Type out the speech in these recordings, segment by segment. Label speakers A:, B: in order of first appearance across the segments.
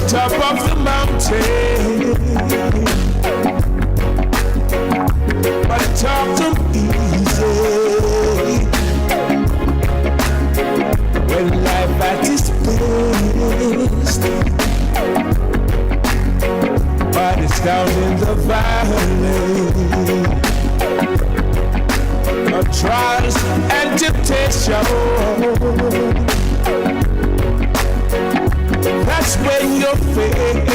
A: top of the mountain, but talk to me easy. When life at its best, but it's down in the valley of trials and temptation. That's when your faith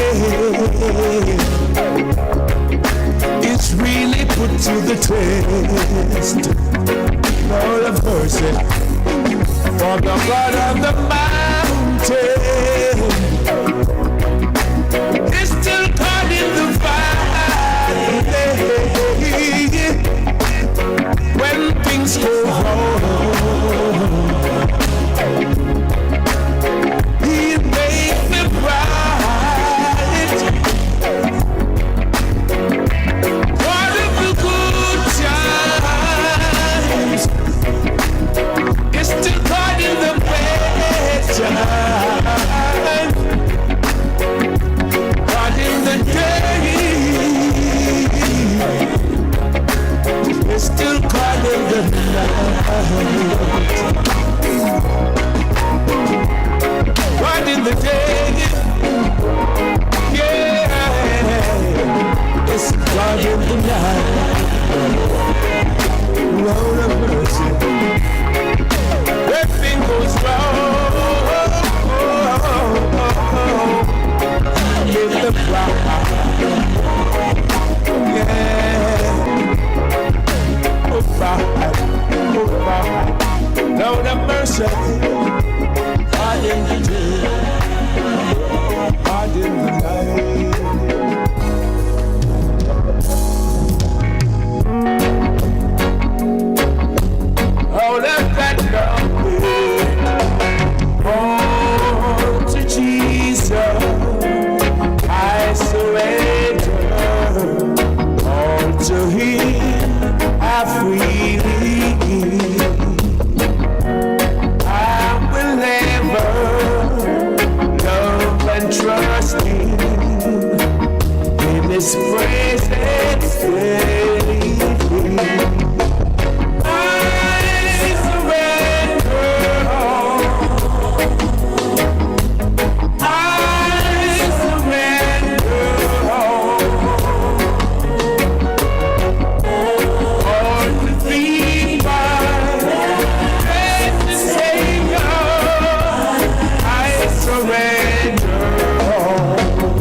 A: is really put to the test. Lord of mercy, for the God of the mountain is still caught in the valley. When things go wrong, He makes me bright. Part of the good times is still caught in the bad times. Caught in the day, it's still caught in the night. Caught in the day, yeah, it's caught in the night. Lord of mercy, everything goes wrong in the crowd. Yeah. Oh God, Lord of mercy, God in the day, God in the night. Oh, let that love be. Oh, to Jesus, I surrender all to Him. I freely give. I will never love and trust Him in His presence daily. I surrender all.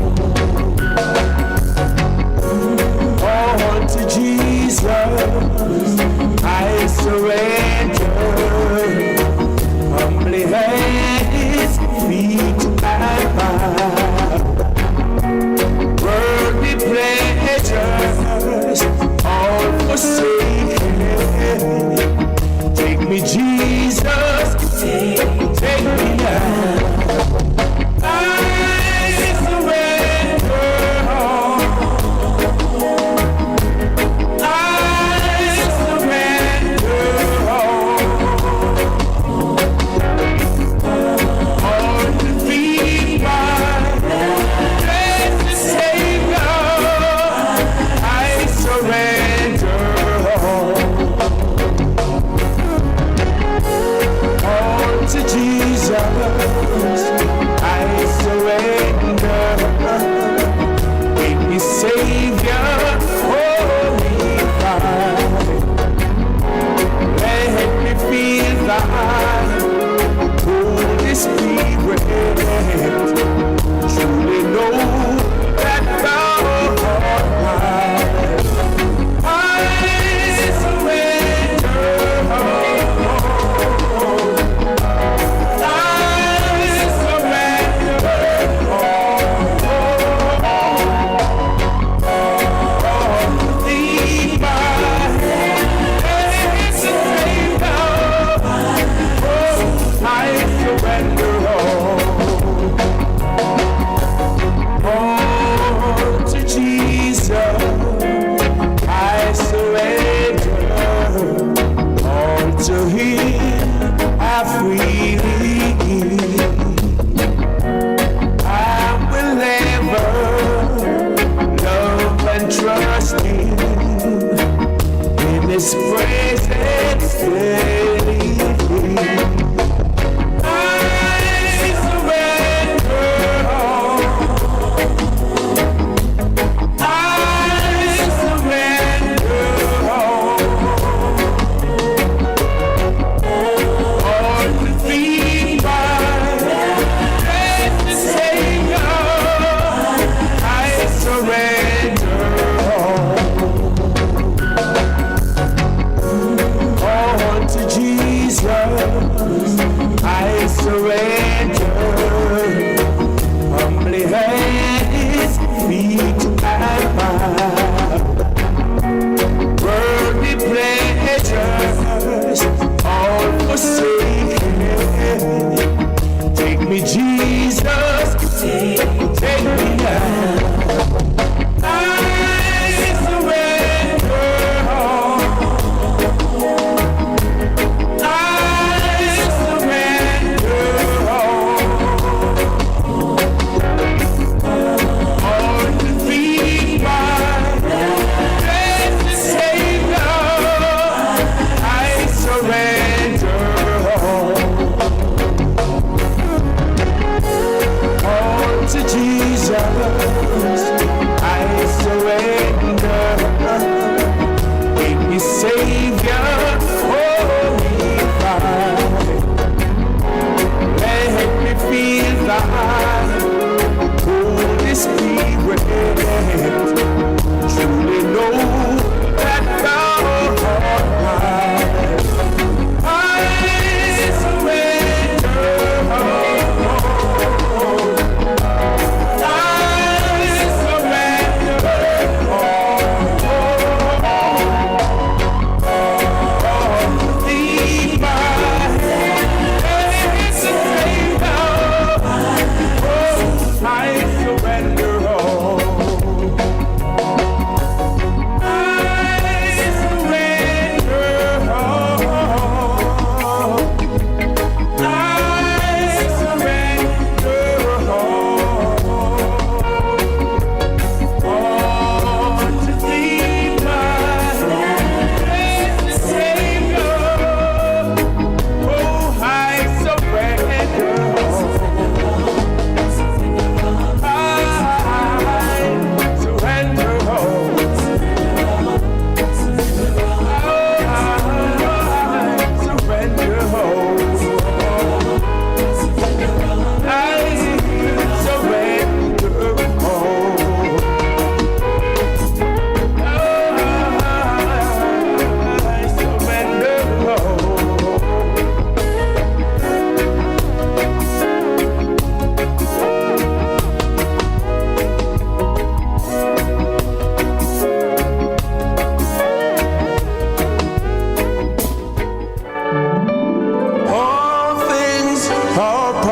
A: I surrender all. Humbly at His feet I bow. Worldly pleasures all forsaken. Take me, Jesus, take me now. I surrender all. surrender all.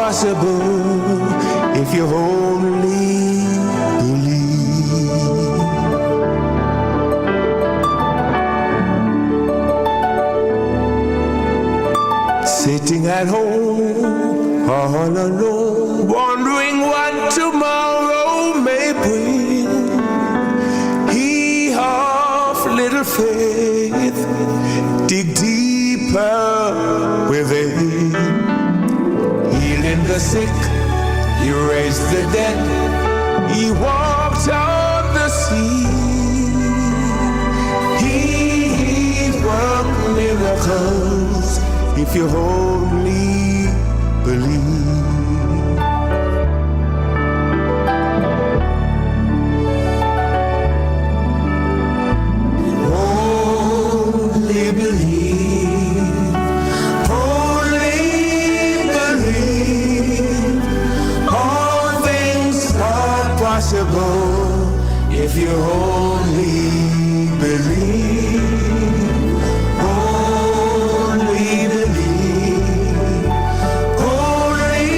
A: possible if you only believe. Sitting at home all alone, wondering what tomorrow may bring. He of little faith, dig deeper within. Healing the sick, he raised the dead, he walked on the sea. He worked miracles if you only believe. Only believe, only believe. All things are possible if you only believe. Only believe, only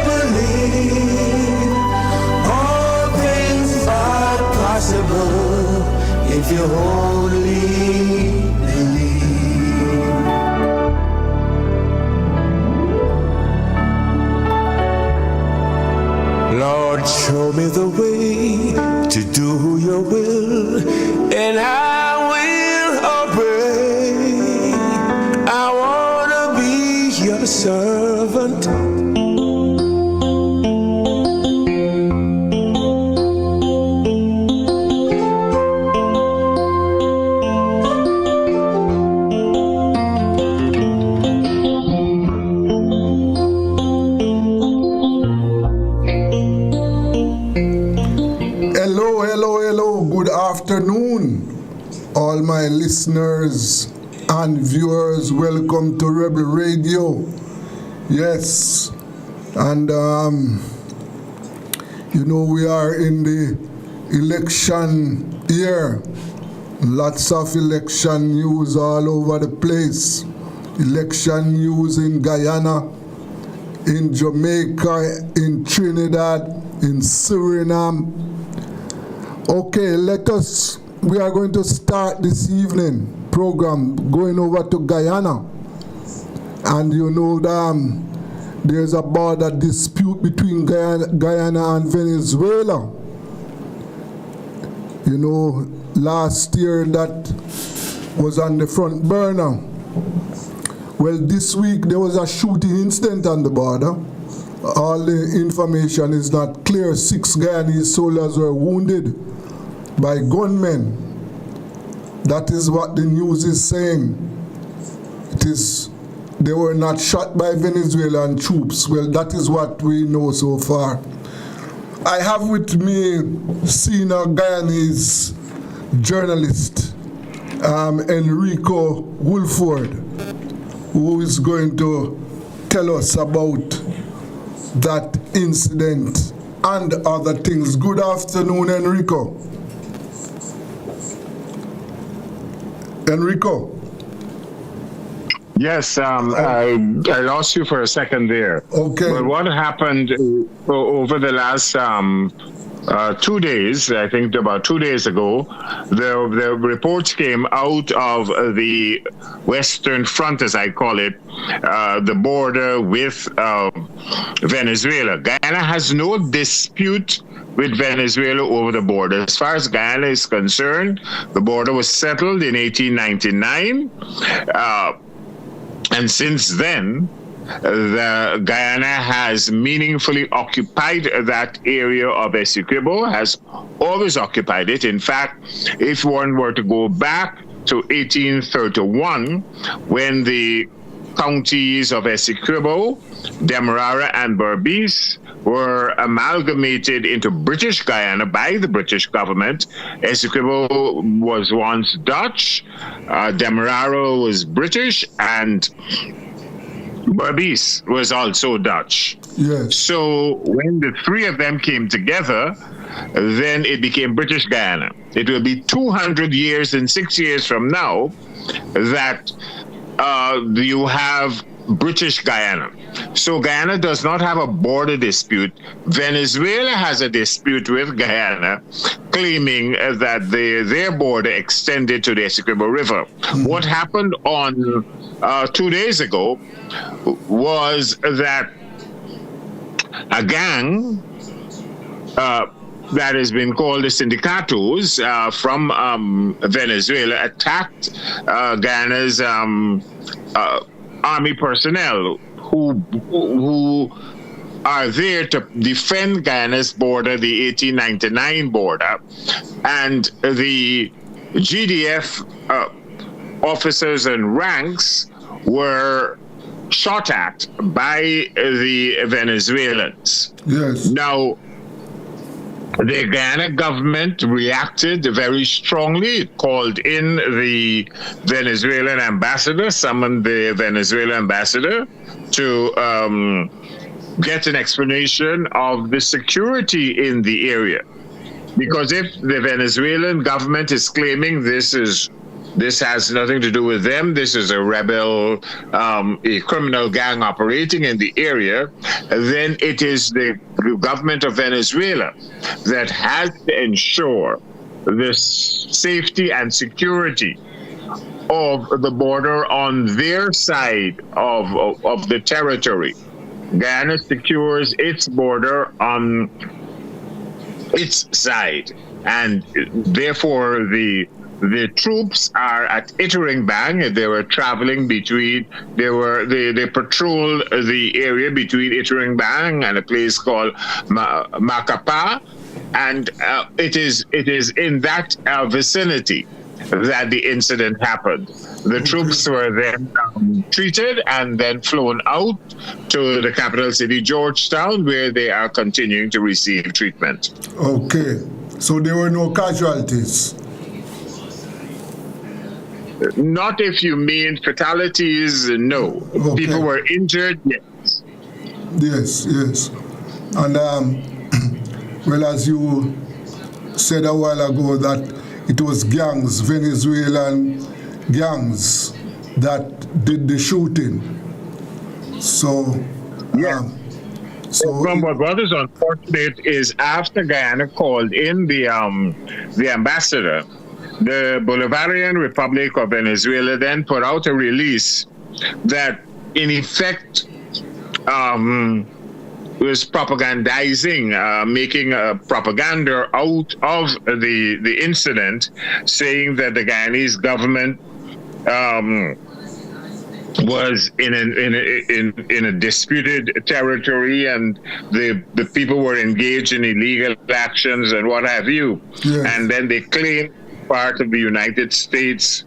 A: believe. All things are possible if you only believe. Lord, show me the way to do your will, and I will obey. I wanna be your servant.
B: Hello, good afternoon, all my listeners and viewers. Welcome to Rebel Radio. Yes, and we are in the election year. Lots of election news all over the place. Election news in Guyana, in Jamaica, in Trinidad, in Suriname. Okay, we are going to start this evening program going over to Guyana. And there's a border dispute between Guyana and Venezuela. Last year that was on the front burner. Well, this week there was a shooting incident on the border. All the information is not clear. 6 Guyanese soldiers were wounded by gunmen. That is what the news is saying. They were not shot by Venezuelan troops. Well, that is what we know so far. I have with me senior Guyanese journalist Enrico Woolford, who is going to tell us about that incident and other things. Good afternoon, Enrico. Enrico.
C: Yes, I lost you for a second there.
B: Okay.
C: But what happened over the last 2 days, I think about 2 days ago, the reports came out of the Western Front, as I call it, the border with Venezuela. Guyana has no dispute with Venezuela over the border. As far as Guyana is concerned, the border was settled in 1899. And since then, Guyana has meaningfully occupied that area of Essequibo, has always occupied it. In fact, if one were to go back to 1831, when the counties of Essequibo, Demerara, and Berbice were amalgamated into British Guyana by the British government. Essequibo was once Dutch, Demerara was British, and Berbice was also Dutch.
B: Yes.
C: So when the three of them came together, then it became British Guyana. It will be 200 years and 6 years from now that you have British Guyana. So Guyana does not have a border dispute. Venezuela has a dispute with Guyana, claiming that their border extended to the Essequibo River. What happened on 2 days ago was that a gang that has been called the Sindicatos from Venezuela attacked Guyana's army personnel who are there to defend Guyana's border, the 1899 border, and the GDF officers and ranks were shot at by the Venezuelans.
B: Yes.
C: Now, the Guyana government reacted very strongly. It called in the Venezuelan ambassador, summoned the Venezuelan ambassador to get an explanation of the security in the area. Because if the Venezuelan government is claiming this has nothing to do with them, this is a rebel, a criminal gang operating in the area, then it is the government of Venezuela that has to ensure the safety and security of the border on their side of the territory. Guyana secures its border on its side, and therefore the troops are at Iterengbang. They were traveling between. They patrolled the area between Iterengbang and a place called Macapa, and it is in that vicinity that the incident happened. The troops were then treated and then flown out to the capital city, Georgetown, where they are continuing to receive treatment.
B: Okay, so there were no casualties.
C: Not if you mean fatalities, no.
B: Okay.
C: People were injured, yes.
B: Yes. And well, as you said a while ago, that it was gangs, Venezuelan gangs, that did the shooting. So,
C: yeah. What is unfortunate is after Guyana called in the ambassador, the Bolivarian Republic of Venezuela then put out a release that, in effect, was propagandizing, making a propaganda out of the incident, saying that the Guyanese government was in a disputed territory, and the people were engaged in illegal actions and what have you.
B: Yes.
C: And then they claimed part of the United States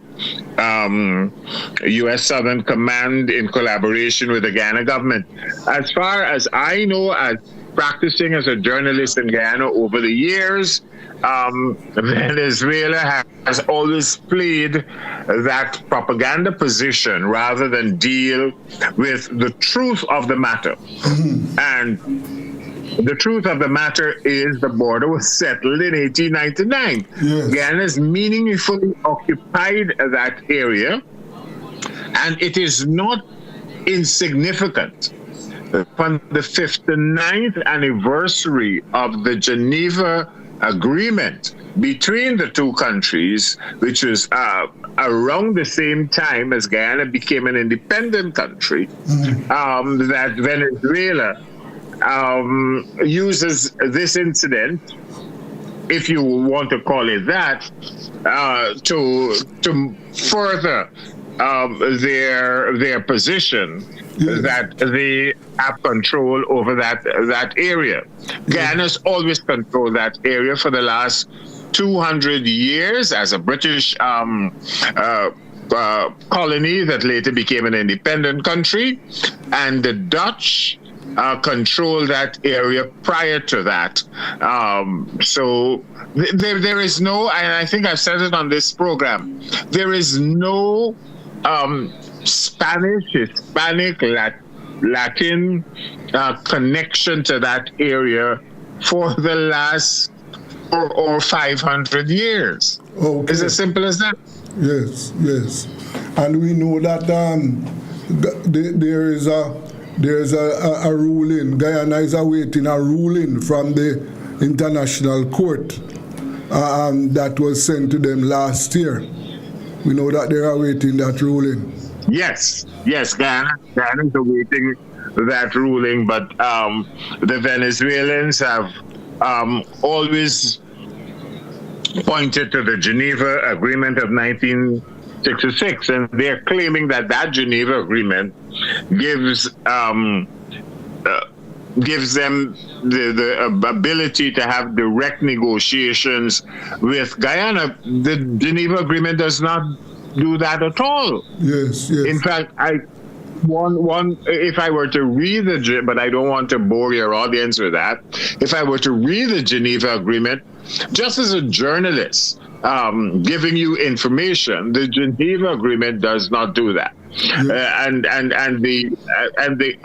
C: U.S. Southern Command in collaboration with the Guyana government. As far as I know, as practicing as a journalist in Guyana over the years, Venezuela has always played that propaganda position rather than deal with the truth of the matter. And the truth of the matter is the border was settled in 1899.
B: Yes.
C: Guyana has meaningfully occupied that area, and it is not insignificant. On the 59th anniversary of the Geneva Agreement between the two countries, which was around the same time as Guyana became an independent country, that Venezuela uses this incident, if you want to call it that, to further their position that they have control over that area. Guyana's always controlled that area for the last 200 years as a British colony that later became an independent country, and the Dutch control that area prior to that. So there is no, and I think I've said it on this program, there is no Spanish, Hispanic, Latin connection to that area for the last 400 or 500 years.
B: Okay.
C: It's as simple as that.
B: Yes. And we know that there is a ruling. Guyana is awaiting a ruling from the International Court that was sent to them last year. We know that they're awaiting that ruling.
C: Yes, Guyana is awaiting that ruling, but the Venezuelans have always pointed to the Geneva Agreement of 1966, and they're claiming that Geneva Agreement gives them the ability to have direct negotiations with Guyana. The Geneva Agreement does not do that at all.
B: Yes.
C: In fact, if I were to read but I don't want to bore your audience with that. If I were to read the Geneva Agreement, just as a journalist giving you information, the Geneva Agreement does not do that. And the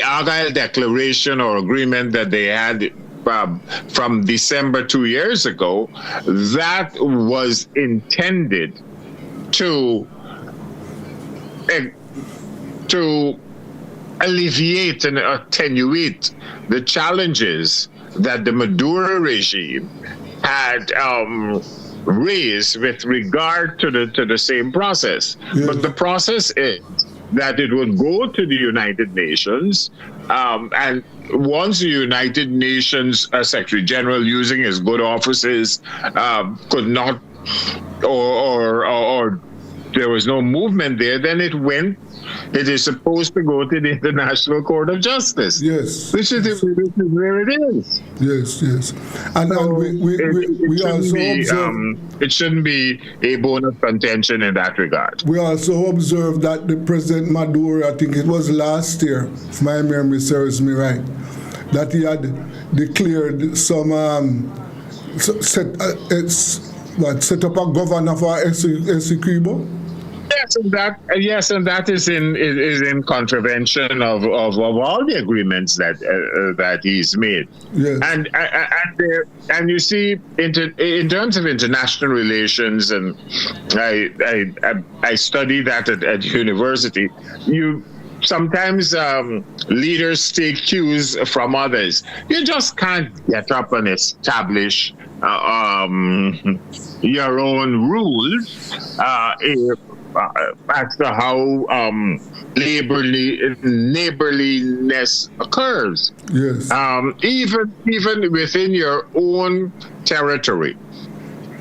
C: Argyle Declaration or agreement that they had from December 2 years ago, that was intended to alleviate and attenuate the challenges that the Maduro regime had raised with regard to the same process. But the process is that it would go to the United Nations, and once the United Nations Secretary General, using his good offices, could not, or there was no movement there, then it is supposed to go to the International Court of Justice.
B: Yes.
C: This is where it is.
B: Yes. And we also observe...
C: it shouldn't be a bone of contention in that regard.
B: We also observed that the President Maduro, I think it was last year, if my memory serves me right, that he had declared some set up a governor for Essequibo.
C: Yes, and that is in contravention of all the agreements that he's made.
B: Yes.
C: And you see, in terms of international relations, and I study that at university. Sometimes leaders take cues from others. You just can't get up and establish your own rules as to how neighborliness occurs.
B: Yes.
C: Even within your own territory,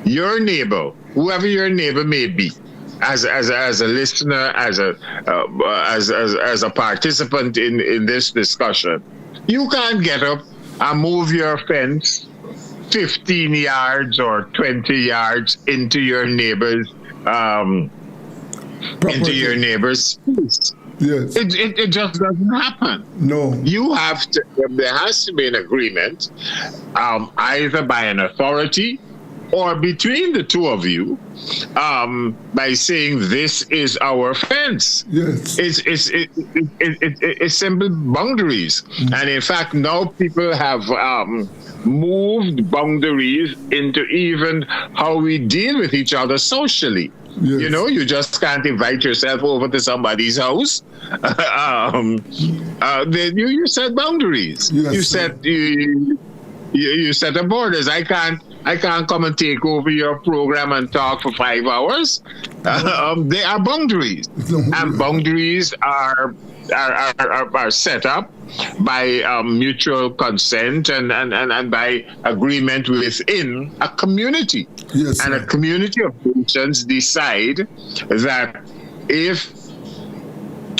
C: your neighbor, whoever your neighbor may be, as a listener, as a participant in this discussion, you can't get up and move your fence 15 yards or 20 yards into your neighbor's space.
B: Yes.
C: It just doesn't happen.
B: No.
C: There has to be an agreement, either by an authority or between the two of you, by saying this is our fence.
B: Yes.
C: It's simple boundaries. And in fact, now people have moved boundaries into even how we deal with each other socially.
B: Yes.
C: You know, you just can't invite yourself over to somebody's house. You set boundaries.
B: Yes,
C: you set the borders. I can't come and take over your program and talk for 5 hours. They are boundaries, and boundaries are set up by mutual consent and by agreement within a community.
B: Yes,
C: and a community of nations decide that if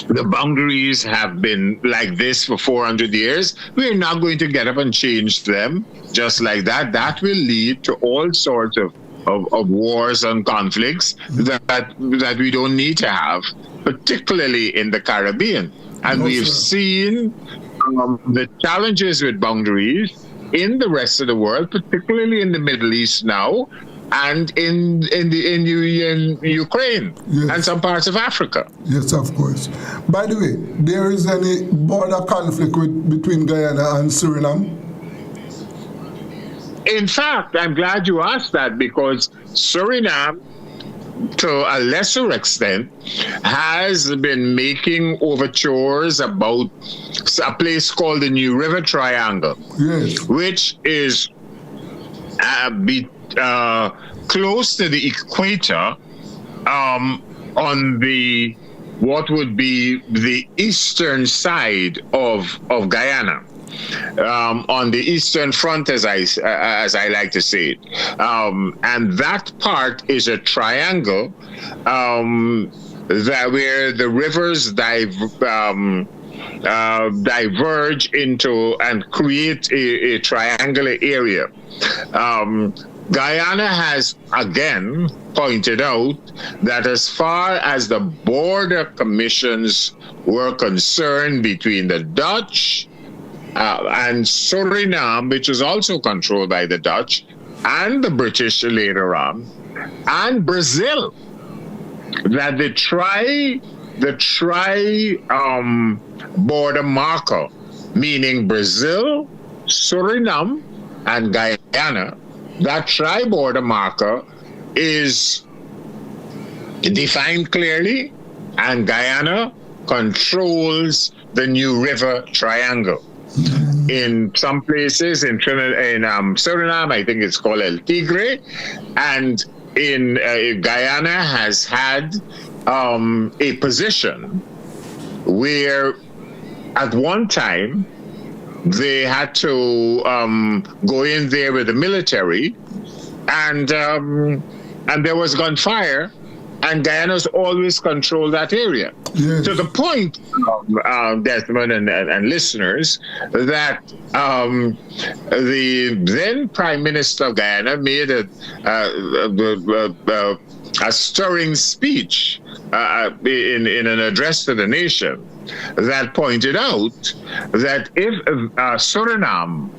C: the boundaries have been like this for 400 years, we're not going to get up and change them just like that. That will lead to all sorts of wars and conflicts that we don't need to have, particularly in the Caribbean. And we've seen the challenges with boundaries in the rest of the world, particularly in the Middle East now, and in Ukraine, yes, and some parts of Africa.
B: Yes, of course. By the way, there is any border conflict between Guyana and Suriname?
C: In fact, I'm glad you asked that, because Suriname to a lesser extent, has been making overtures about a place called the New River Triangle,
B: Yes.
C: which is close to the equator, on the what would be the eastern side of Guyana. On the eastern front, as I like to say it, and that part is a triangle that where the rivers diverge into and create a triangular area. Guyana has again pointed out that as far as the border commissions were concerned between the Dutch and Suriname, which was also controlled by the Dutch, and the British later on, and Brazil, that the border marker, meaning Brazil, Suriname, and Guyana, that tri-border marker is defined clearly, and Guyana controls the New River Triangle. In some places, in Suriname, I think it's called El Tigre, and in Guyana has had a position where at one time they had to go in there with the military, and there was gunfire, and Guyana's always controlled that area.
B: Yes.
C: To the point, Desmond and listeners, that the then Prime Minister of Guyana made a stirring speech in an address to the nation that pointed out that if Suriname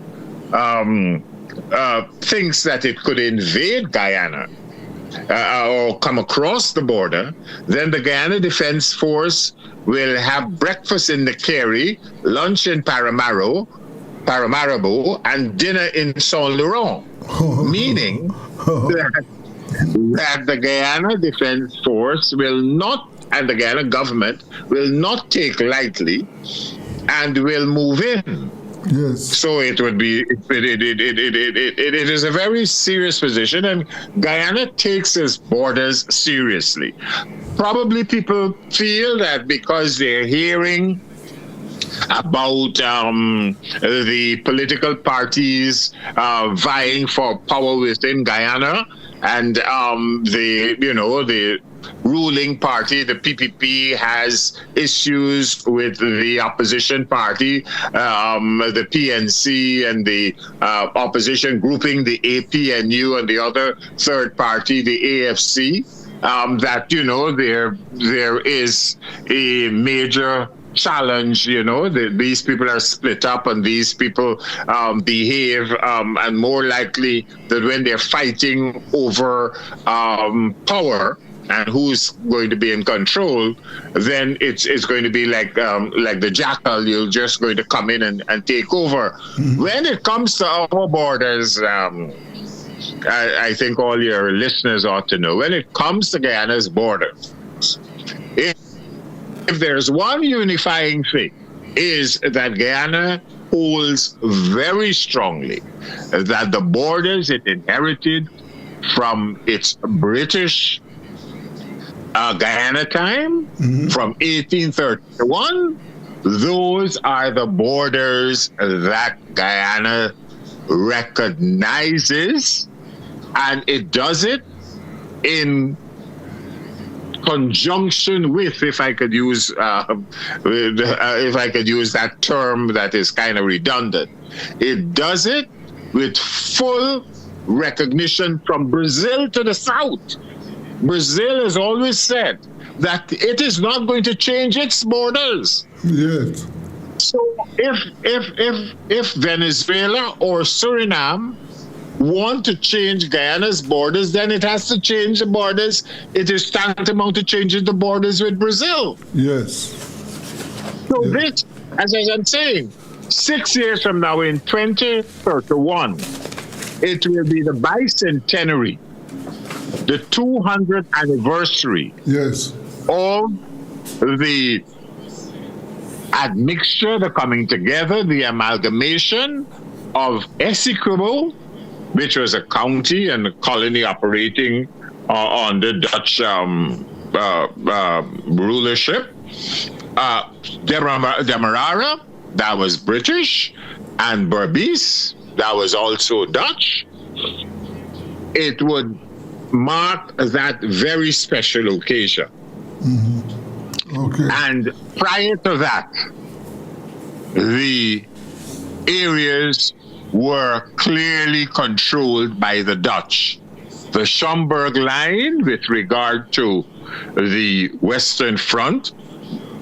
C: thinks that it could invade Guyana or come across the border, then the Guyana Defense Force will have breakfast in the Carrie, lunch in Paramaribo, and dinner in Saint Laurent, meaning that the Guyana Defense Force will not, and the Guyana government will not take lightly and will move in.
B: Yes.
C: So it would be, it is a very serious position, and Guyana takes its borders seriously. Probably people feel that because they're hearing about the political parties vying for power within Guyana, and the ruling party, the PPP, has issues with the opposition party, the PNC, and the opposition grouping, the APNU, and the other third party, the AFC, that, there is a major challenge. These people are split up, and these people behave, and more likely that when they're fighting over power and who's going to be in control, then it's going to be like the jackal. You're just going to come in and take over. Mm-hmm. When it comes to our borders, I think all your listeners ought to know, when it comes to Guyana's borders, if there's one unifying thing, is that Guyana holds very strongly that the borders it inherited from its British Guyana time, mm-hmm. from 1831, those are the borders that Guyana recognizes, and it does it in conjunction with, if I could use that term that is kind of redundant, it does it with full recognition from Brazil to the south. Brazil has always said that it is not going to change its borders.
B: Yes.
C: So if Venezuela or Suriname want to change Guyana's borders, then it has to change the borders. It is tantamount to changing the borders with Brazil.
B: Yes.
C: So this, as I'm saying, 6 years from now, in 2031, it will be the bicentenary the 200th anniversary
B: Yes.
C: of the admixture, the coming together, the amalgamation of Essequibo, which was a county and a colony operating under Dutch rulership. Demerara, that was British, and Berbice, that was also Dutch. It would mark that very special occasion.
B: Okay.
C: And prior to that, the areas were clearly controlled by the Dutch. The Schomburg line, with regard to the Western Front,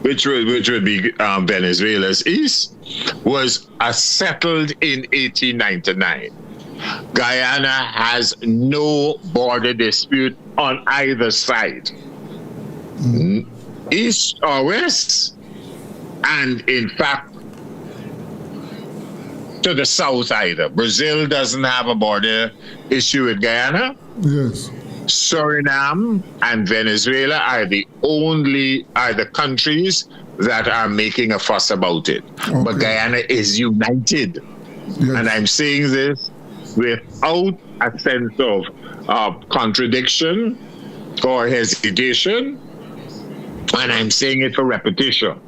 C: which would be Venezuela's east, was settled in 1899. Guyana has no border dispute on either side, east or west, and in fact, to the south either. Brazil doesn't have a border issue with Guyana.
B: Yes.
C: Suriname and Venezuela are the countries that are making a fuss about it.
B: Okay.
C: But Guyana is united.
B: Yes.
C: And I'm saying this without a sense of contradiction or hesitation. And I'm saying it for repetition.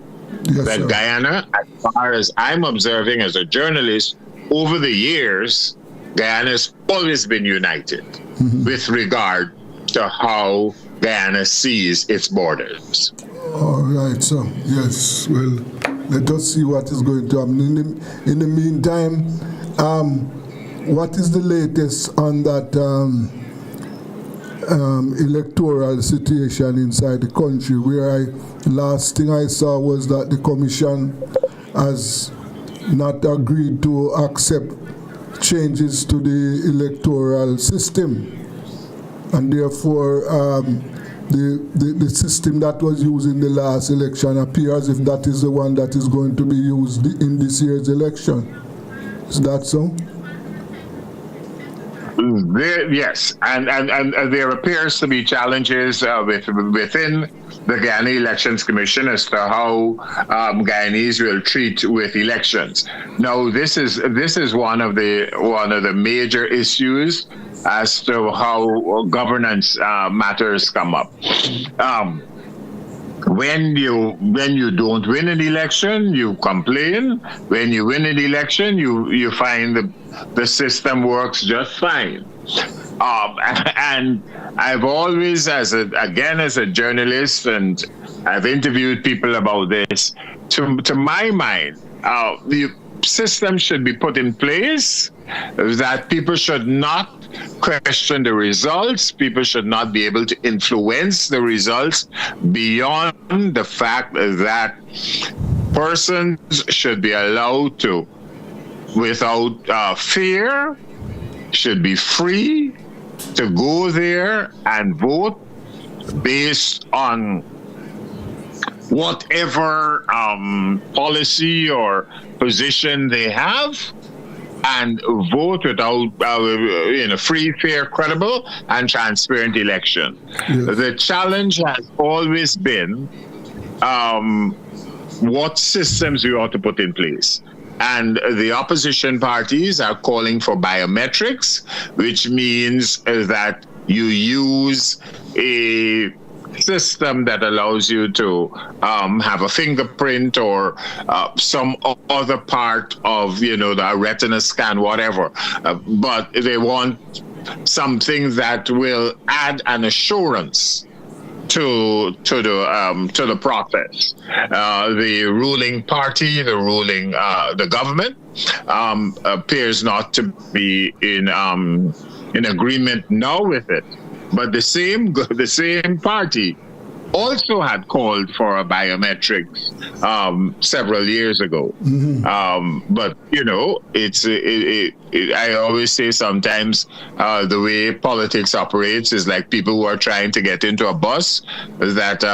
B: Yes,
C: That
B: sir.
C: Guyana, as far as I'm observing as a journalist, over the years, Guyana has always been united with regard to how Guyana sees its borders.
B: All right, so yes, well, let us see what is going to happen. In the meantime, what is the latest on that electoral situation inside the country? Where last thing I saw was that the commission has not agreed to accept changes to the electoral system, and therefore the system that was used in the last election appears as if that is the one that is going to be used in this year's election. Is that so?
C: Yes, and there appears to be challenges within the Guyana Elections Commission as to how Guyanese will treat with elections. Now, this is one of the major issues as to how governance matters come up. When you don't win an election, you complain. When you win an election, you find the system works just fine. And I've always, as a journalist, and I've interviewed people about this, to my mind, the system should be put in place that people should not question the results. People should not be able to influence the results beyond the fact that persons should be allowed to, without fear, should be free to go there and vote based on whatever policy or position they have, and vote without in a free, fair, credible, and transparent election. Yes. The challenge has always been what systems we ought to put in place. And the opposition parties are calling for biometrics, which means that you use a system that allows you to have a fingerprint or some other part of, the retina scan, whatever. But they want something that will add an assurance to the process. The ruling party, the government, appears not to be in agreement now with it. But the same party also had called for a biometrics several years ago. Mm-hmm. But I always say sometimes the way politics operates is like people who are trying to get into a bus that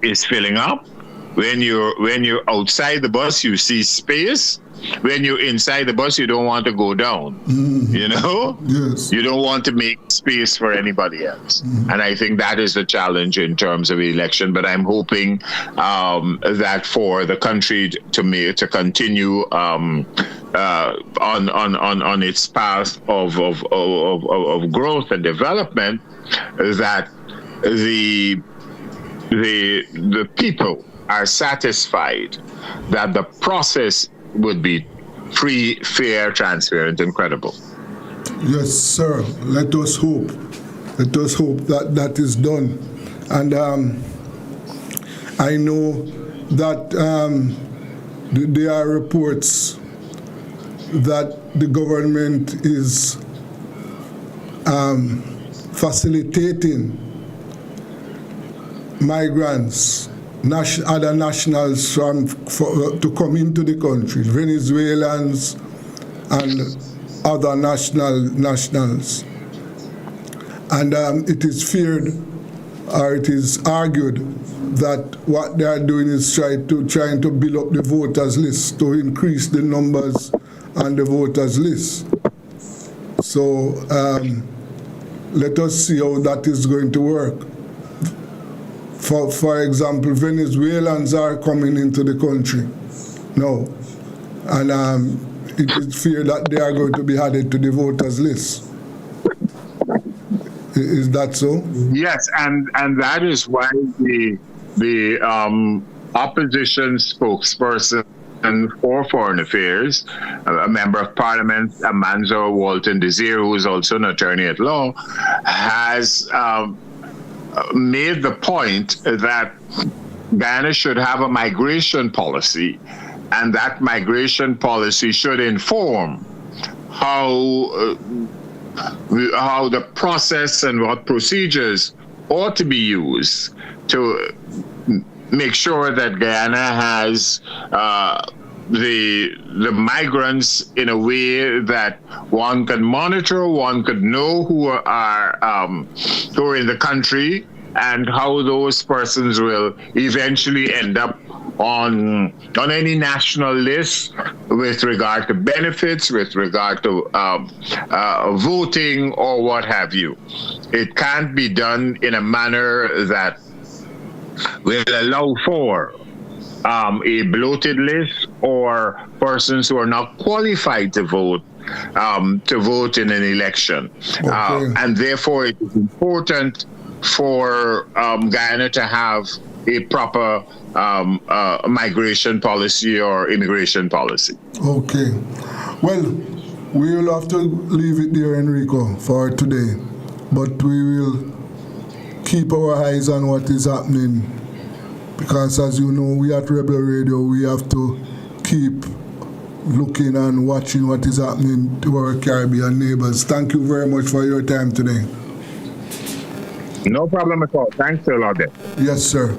C: is filling up, when you're outside the bus, you see space. When you're inside the bus, you don't want to go down. You know,
B: Yes.
C: you don't want to make space for anybody else. And I think that is the challenge in terms of election. But I'm hoping that for the country to continue on its path of growth and development, that the people are satisfied that the process would be free, fair, transparent, and credible.
B: Yes, sir. Let us hope. Let us hope that that is done. And I know that there are reports that the government is facilitating migrants, other nationals to come into the country, Venezuelans and other nationals. And it is feared, or it is argued, that what they are doing is trying to build up the voters list, to increase the numbers on the voters list. So let us see how that is going to work. For example, Venezuelans are coming into the country now, and it is feared that they are going to be added to the voters list. Is that so?
C: Yes, and that is why the opposition spokesperson for Foreign Affairs, a member of Parliament, Amanzo Walton Desir, who is also an attorney at law, has made the point that Guyana should have a migration policy, and that migration policy should inform how the process and what procedures ought to be used to make sure that Guyana has the migrants in a way that one can monitor, one could know who are in the country, and how those persons will eventually end up on any national list with regard to benefits, with regard to voting or what have you. It can't be done in a manner that will allow for a bloated list or persons who are not qualified to vote in an election.
B: Okay.
C: And therefore it is important for Guyana to have a proper migration policy or immigration policy.
B: Okay. Well, we will have to leave it there, Enrico, for today. But we will keep our eyes on what is happening, because as you know, we at Rebel Radio, we have to keep looking and watching what is happening to our Caribbean neighbors. Thank you very much for your time today.
C: No problem at all. Thanks a lot.
B: Yes, sir.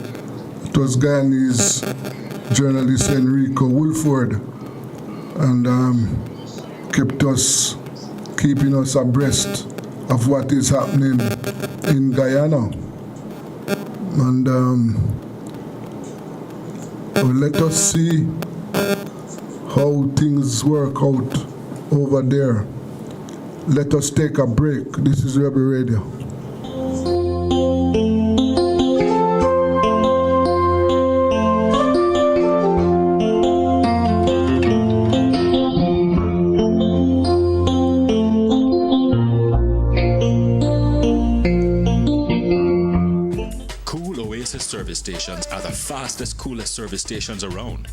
B: It was Guyanese journalist Enrico Woolford, and keeping us abreast of what is happening in Guyana. And let us see how things work out over there. Let us take a break. This is Rebel Radio.
D: Service stations are the fastest, coolest service stations around.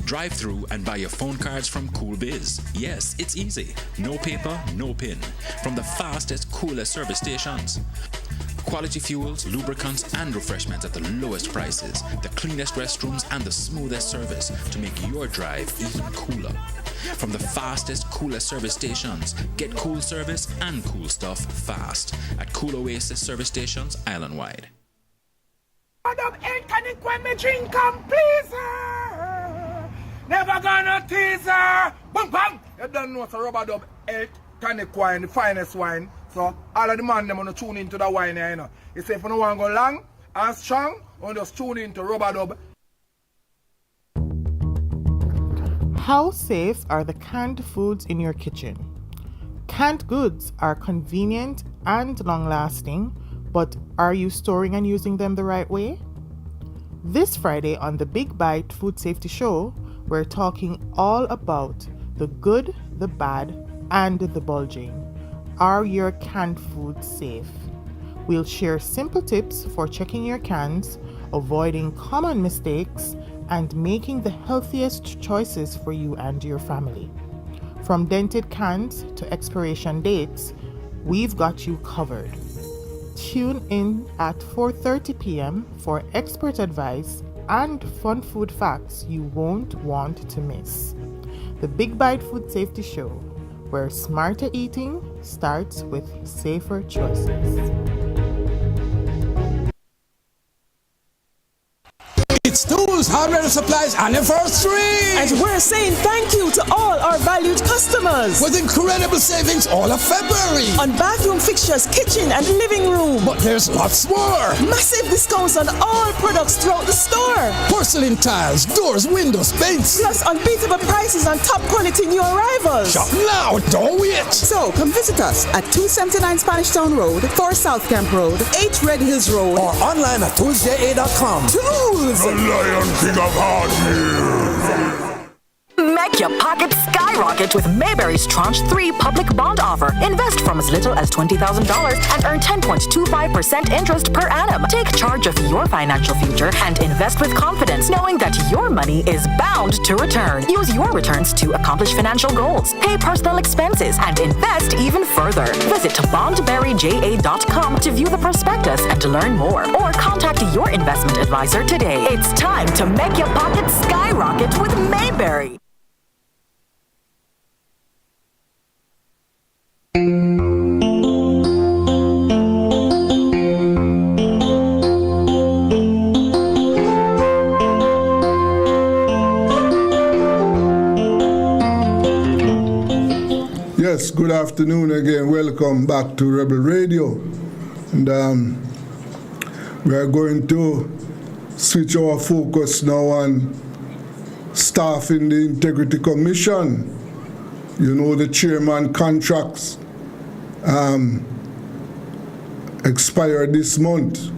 D: Drive through and buy your phone cards from Cool Biz. Yes, it's easy. No paper, no pin. From the fastest, coolest service stations. Quality fuels, lubricants, and refreshments at the lowest prices. The cleanest restrooms and the smoothest service to make your drive even cooler. From the fastest, coolest service stations, get cool service and cool stuff fast at Cool Oasis service stations island-wide.
E: When me drink come pleaser, never gonna teaser. Bang bang. You don't know so rubber dub elk tonic wine, the finest wine. So all of the man them wanna tune into the wine here, you know. You say if you don't want to go long and strong, you just tune into rubber dub
F: How safe are the canned foods in your kitchen? Canned goods are convenient and long-lasting, but are you storing and using them the right way? This Friday on the Big Bite Food Safety Show, we're talking all about the good, the bad, and the bulging. Are your canned foods safe? We'll share simple tips for checking your cans, avoiding common mistakes, and making the healthiest choices for you and your family. From dented cans to expiration dates, we've got you covered. Tune in at 4:30 p.m. for expert advice and fun food facts you won't want to miss. The Big Bite Food Safety Show, where smarter eating starts with safer choices.
A: It's Tools, Hardware and Supplies anniversary!
G: And we're saying thank you to all our valued customers.
A: With incredible savings all of February.
G: On bathroom fixtures, kitchen and living room.
A: But there's lots more.
G: Massive discounts on all products throughout the store.
A: Porcelain tiles, doors, windows, paints.
G: Plus unbeatable prices on top quality new arrivals.
A: Shop now, don't wait.
G: So come visit us at 279 Spanish Town Road, 4 South Camp Road, 8 Red Hills Road.
A: Or online at toolsja.com.
G: Tools!
E: Lion King of Hard Heels.
H: Make your pockets skyrocket with Mayberry's Tranche 3 public bond offer. Invest from as little as $20,000 and earn 10.25% interest per annum. Take charge of your financial future and invest with confidence, knowing that your money is bound to return. Use your returns to accomplish financial goals, pay personal expenses, and invest even further. Visit bondberryja.com to view the prospectus and to learn more, or contact your investment advisor today. It's time to make your pockets skyrocket with Mayberry.
B: Yes, good afternoon again. Welcome back to Rebel Radio. And we are going to switch our focus now on staff in the Integrity Commission. You know, the chairman contracts expire this month.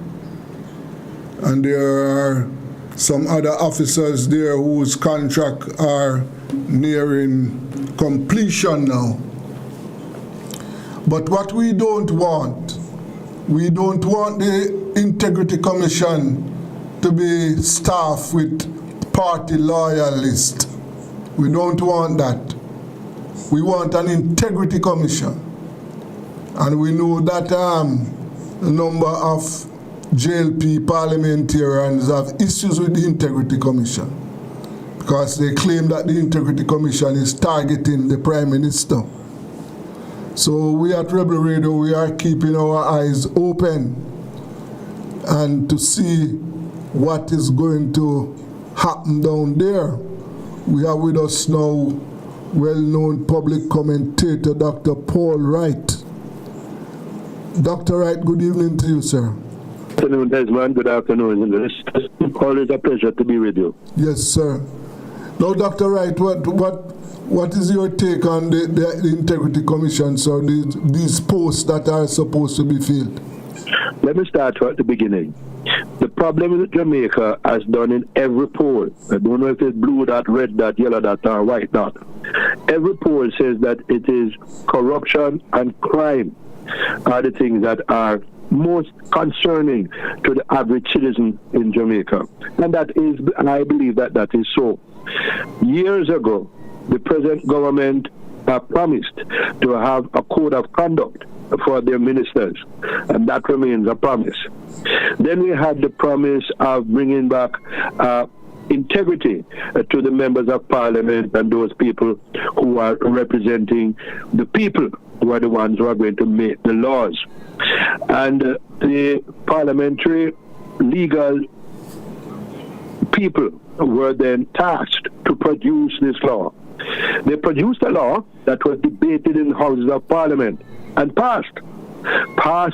B: And there are some other officers there whose contract are nearing completion now. But what we don't want the Integrity Commission to be staffed with party loyalists. We don't want that. We want an Integrity Commission. And we know that a number of JLP parliamentarians have issues with the Integrity Commission because they claim that the Integrity Commission is targeting the Prime Minister. So we at Rebel Radio, we are keeping our eyes open and to see what is going to happen down there. We have with us now well-known public commentator, Dr. Paul Wright. Dr. Wright, good evening to you, sir.
I: Good afternoon, Desmond. Good afternoon. It's always a pleasure to be with you.
B: Yes, sir. Now, Dr. Wright, what is your take on the Integrity Commission, sir, these posts that are supposed to be filled?
I: Let me start at the beginning. The problem with Jamaica has done in every poll. I don't know if it's blue dot, red dot, yellow dot, or white dot. Every poll says that it is corruption and crime are the things that are most concerning to the average citizen in Jamaica. And that is, and I believe that that is so. Years ago, the present government promised to have a code of conduct for their ministers, and that remains a promise. Then we had the promise of bringing back integrity to the members of parliament and those people who are representing the people, who are the ones who are going to make the laws. And the parliamentary legal people were then tasked to produce this law. They produced a law that was debated in the Houses of Parliament and passed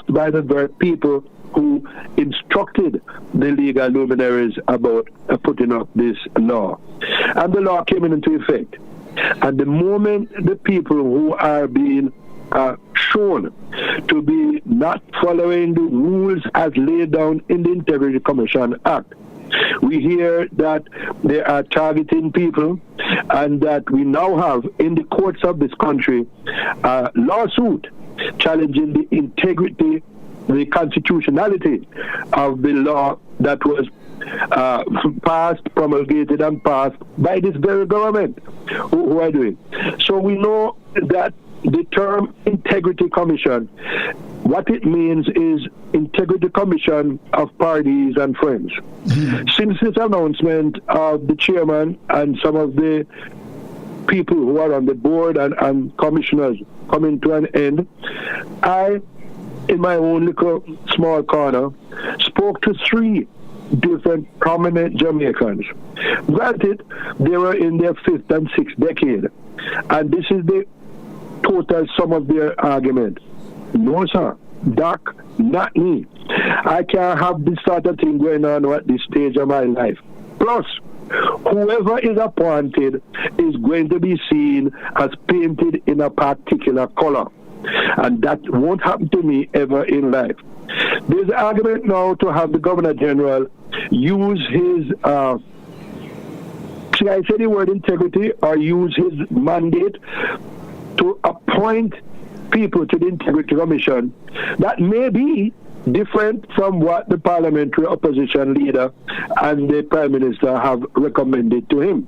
I: by the very people who instructed the legal luminaries about putting up this law. And the law came into effect. And the moment the people who are being shown to be not following the rules as laid down in the Integrity Commission Act, we hear that they are targeting people, and that we now have in the courts of this country a lawsuit challenging the integrity, the constitutionality of the law that was passed, promulgated, and passed by this very government who are doing. So we know that the term Integrity Commission, what it means is Integrity Commission of Parties and Friends. Since this announcement of the chairman and some of the people who are on the board and commissioners coming to an end, I, in my own little small corner, spoke to 3 different prominent Jamaicans. Granted, they were in their 5th and 6th decade, and this is the total sum of their argument. No, sir. Doc, not me. I can't have this sort of thing going on at this stage of my life. Plus, whoever is appointed is going to be seen as painted in a particular color. And that won't happen to me ever in life. There's an argument now to have the Governor General use his, should I say the word integrity, or use his mandate to appoint people to the Integrity Commission that may be different from what the parliamentary opposition leader and the Prime Minister have recommended to him.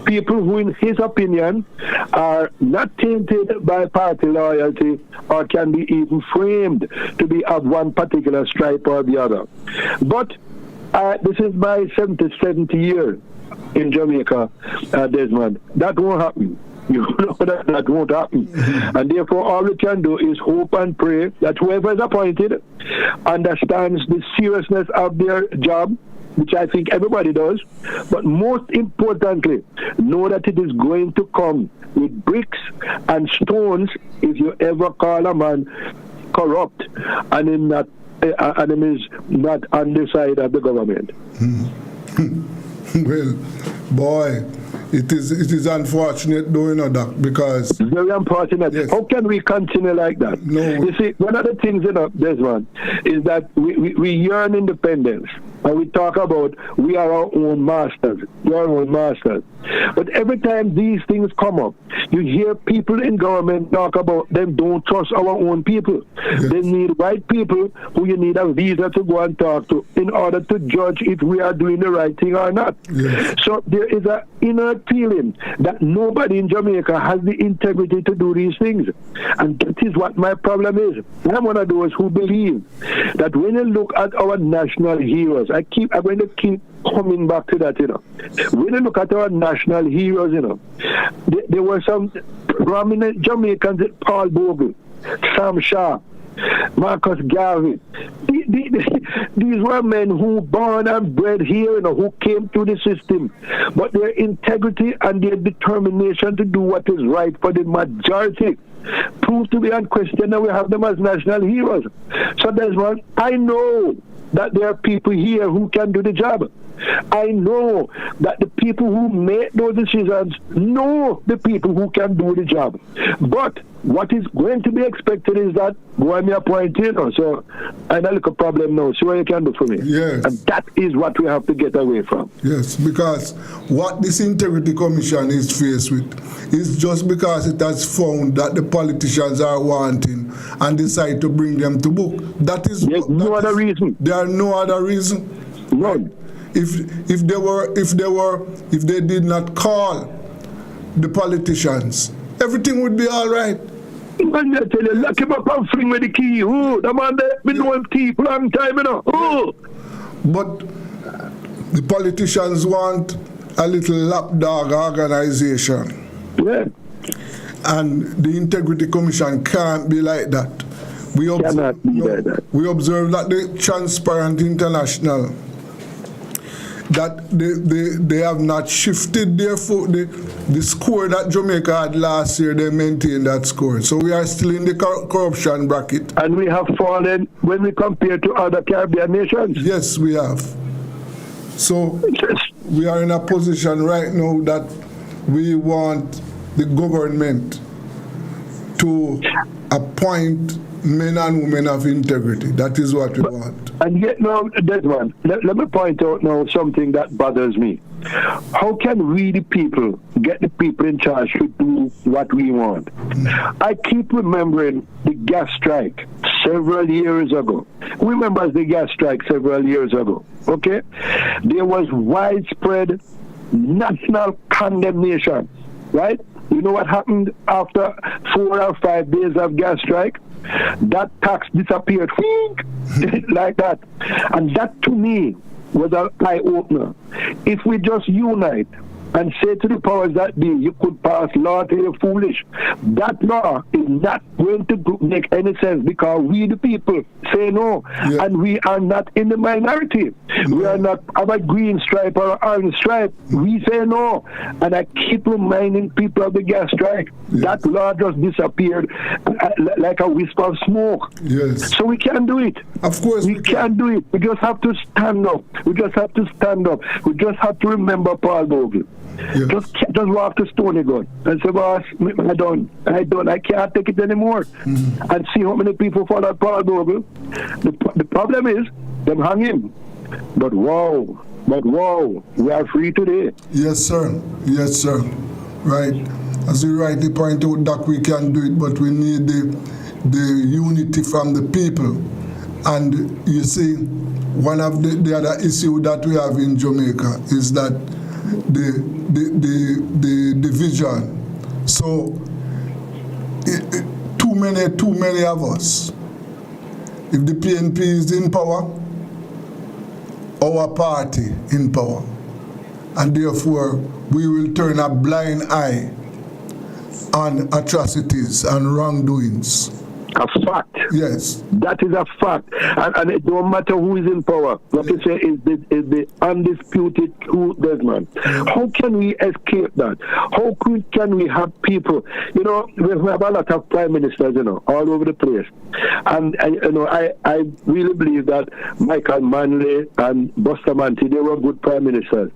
I: People who, in his opinion, are not tainted by party loyalty or can be even framed to be of one particular stripe or the other. But this is my 70th year in Jamaica, Desmond. That won't happen. You know that won't happen. And therefore, all we can do is hope and pray that whoever is appointed understands the seriousness of their job, which I think everybody does, but most importantly, know that it is going to come with bricks and stones if you ever call a man corrupt and him is not on the side of the government.
B: Well, boy, it is unfortunate though, Doc, because...
I: It's very unfortunate.
B: Yes.
I: How can we continue like that?
B: No.
I: You see, one of the things, Desmond, is that we yearn independence. And we talk about we are our own masters. We are our own masters. But every time these things come up, you hear people in government talk about them don't trust our own people.
B: Yes.
I: They need white people who you need a visa to go and talk to in order to judge if we are doing the right thing or not.
B: Yes.
I: So there is an inner feeling that nobody in Jamaica has the integrity to do these things. And that is what my problem is. I'm one of those who believe that when you look at our national heroes, I'm going to keep coming back to that, When you look at our national heroes, there were some prominent Jamaicans, Paul Bogle, Sam Shaw, Marcus Garvey. These were men who born and bred here, who came through the system. But their integrity and their determination to do what is right for the majority proved to be unquestioned, and we have them as national heroes. So Desmond, I know that there are people here who can do the job. I know that the people who make those decisions know the people who can do the job. But what is going to be expected is that when we appoint so I don't look a problem now. See what you can do for me.
B: Yes.
I: And that is what we have to get away from.
B: Yes, because what this Integrity Commission is faced with is just because it has found that the politicians are wanting and decide to bring them to book. There's no other reason. There are no other reason.
I: None.
B: If they did not call the politicians, everything would be all right.
I: Man, I tell you, lock him up and fling with the key. Oh, the man that been doing key for a long time, Oh.
B: But the politicians want a little lapdog organization.
I: Yeah.
B: And the Integrity Commission can't be like that. We observe that the Transparent International, that they have not shifted their the score that Jamaica had last year. They maintained that score, so we are still in the corruption bracket.
I: And we have fallen when we compare to other Caribbean nations.
B: Yes, we have. So we are in a position right now that we want the government to appoint men and women of integrity. That is what we want.
I: And yet, no, Desmond, let me point out now something that bothers me. How can we, the people, get the people in charge to do what we want? I keep remembering the gas strike several years ago. Who remembers the gas strike several years ago? Okay? There was widespread national condemnation, right? You know what happened after 4 or 5 days of gas strike? That tax disappeared like that. And that to me was an eye-opener. If we just unite and say to the powers that be, you could pass law till you're foolish, that law is not going to make any sense because we the people say no, and we are not in the minority. We are not of a green stripe or orange stripe. We say no. And I keep reminding people of the gas strike. That law just disappeared like a wisp of smoke.
B: Yes.
I: So we can't do it.
B: Of course
I: we can't do it. We just have to stand up. We just have to stand up. We just have to remember Paul Bogle.
B: Yes.
I: Just walk to Stony Gun and say, boss, I can't take it anymore. And see how many people follow Paul Bogle. The problem is, them hang him. But wow, we are free today.
B: Yes, sir. Yes, sir. Right. As you rightly point out, that we can do it, but we need the unity from the people. And you see, one of the other issues that we have in Jamaica is that the division. So too many of us. If the PNP is in power, our party in power, and therefore we will turn a blind eye on atrocities and wrongdoings.
I: A fact.
B: Yes.
I: That is a fact. And it don't matter who is in power. What you say is the undisputed truth, Desmond. How can we escape that? How can we have people? You know, we have a lot of prime ministers, you know, all over the place. And I really believe that Michael Manley and Bustamante, they were good prime ministers.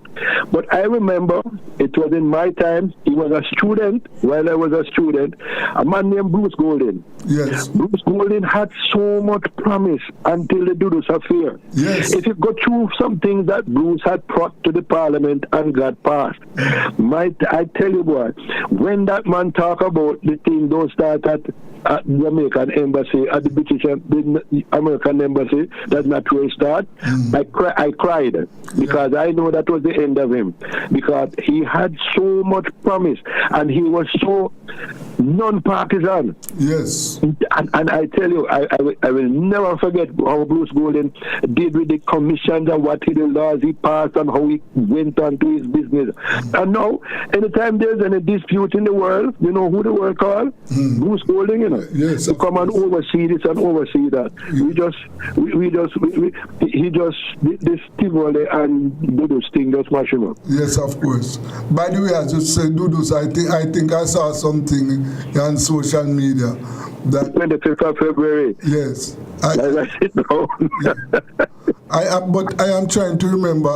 I: But I remember it was in my time, he was a student, while I was a student, a man named Bruce Golding.
B: Yes.
I: Bruce Golding had so much promise until the Dudus affair.
B: Yes.
I: If you go through some things that Bruce had brought to the parliament and got passed, I tell you what, when that man talk about the thing don't start at the American embassy, at the British, the American embassy, that's not where it start. I cried because I know that was the end of him, because he had so much promise and he was so non-partisan.
B: Yes.
I: And I tell you, I will never forget how Bruce Golding did with the commissions and what the laws he passed and how he went on to his business. And now, anytime there's any dispute in the world, you know who the world call? Bruce Golding, you know.
B: Yes,
I: to come and oversee this and oversee that. He just this Tivoli and Dudus thing just mash him up.
B: Yes, of course. By the way, as you said, Dudus, I think I saw something on social media that
I: 25th of February.
B: Yes.
I: But
B: I am trying to remember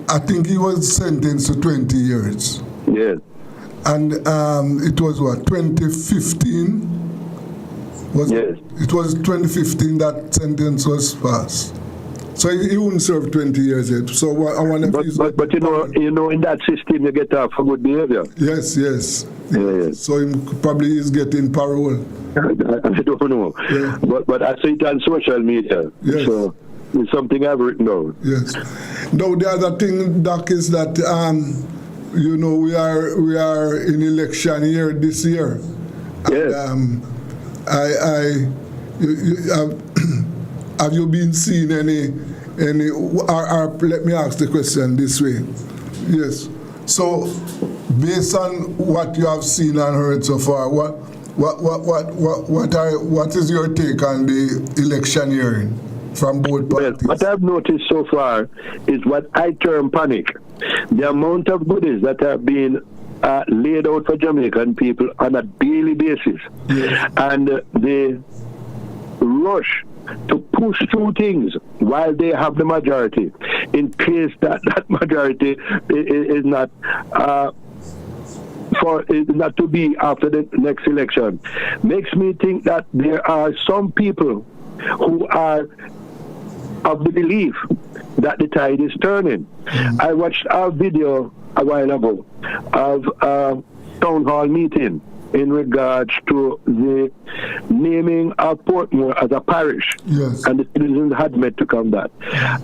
B: I think he was sentenced to 20 years.
I: Yes.
B: And it was what, 2015?
I: Yes.
B: It was 2015 that sentence was passed. So he wouldn't serve 20 years yet. So I wonder if
I: but you know, in that system you get off for good behavior.
B: Yes.
I: Yes.
B: So he probably is getting parole.
I: I don't know.
B: Yeah.
I: But I see it on social media.
B: Yes. So
I: it's something I've written down.
B: Yes. Now the other thing, Doc, is that you know, we are in election year this year.
I: Yes.
B: And, have you been seeing any let me ask the question this way. Yes. So based on what you have seen and heard so far, what is your take on the election hearing? from both parties.
I: What I've noticed so far is what I term panic. The amount of goodies that have been laid out for Jamaican people on a daily basis, and the rush to push through things while they have the majority, in case that majority is not not to be after the next election, makes me think that there are some people who are of the belief that the tide is turning. I watched a video a while ago of a town hall meeting in regards to the naming of Portmore as a parish.
B: Yes.
I: And the citizens had met to come that.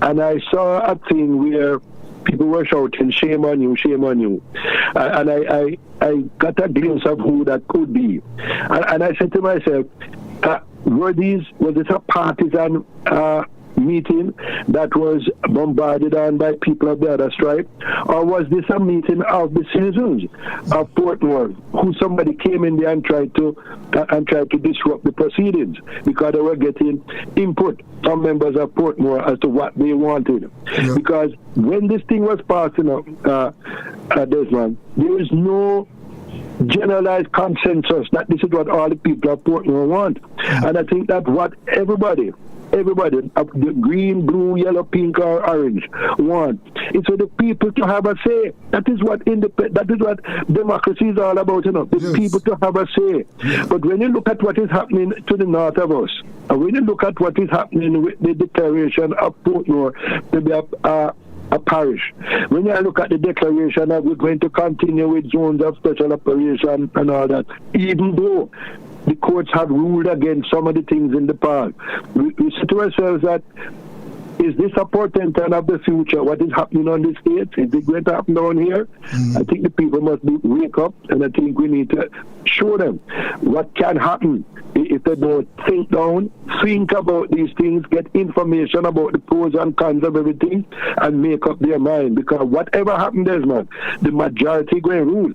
I: And I saw a thing where people were shouting, shame on you, shame on you. And I got a glimpse of who that could be. And I said to myself, was this a partisan meeting that was bombarded on by people of the other stripe, or was this a meeting of the citizens of Portmore who somebody came in there and tried to disrupt the proceedings because they were getting input from members of Portmore as to what they wanted? Yeah. Because when this thing was passing up, Desmond, there is no generalized consensus that this is what all the people of Portmore want. And I think that what everybody, the green, blue, yellow, pink, or orange want, is for the people to have a say. That is what democracy is all about, you know. The people to have a say. But when you look at what is happening to the north of us, and when you look at what is happening with the declaration of Portmore to be a parish, when you look at the declaration that we're going to continue with zones of special operation and all that, even though the courts have ruled against some of the things in the past, we say to ourselves that, is this a portent of the future? What is happening on the states? Is it going to happen down here? I think the people must wake up, and I think we need to show them what can happen if they don't think down, think about these things, get information about the pros and cons of everything, and make up their mind. Because whatever happens, Desmond, the majority going to rule.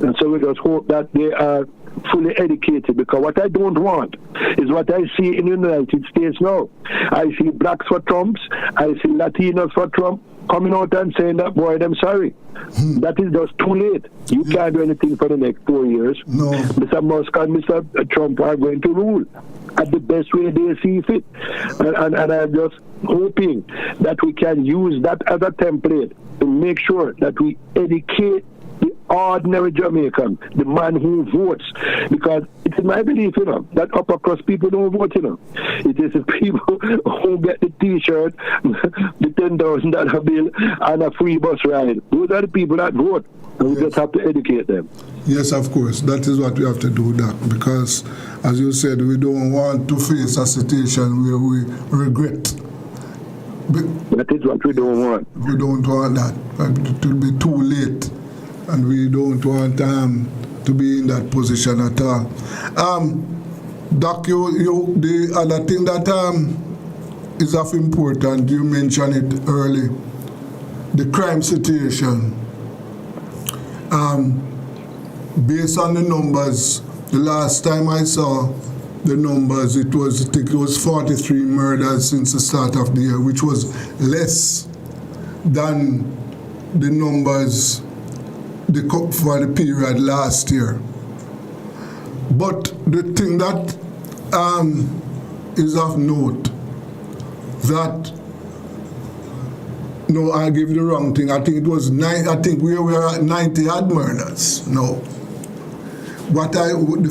I: And so we just hope that they are fully educated, because what I don't want is what I see in the United States now. I see blacks for Trumps, I see Latinos for Trump coming out and saying that, boy, I'm sorry. That is just too late. You can't do anything for the next 4 years. No. Mr. Musk and Mr. Trump are going to rule at the best way they see fit. And I'm just hoping that we can use that as a template to make sure that we educate the ordinary Jamaican, the man who votes, because it is my belief, you know, that upper crust people don't vote, you know. It is the people who get the T-shirt, the $10,000 bill, and a free bus ride. Those are the people that vote, and we just have to educate them.
B: Yes, of course. That is what we have to do, Doc, because, as you said, we don't want to face a situation where we regret.
I: That is what we don't want.
B: We don't want that. It will be too late. And we don't want to be in that position at all. Doc, the other thing that is of importance, you mentioned it early, the crime situation. Based on the numbers, the last time I saw the numbers, I think it was 43 murders since the start of the year, which was less than the numbers for the period last year. But the thing that is of note, that, no, I gave you the wrong thing. I think it was I think we were at 90 odd murders. No. The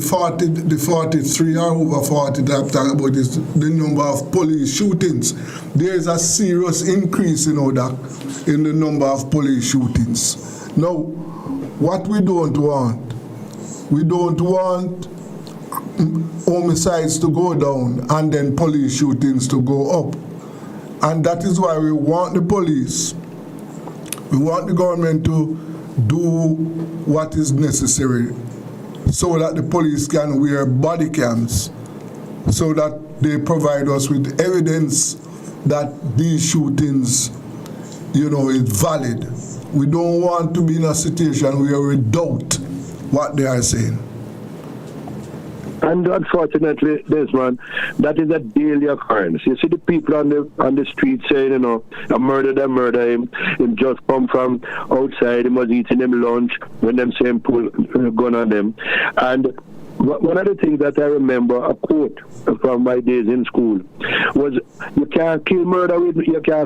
B: 43 or over 40 that I'm talking about is the number of police shootings. There is a serious increase in the number of police shootings. Now, what we don't want homicides to go down and then police shootings to go up. And that is why we want the police, we want the government to do what is necessary so that the police can wear body cams, so that they provide us with evidence that these shootings, is valid. We don't want to be in a situation where we doubt what they are saying.
I: And unfortunately, Desmond, that is a daily occurrence. You see the people on the street saying, you know, I murdered him. Him just come from outside. He was eating him lunch when them same pull a gun on them. And one of the things that I remember, a quote from my days in school, was you can't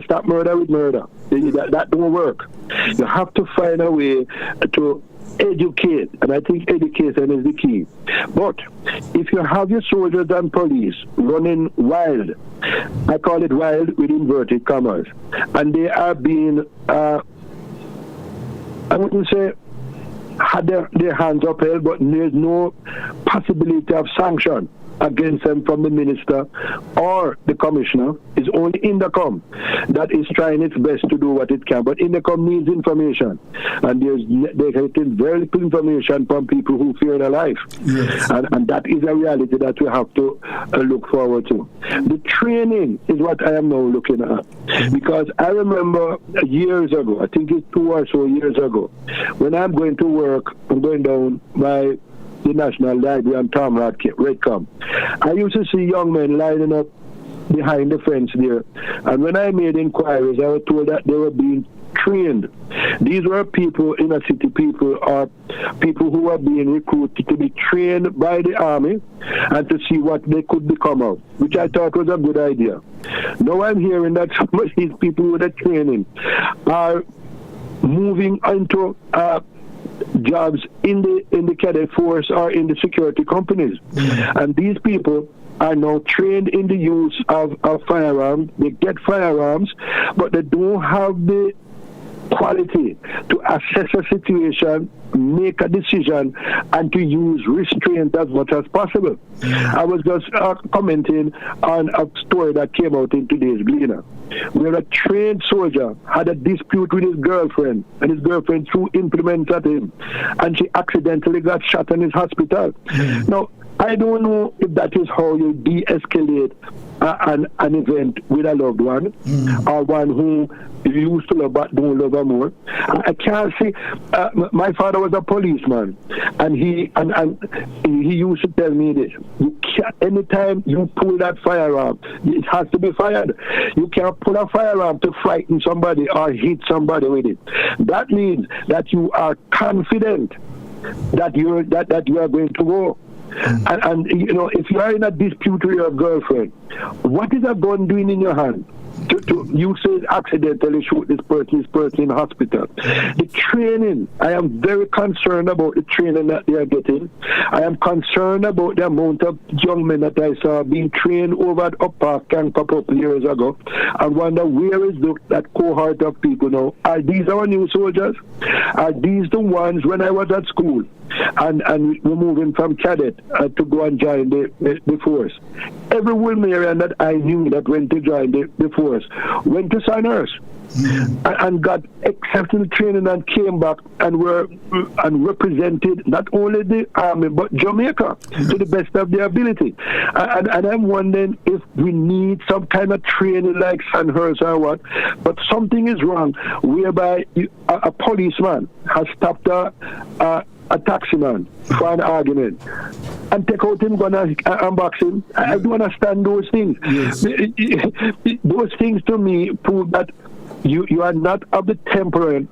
I: stop murder with murder. That don't work. You have to find a way to educate, and I think education is the key. But if you have your soldiers and police running wild, I call it wild with inverted commas, and they are being, I wouldn't say had their hands upheld, but there's no possibility of sanction against them from the minister or the commissioner. It's only Indocom that is trying its best to do what it can. But Indocom needs information, and they're getting very little information from people who fear their life. Yes. And that is a reality that we have to look forward to. The training is what I am now looking at, because I remember years ago, I think it's 2 or so years ago, when I'm going to work, I'm going down by the National Library and Tom Redcom. I used to see young men lining up behind the fence there, and when I made inquiries, I was told that they were being trained. These were people, inner city people, or people who were being recruited to be trained by the army and to see what they could become of, which I thought was a good idea. Now I'm hearing that some of these people with the training are moving into jobs in the cadet force or in the security companies. And these people are now trained in the use of firearms. They get firearms, but they don't have the quality to assess a situation, make a decision, and to use restraint as much as possible. I was just commenting on a story that came out in today's Gleaner, where a trained soldier had a dispute with his girlfriend, and his girlfriend threw implements at him, and she accidentally got shot in his hospital. Now, I don't know if that is how you de-escalate an event with a loved one, or one who you used to love but don't love her more. I can't see. My father was a policeman, and he used to tell me this: you can't, anytime you pull that firearm, it has to be fired. You can't pull a firearm to frighten somebody or hit somebody with it. That means that you are confident that you are going to go. And you know, if you are in a dispute with your girlfriend, what is a gun doing in your hand? You say accidentally shoot this person in hospital. The training, I am very concerned about the training that they are getting. I am concerned about the amount of young men that I saw being trained over at Up Park Camp a couple of years ago. I wonder, where is that cohort of people now? Are these our new soldiers? Are these the ones when I was at school and we're moving from cadet to go and join the force? Every Wilmerian that I knew that went to join the force went to Sandhurst and got exceptional training and came back and represented not only the army but Jamaica to the best of their ability. And I'm wondering if we need some kind of training like Sandhurst or what, but something is wrong whereby a policeman has stopped a taximan for an argument and take out him, gonna unbox him. I don't understand those things. Yes. Those things to me prove that you are not of the temperament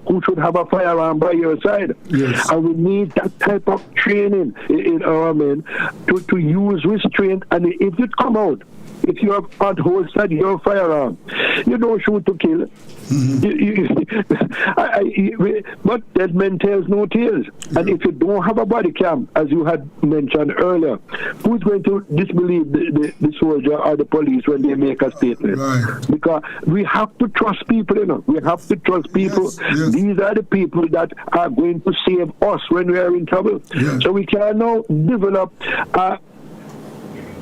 I: who should have a firearm by your side. Yes. And we need that type of training in our men to use restraint. And if it come out, if you have unholstered your firearm, you don't shoot to kill. But dead man tells no tales. And if you don't have a body cam, as you had mentioned earlier, who's going to disbelieve the soldier or the police when they make a statement? Right. Because we have to trust people, you know. We have to trust people. Yes, yes. These are the people that are going to save us when we are in trouble. Yes. So we can now develop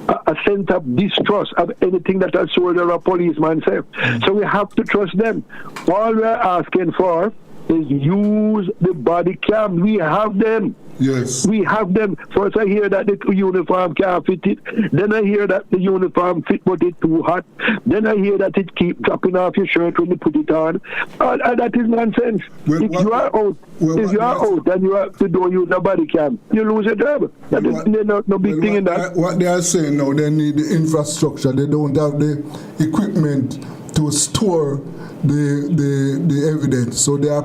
I: a sense of distrust of anything that a soldier or policeman says. So we have to trust them. All we are asking for is use the body cam. We have them.
B: Yes.
I: We have them. First I hear that the uniform can't fit it. Then I hear that the uniform fit but it's too hot. Then I hear that it keep dropping off your shirt when you put it on. And that is nonsense.
B: Well,
I: if you are out, and you don't use the body cam, you lose your job. There's no big thing in that.
B: What they are saying now, they need the infrastructure. They don't have the equipment to store the evidence. So they are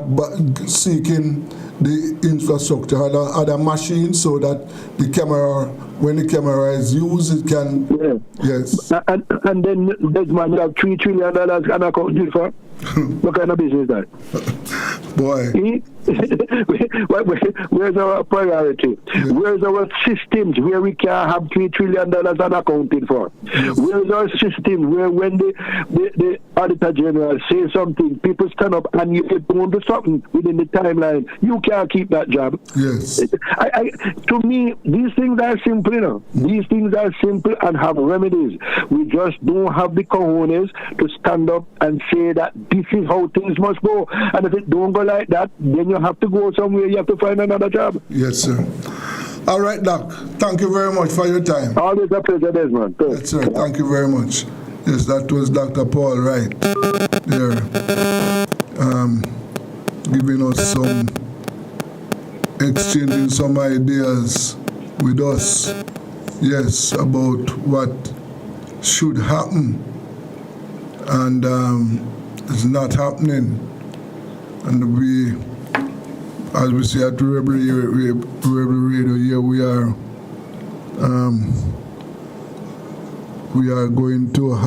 B: seeking the infrastructure, other machines, so that the camera, when the camera is used, it can. Yeah. Yes.
I: And then this man have $3 trillion and account for. What kind of business is that?
B: Boy.
I: Where's our priority? Yeah. Where's our systems where we can have $3 trillion unaccounted for? Yes. Where's our system where when the Auditor General says something, people stand up and you don't do something within the timeline? You can't keep that job.
B: Yes.
I: To me, these things are simple, you know. These things are simple and have remedies. We just don't have the cojones to stand up and say that this is how things must go. And if it don't go like that, then you have to go somewhere. You have to find another job.
B: Yes, sir. All right, Doc. Thank you very much for your time.
I: Always a pleasure, Desmond.
B: Yes, sir. Thank you very much. Yes, that was Dr. Paul Wright there, giving us some, exchanging some ideas with us, yes, about what should happen and is not happening. And we, as we say at Rebel Radio, here we are going to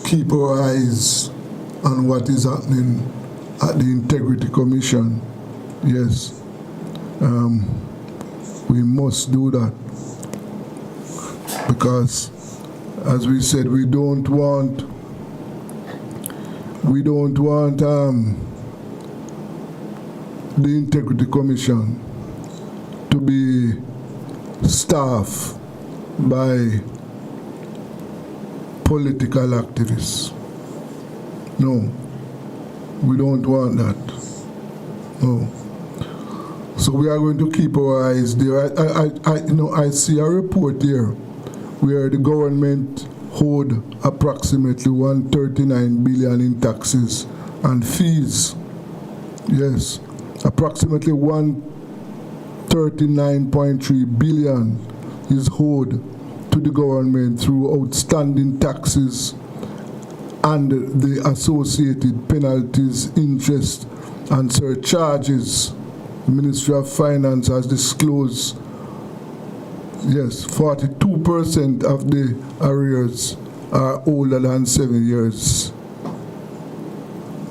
B: keep our eyes on what is happening at the Integrity Commission. Yes, we must do that because, as we said, we don't want the Integrity Commission to be staffed by political activists. No, we don't want that. No. So we are going to keep our eyes there. I see a report here where the government owed approximately $139 billion in taxes and fees. Yes, approximately $139.3 billion is owed to the government through outstanding taxes and the associated penalties, interest, and surcharges. The Ministry of Finance has disclosed, yes, 42% of the arrears are older than 7 years.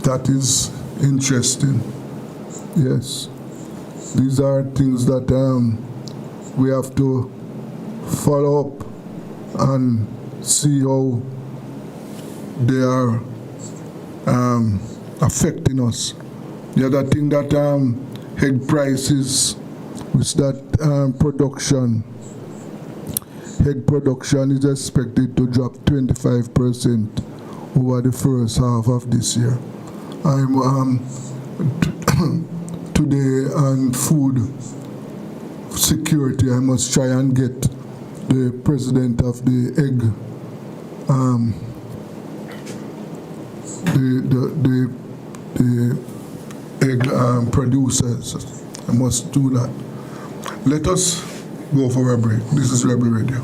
B: That is interesting. Yes. These are things that we have to follow up and see how they are affecting us. The other thing that egg prices, which that egg production is expected to drop 25% over the first half of this year. I'm today on food security. I must try and get the president of the egg, the egg producers. I must do that. Let us go for a break. This is Rebel Radio.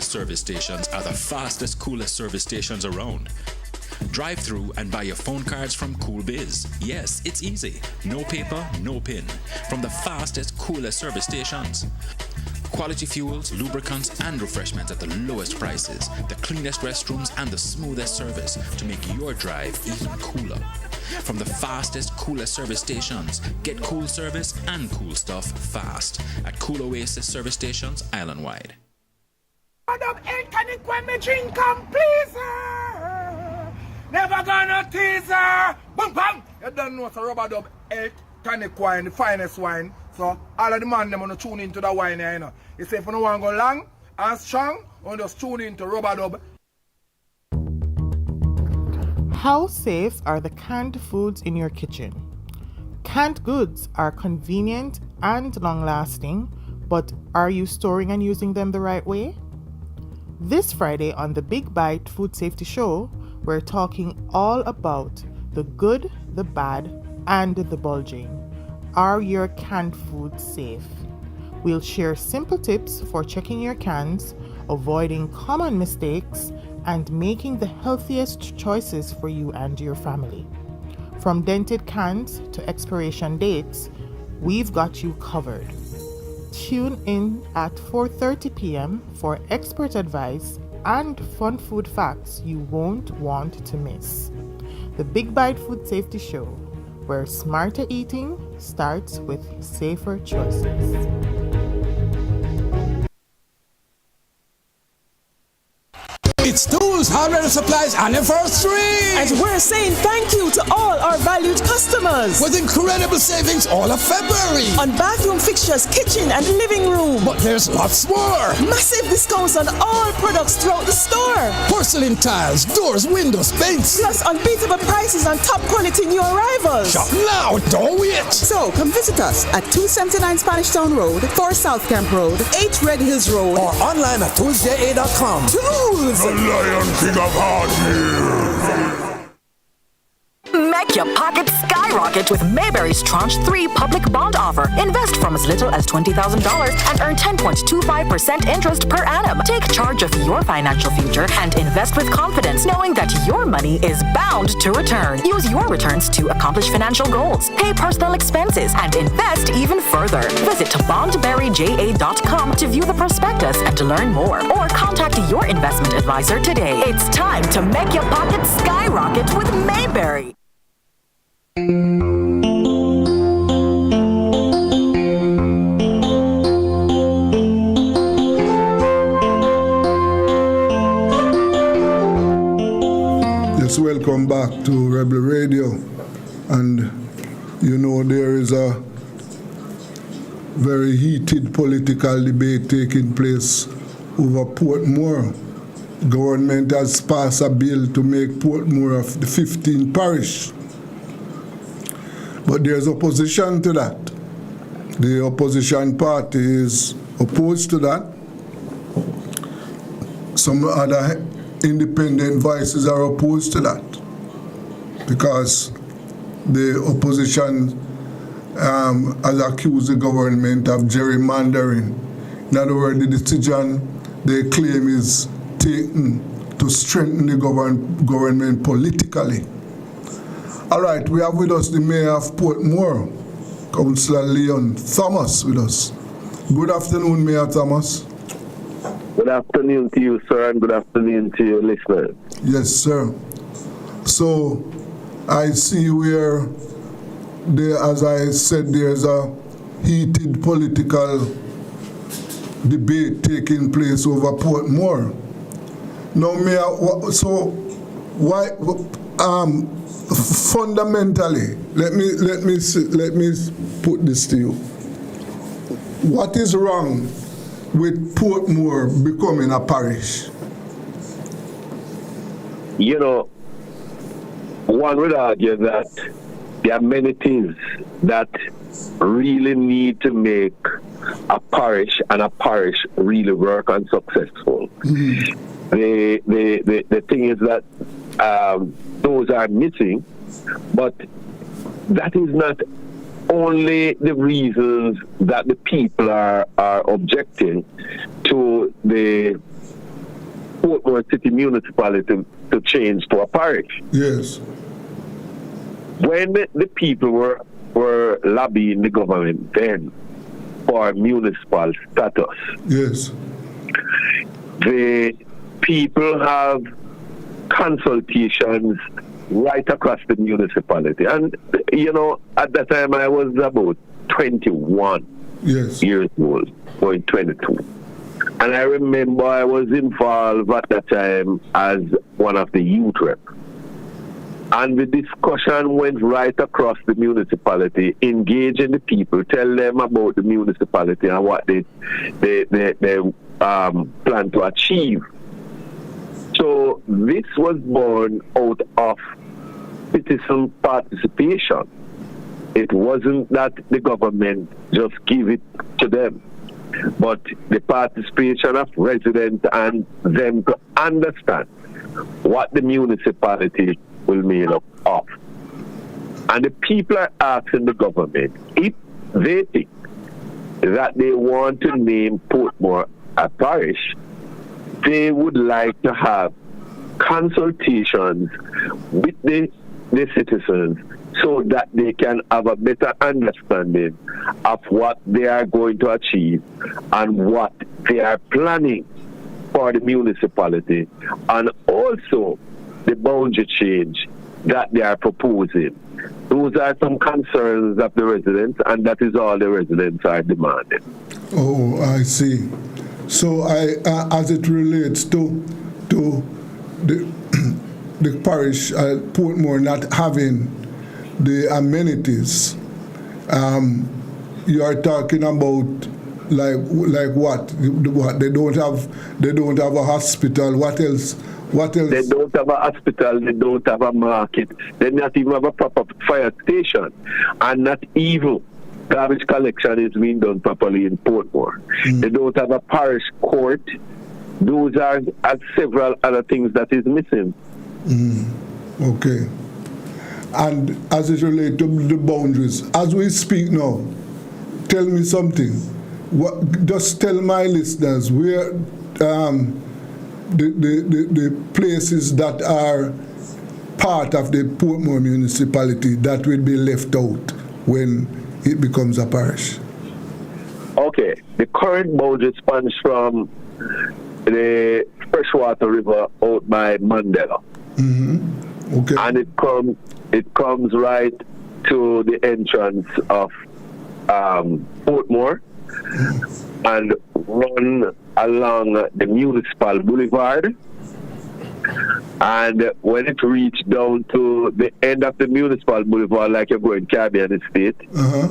D: Service stations are the fastest, coolest service stations around. Drive through and buy your phone cards from Cool Biz. Yes, it's easy. No paper, no pin. From the fastest, coolest service stations. Quality fuels, lubricants, and refreshments at the lowest prices. The cleanest restrooms and the smoothest service to make your drive even cooler. From the fastest, coolest service stations, get cool service and cool stuff fast at Cool Oasis service stations island-wide.
E: Madam, can you me drink and please? Never gonna teaser. Boom, bang. You don't know it's a rubber dub 8 tonic wine, the finest wine. So all of the man them want to tune into the wine here, you know. You say if you don't want to go long and strong, you just tune into rubber dub.
F: How safe are the canned foods in your kitchen? Canned goods are convenient and long-lasting, but are you storing and using them the right way? This Friday on the Big Bite Food Safety Show, we're talking all about the good, the bad, and the bulging. Are your canned foods safe? We'll share simple tips for checking your cans, avoiding common mistakes, and making the healthiest choices for you and your family. From dented cans to expiration dates, we've got you covered. Tune in at 4:30 p.m. for expert advice and fun food facts you won't want to miss. The Big Bite Food Safety Show, where smarter eating starts with safer choices.
A: It's Tools, Hardware and Supplies anniversary!
J: And we're saying thank you to all our valued customers.
A: With incredible savings all of February.
J: On bathroom fixtures, kitchen and living room.
A: But there's lots more.
J: Massive discounts on all products throughout the store.
A: Porcelain tiles, doors, windows, paints.
J: Plus unbeatable prices on top quality new arrivals.
A: Shop now, don't wait.
G: So come visit us at 279 Spanish Town Road, 4 South Camp Road, 8 Red Hills Road.
A: Or online at toolsja.com.
G: Tools!
A: Lion King of Hardware.
H: Make your pockets skyrocket with Mayberry's Tranche 3 public bond offer. Invest from as little as $20,000 and earn 10.25% interest per annum. Take charge of your financial future and invest with confidence, knowing that your money is bound to return. Use your returns to accomplish financial goals, pay personal expenses, and invest even further. Visit bondberryja.com to view the prospectus and to learn more, or contact your investment advisor today. It's time to make your pockets skyrocket with Mayberry.
B: Yes, welcome back to Rebel Radio. And you know there is a very heated political debate taking place over Portmore. Government has passed a bill to make Portmore of the 15th parish. But there's opposition to that. The opposition party is opposed to that. Some other independent voices are opposed to that because the opposition has accused the government of gerrymandering. In other words, the decision they claim is taken to strengthen the government politically. All right, we have with us the mayor of Portmore, Councillor Leon Thomas, with us. Good afternoon, Mayor Thomas.
I: Good afternoon to you, sir, and good afternoon to your listeners.
B: Yes, sir. So, I see where, as I said, there's a heated political debate taking place over Portmore. Now, Mayor, so why? Fundamentally, let me put this to you. What is wrong with Portmore becoming a parish?
I: You know, one would argue that there are many things that really need to make a parish and a parish really work and successful. Mm-hmm. The thing is that those are missing, but that is not only the reasons that the people are objecting to the Portmore City Municipality to change to a parish.
B: Yes.
I: When the people were lobbying the government then for municipal status,
B: yes,
I: the people have consultations right across the municipality. And, you know, at that time I was about 21 years old, going 22. And I remember I was involved at that time as one of the youth reps. And the discussion went right across the municipality, engaging the people, tell them about the municipality and what they plan to achieve. So this was born out of citizen participation. It wasn't that the government just give it to them, but the participation of residents and them to understand what the municipality will made up of. And the people are asking the government if they think that they want to name Portmore a parish, they would like to have consultations with the citizens so that they can have a better understanding of what they are going to achieve and what they are planning for the municipality, and also the boundary change that they are proposing. Those are some concerns of the residents, and that is all the residents are demanding.
B: Oh, I see. So, as it relates to the parish, Portmore not having the amenities, you are talking about like what? What they don't have a hospital. What else? They don't have a hospital. They don't have a market. They not even have a proper fire station, and not even garbage collection is being done properly in Portmore. They don't have a parish court. Those are several other things that is missing. Okay. And as it relates to the boundaries, as we speak now, tell me something. Just tell my listeners where the places that are part of the Portmore municipality that will be left out when it becomes a parish.
I: Okay, the current boundary spans from the freshwater river out by Mandela.
B: Okay.
I: And it comes right to the entrance of Portmore and run along the municipal boulevard. And when it reaches down to the end of the municipal boulevard, like you're going Caribbean Estate,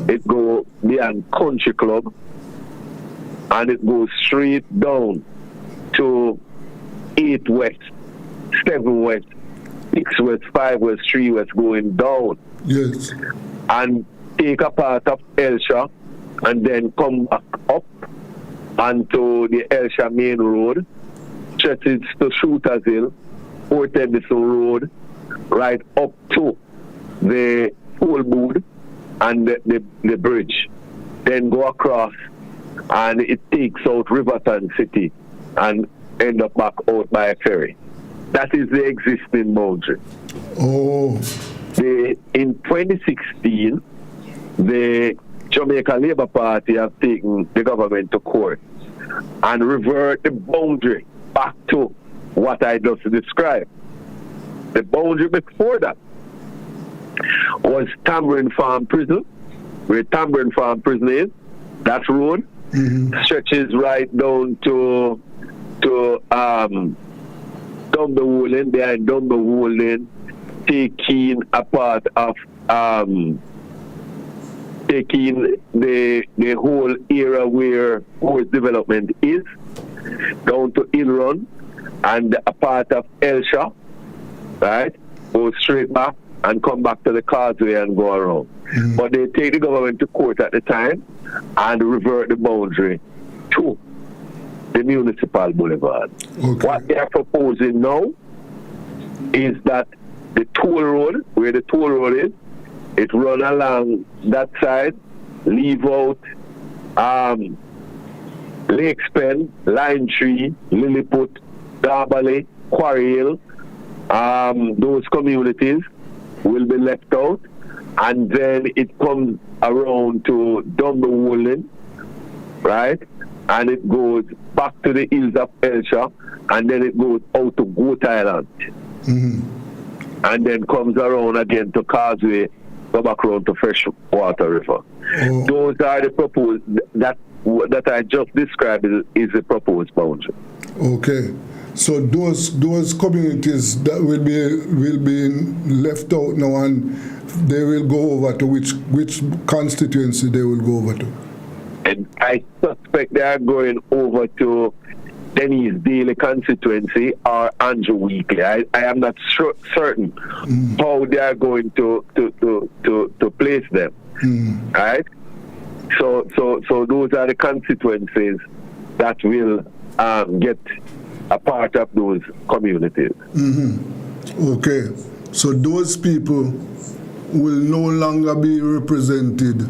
I: it goes beyond Country Club, and it goes straight down to 8 West, 7 West, 6 West, 5 West, 3 West, going down.
B: Yes.
I: And take a part of Elsha and then come back up onto the Elsha main road, stretches to Shooters Hill, Port Edison Road, right up to the Old Bood and the bridge. Then go across and it takes out Riverton City and end up back out by a ferry. That is the existing boundary.
B: Oh.
I: In 2016, the Jamaica Labour Party have taken the government to court and revert the boundary back to what I just described. The boundary before that was Tambourine Farm Prison, where Tambourine Farm Prison is. That road stretches right down to Dumberwollen, behind Dumberwollen, taking a part of taking the whole area where Horse Development is, down to Ilron, and a part of Elsha, right? Go straight back and come back to the causeway and go around. But they take the government to court at the time and revert the boundary to the municipal boulevard.
B: Okay.
I: What they are proposing now is that the toll road, where the toll road is, it run along that side, leave out Lakespen, Lime Tree, Lilliput, Darberley, Quarry Hill. Those communities will be left out, and then it comes around to Dumberwollen, right? And it goes back to the hills of Elsha, and then it goes out to Goat Island. And then comes around again to Causeway, go back around to Freshwater River. Those are the proposed, that I just described is the proposed boundary.
B: Okay. So those communities that will be left out now, and they will go over to which constituency they will go over to?
I: And I suspect they are going over to Denny's Daily constituency or Andrew Weekly. I am not certain how they are going to place them. Right? So those are the constituencies that will get a part of those communities.
B: Okay. So those people will no longer be represented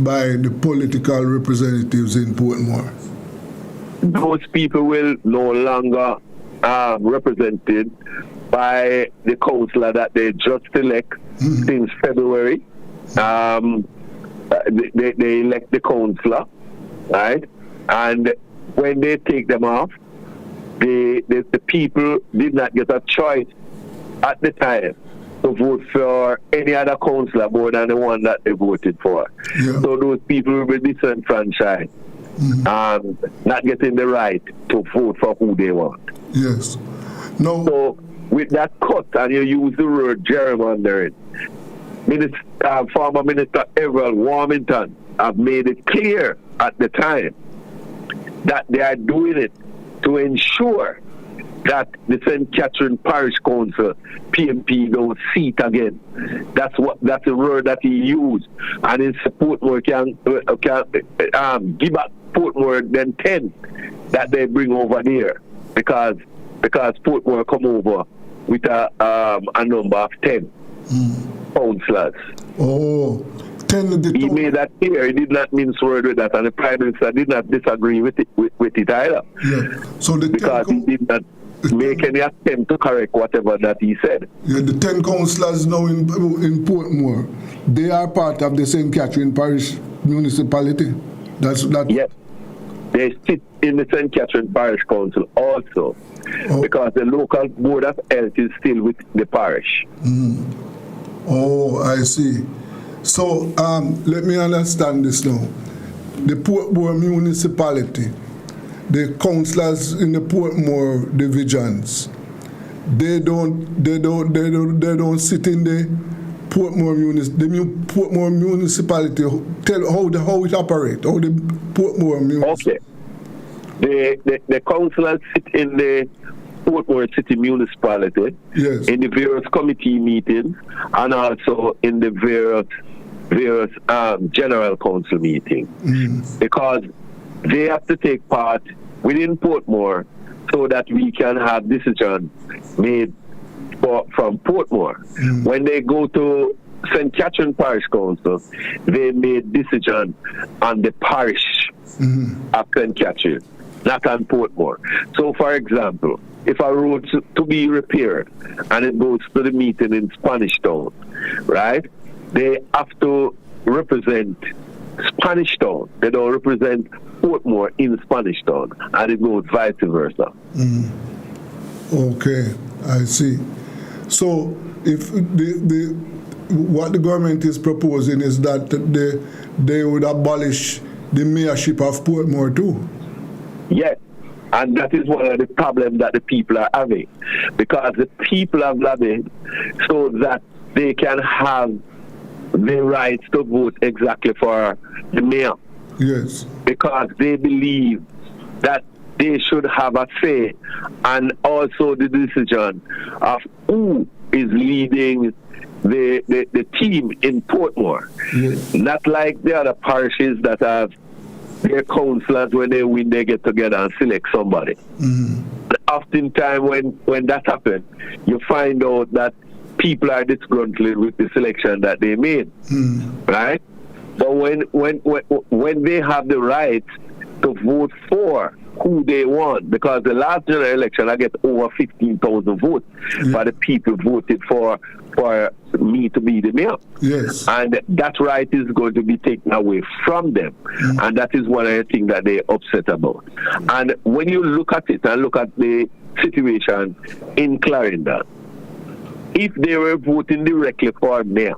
B: by the political representatives in Portmore.
I: Those people will no longer represented by the councillor that they just elect since February. They elect the councillor, right? And when they take them off, the people did not get a choice at the time to vote for any other councillor more than the one that they voted for.
B: Yeah.
I: So those people will be disenfranchised, not getting the right to vote for who they want.
B: Yes. No.
I: So with that cut, and you use the word gerrymandering, former Minister Everett Warmington have made it clear at the time that they are doing it to ensure that the St. Catherine Parish Council PMP don't seat again. That's the word that he used, and his Portmore can give back Portmore then 10 that they bring over there because Portmore come over with a number of 10 councillors.
B: Oh, 10.
I: He made that clear. He did not mince word with that, and the Prime Minister did not disagree with it either.
B: Yeah. So because
I: he did not make any attempt to correct whatever that he said.
B: Yeah, the 10 councillors now in Portmore, they are part of the St. Catherine Parish municipality.
I: Yes. They sit in the St. Catherine Parish Council also, because the local board of health is still with the parish.
B: Oh, I see. So let me understand this now. The Portmore municipality, the councillors in the Portmore divisions, they don't sit in the Portmore municipality. Tell how it operates, how the Portmore municipality.
I: Okay. The councillors sit in the Portmore City municipality,
B: yes,
I: in the various committee meetings, and also in the various general council meetings, because they have to take part within Portmore so that we can have decisions made from Portmore. When they go to St. Catherine Parish Council, they made decision on the parish of St. Catherine, not on Portmore. So, for example, if a road to be repaired and it goes to the meeting in Spanish Town, right? They have to represent Spanish Town. They don't represent Portmore in Spanish Town, and it goes vice versa.
B: Okay, I see. So, if what the government is proposing is that they would abolish the mayorship of Portmore too.
I: Yes. And that is one of the problems that the people are having, because the people have lobbied so that they can have the right to vote exactly for the mayor.
B: Yes.
I: Because they believe that they should have a say, and also the decision of who is leading the team in Portmore.
B: Yes.
I: Not like the other parishes that have their councillors, when they win, they get together and select somebody. Oftentimes when that happens, you find out that people are disgruntled with the selection that they made, right? But when they have the right to vote for who they want, because the last general election I get over 15,000 votes, but the people voted for me to be the mayor.
B: Yes.
I: And that right is going to be taken away from them. And that is one of the things that they're upset about. And when you look at it and look at the situation in Clarendon, if they were voting directly for mayor,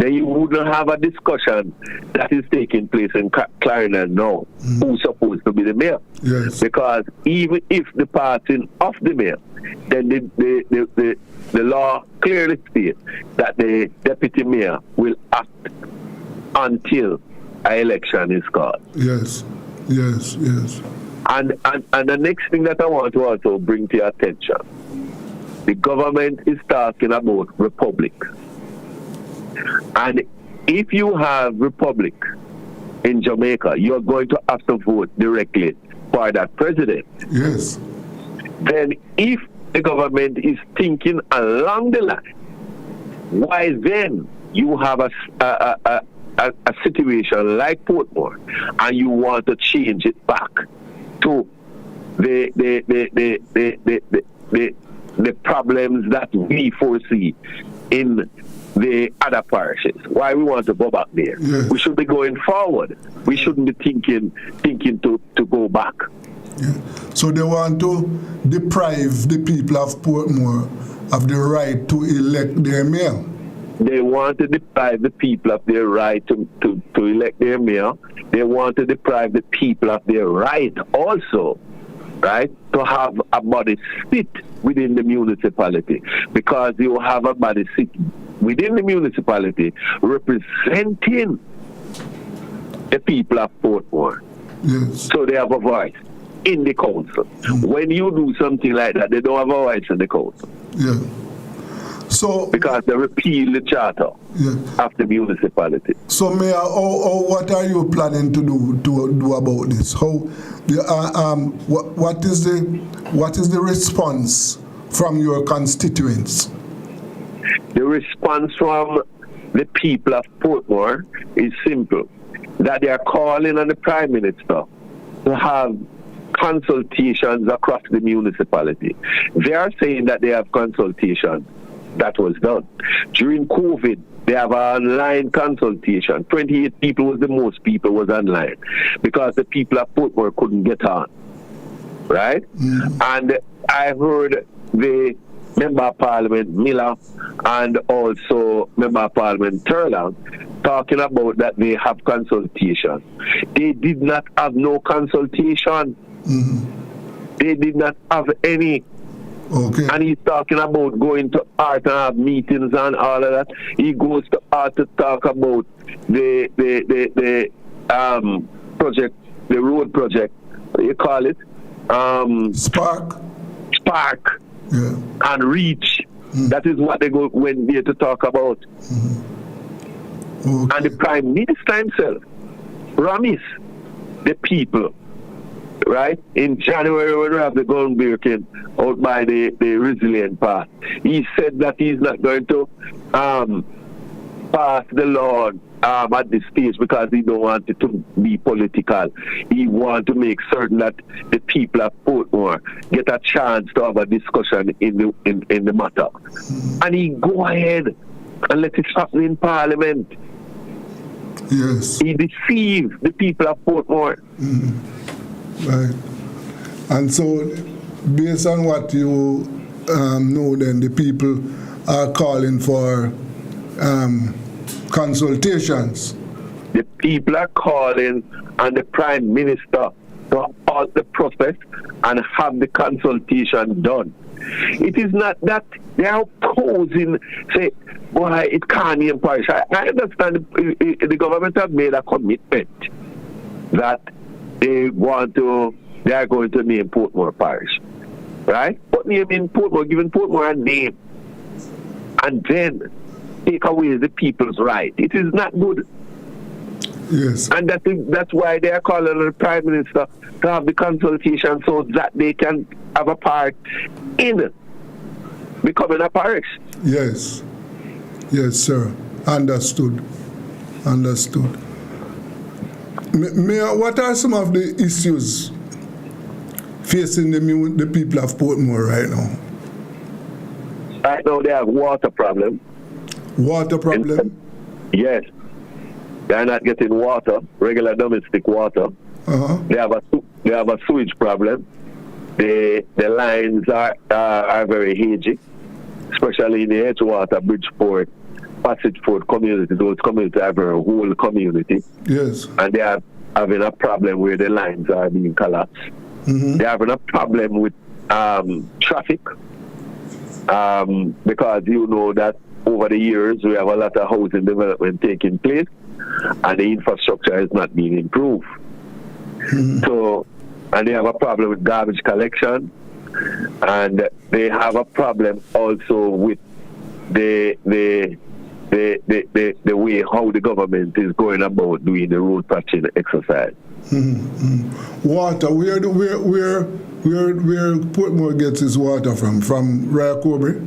I: then you wouldn't have a discussion that is taking place in Clarendon now. Who's supposed to be the mayor?
B: Yes.
I: Because even if the passing of the mayor, then the law clearly states that the deputy mayor will act until an election is called.
B: Yes, yes, yes.
I: And the next thing that I want to also bring to your attention, the government is talking about republic. And if you have republic in Jamaica, you're going to have to vote directly for that president.
B: Yes.
I: Then if the government is thinking along the line, why then you have a situation like Portmore and you want to change it back to the problems that we foresee in the other parishes? Why we want to go back there?
B: Yes.
I: We should be going forward. We shouldn't be thinking to go back.
B: Yeah. So they want to deprive the people of Portmore of the right to elect their mayor.
I: They want to deprive the people of their right to elect their mayor. They want to deprive the people of their right also, right, to have a body sit within the municipality. Because you have a body sit within the municipality representing the people of Portmore.
B: Yes.
I: So they have a voice in the council. When you do something like that, they don't have a voice in the council.
B: Yeah. So
I: because they repeal the charter of the municipality.
B: So, Mayor, what are you planning to do about this? What is the response from your constituents?
I: The response from the people of Portmore is simple: that they are calling on the Prime Minister to have consultations across the municipality. They are saying that they have consultations. That was done. During COVID, they have an online consultation. 28 people was the most people was online because the people of Portmore couldn't get on. Right? And I heard the Member of Parliament Miller and also Member of Parliament Turlang talking about that they have consultation. They did not have no consultation. They did not have any.
B: Okay.
I: And he's talking about going to art and have meetings and all of that. He goes to art to talk about the project, the road project. What do you call it?
B: Spark. Yeah.
I: And reach. That is what they went there to talk about.
B: Okay.
I: And the Prime Minister himself promised the people, right, in January when we have the groundbreaking out by the Resilient Path, he said that he's not going to pass the law at this stage because he don't want it to be political. He want to make certain that the people of Portmore get a chance to have a discussion in the matter. And he go ahead and let it happen in Parliament.
B: Yes.
I: He deceived the people of Portmore.
B: Right. And so, based on what you know, then the people are calling for consultations.
I: The people are calling on the Prime Minister to halt the process and have the consultation done. It is not that they are opposing, say, why it can't be in parish. I understand the government have made a commitment that they are going to name Portmore Parish, right? But naming Portmore, giving Portmore a name, and then take away the people's right. It is not good.
B: Yes.
I: And that's why they are calling on the Prime Minister to have the consultation so that they can have a part in becoming a parish.
B: Yes. Yes, sir. Understood. Mayor, what are some of the issues facing the people of Portmore right now?
I: Right now they have water problem.
B: Water problem?
I: Yes. They are not getting water, regular domestic water.
B: Uh-huh.
I: They have a sewage problem. The lines are very hazy, especially in the Edgewater, Bridgeport, Passageford community. Those communities have a whole community.
B: Yes.
I: And they are having a problem where the lines are being collapsed. They're having a problem with traffic. Because you know that over the years we have a lot of housing development taking place and the infrastructure is not being improved. So, and they have a problem with garbage collection, and they have a problem also with the way how the government is going about doing the road patching exercise.
B: Water, where Portmore gets its water from? From Ryacobry?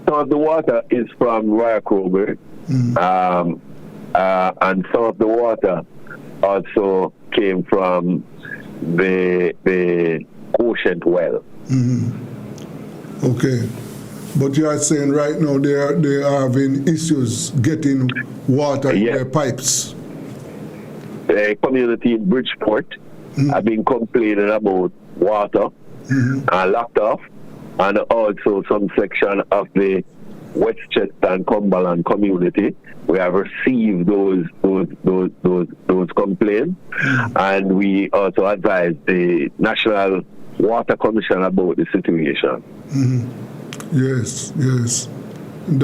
I: Some of the water is from Ryacobry, and some of the water also came from the Ocean well.
B: Okay. But you are saying right now they are having issues getting water in their pipes.
I: The community in Bridgeport have been complaining about water locked off, and also some section of the Westchester and Cumberland community. We have received those complaints, and we also advised the National Water Commission about the situation.
B: Yes. And,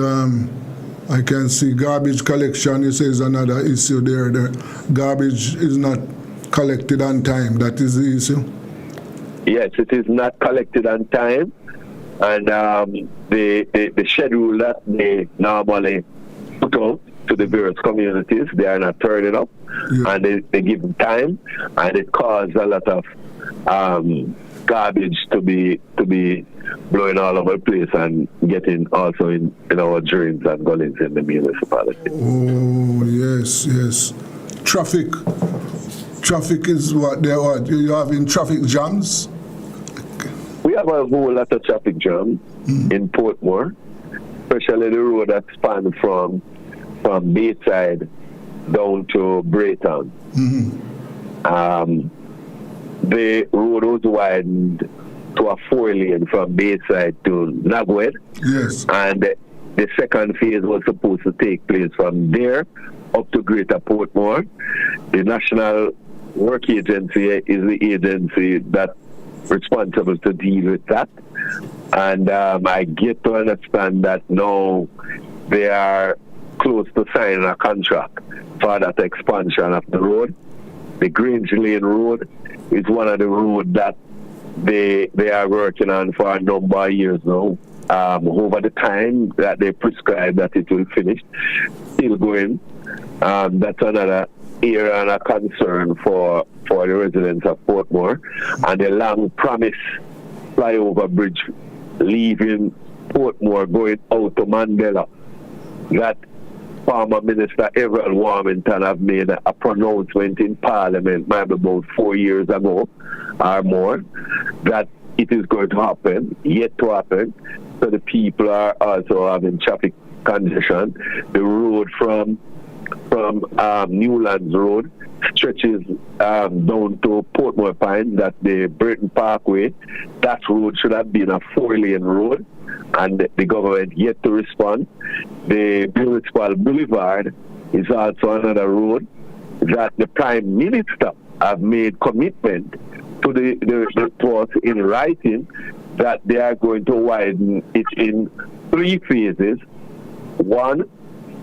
B: I can see garbage collection, you say, is another issue there. The garbage is not collected on time. That is the issue?
I: Yes, it is not collected on time. And the schedule that they normally put out to the various communities, they are not turning up. And they give them time. And it causes a lot of garbage to be blowing all over the place and getting also in our drains and gullies in the municipality.
B: Oh, yes. Traffic is what they are. You having traffic jams?
I: We have a whole lot of traffic jams in Portmore, especially the road that spans from Bayside down to Braytown. The road was widened to a 4-lane from Bayside to Nagwed.
B: Yes.
I: And the second phase was supposed to take place from there up to Greater Portmore. The National Work Agency is the agency that's responsible to deal with that. And I get to understand that now they are close to signing a contract for that expansion of the road. The Grange Lane Road is one of the roads that they are working on for a number of years now. Over the time that they prescribe that it will finish, still going. That's another area and a concern for the residents of Portmore. And the long promised flyover bridge leaving Portmore going out to Mandela, that former Minister Everett Warmington have made a pronouncement in Parliament maybe about 4 years ago or more that it is going to happen, yet to happen. So the people are also having traffic congestion. The road from Newlands Road stretches down to Portmore Pine, that's the Britain Parkway. That road should have been a 4-lane road, and the government yet to respond. The Municipal Boulevard is also another road that the Prime Minister have made commitment to to us in writing that they are going to widen it in 3 phases. One,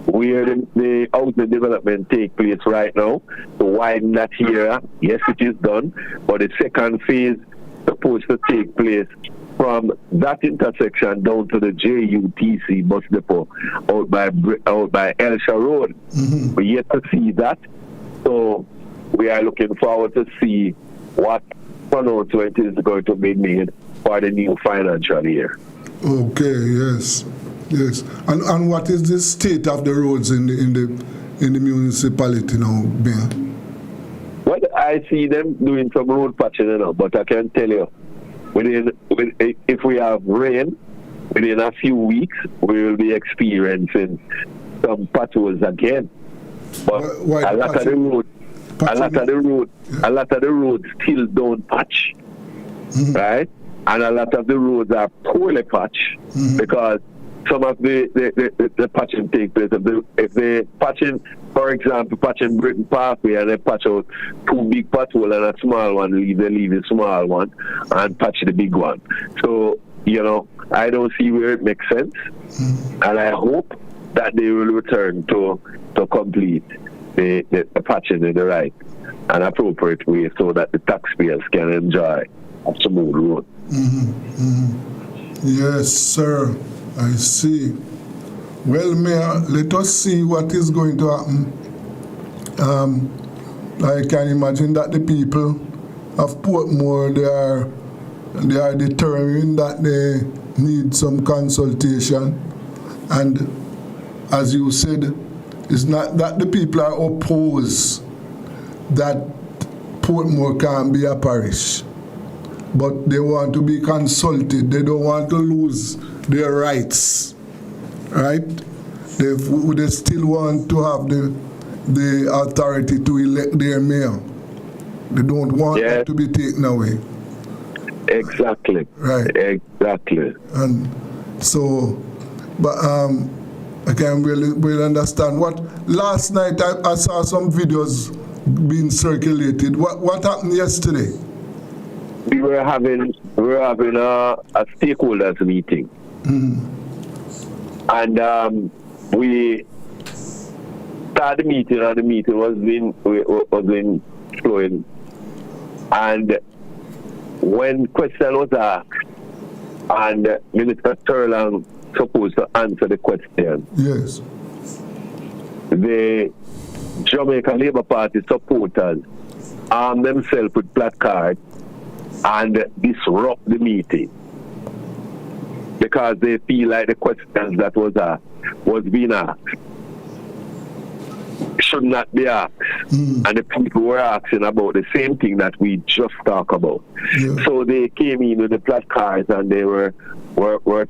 I: where the housing development take place right now, to widen that area. Yes, it is done, but the second phase supposed to take place from that intersection down to the JUTC bus depot out by Elsha Road. We yet to see that, so we are looking forward to see what pronouncement is going to be made for the new financial year.
B: Okay, yes. And what is the state of the roads in the municipality now, Ben?
I: Well, I see them doing some road patching now, but I can tell you, if we have rain, within a few weeks, we will be experiencing some potholes again. But a lot of the roads still don't patch, right? And a lot of the roads are poorly patched because some of the patching take place. If they patching, for example, patching Britain Parkway and they patch out 2 big potholes and a small one, they leave the small one and patch the big one. So, I don't see where it makes sense. And I hope that they will return to complete the patching in the right and appropriate way so that the taxpayers can enjoy a smooth road.
B: Yes, sir. I see. Well, Mayor, let us see what is going to happen. I can imagine that the people of Portmore, they are determined that they need some consultation. And as you said, it's not that the people are opposed that Portmore can't be a parish, but they want to be consulted. They don't want to lose their rights, right? They still want to have the authority to elect their mayor. They don't want that to be taken away.
I: Exactly.
B: Right.
I: Exactly.
B: And so, but I can't really understand. Last night I saw some videos being circulated. What happened yesterday?
I: We were having a stakeholders meeting, and we started the meeting, and the meeting was being flowing. And when question was asked, and Minister Turlang supposed to answer the question,
B: yes,
I: the Jamaica Labour Party supporters armed themselves with placards and disrupt the meeting because they feel like the questions that was being asked should not be asked. And the people were asking about the same thing that we just talked about. Yeah. So they came in with the placards and they were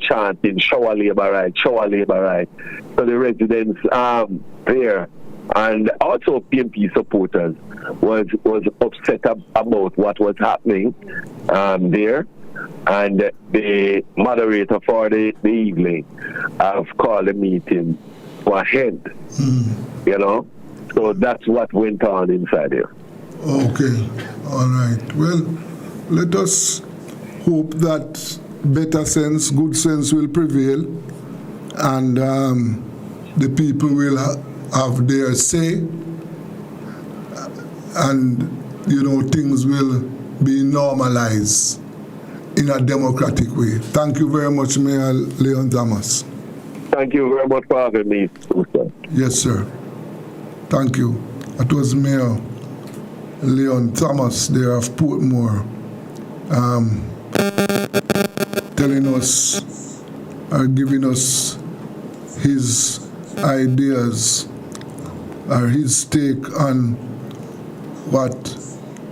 I: chanting shower labor right, shower labor right. So the residents there and also PMP supporters was upset about what was happening there, and the moderator for the evening have called the meeting to a end. So that's what went on inside here.
B: Okay, all right. Well, let us hope that better sense, good sense will prevail, and the people will have their say, and things will be normalized in a democratic way. Thank you very much, Mayor Leon Thomas.
I: Thank you very much for having me, sir.
B: Yes, sir. Thank you. That was Mayor Leon Thomas there of Portmore, telling us, giving us his ideas or his take on what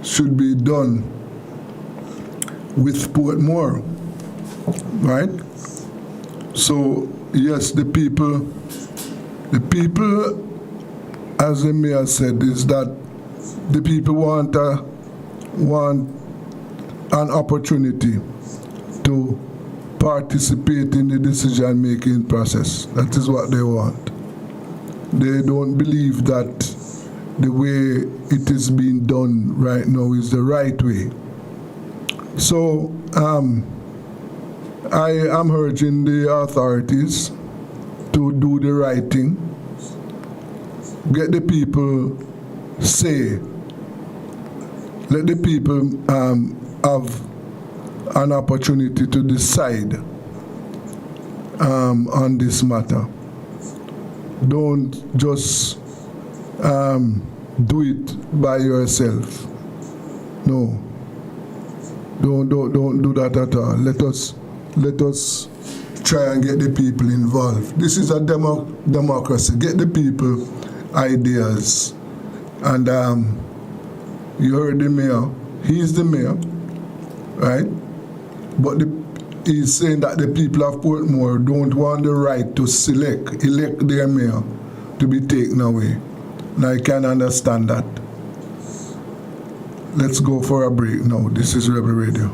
B: should be done with Portmore, right? So yes, the people, as the mayor said, is that the people want an opportunity to participate in the decision-making process. That is what they want. They don't believe that the way it is being done right now is the right way. So I am urging the authorities to do the right thing, get the people say, let the people have an opportunity to decide on this matter. Don't just do it by yourself. No, don't do that at all. Let us try and get the people involved. This is a democracy. Get the people ideas. And you heard the mayor. He's the mayor, right? But he's saying that the people of Portmore don't want the right to elect their mayor to be taken away. And I can understand that. Let's go for a break now. This is Rebel Radio.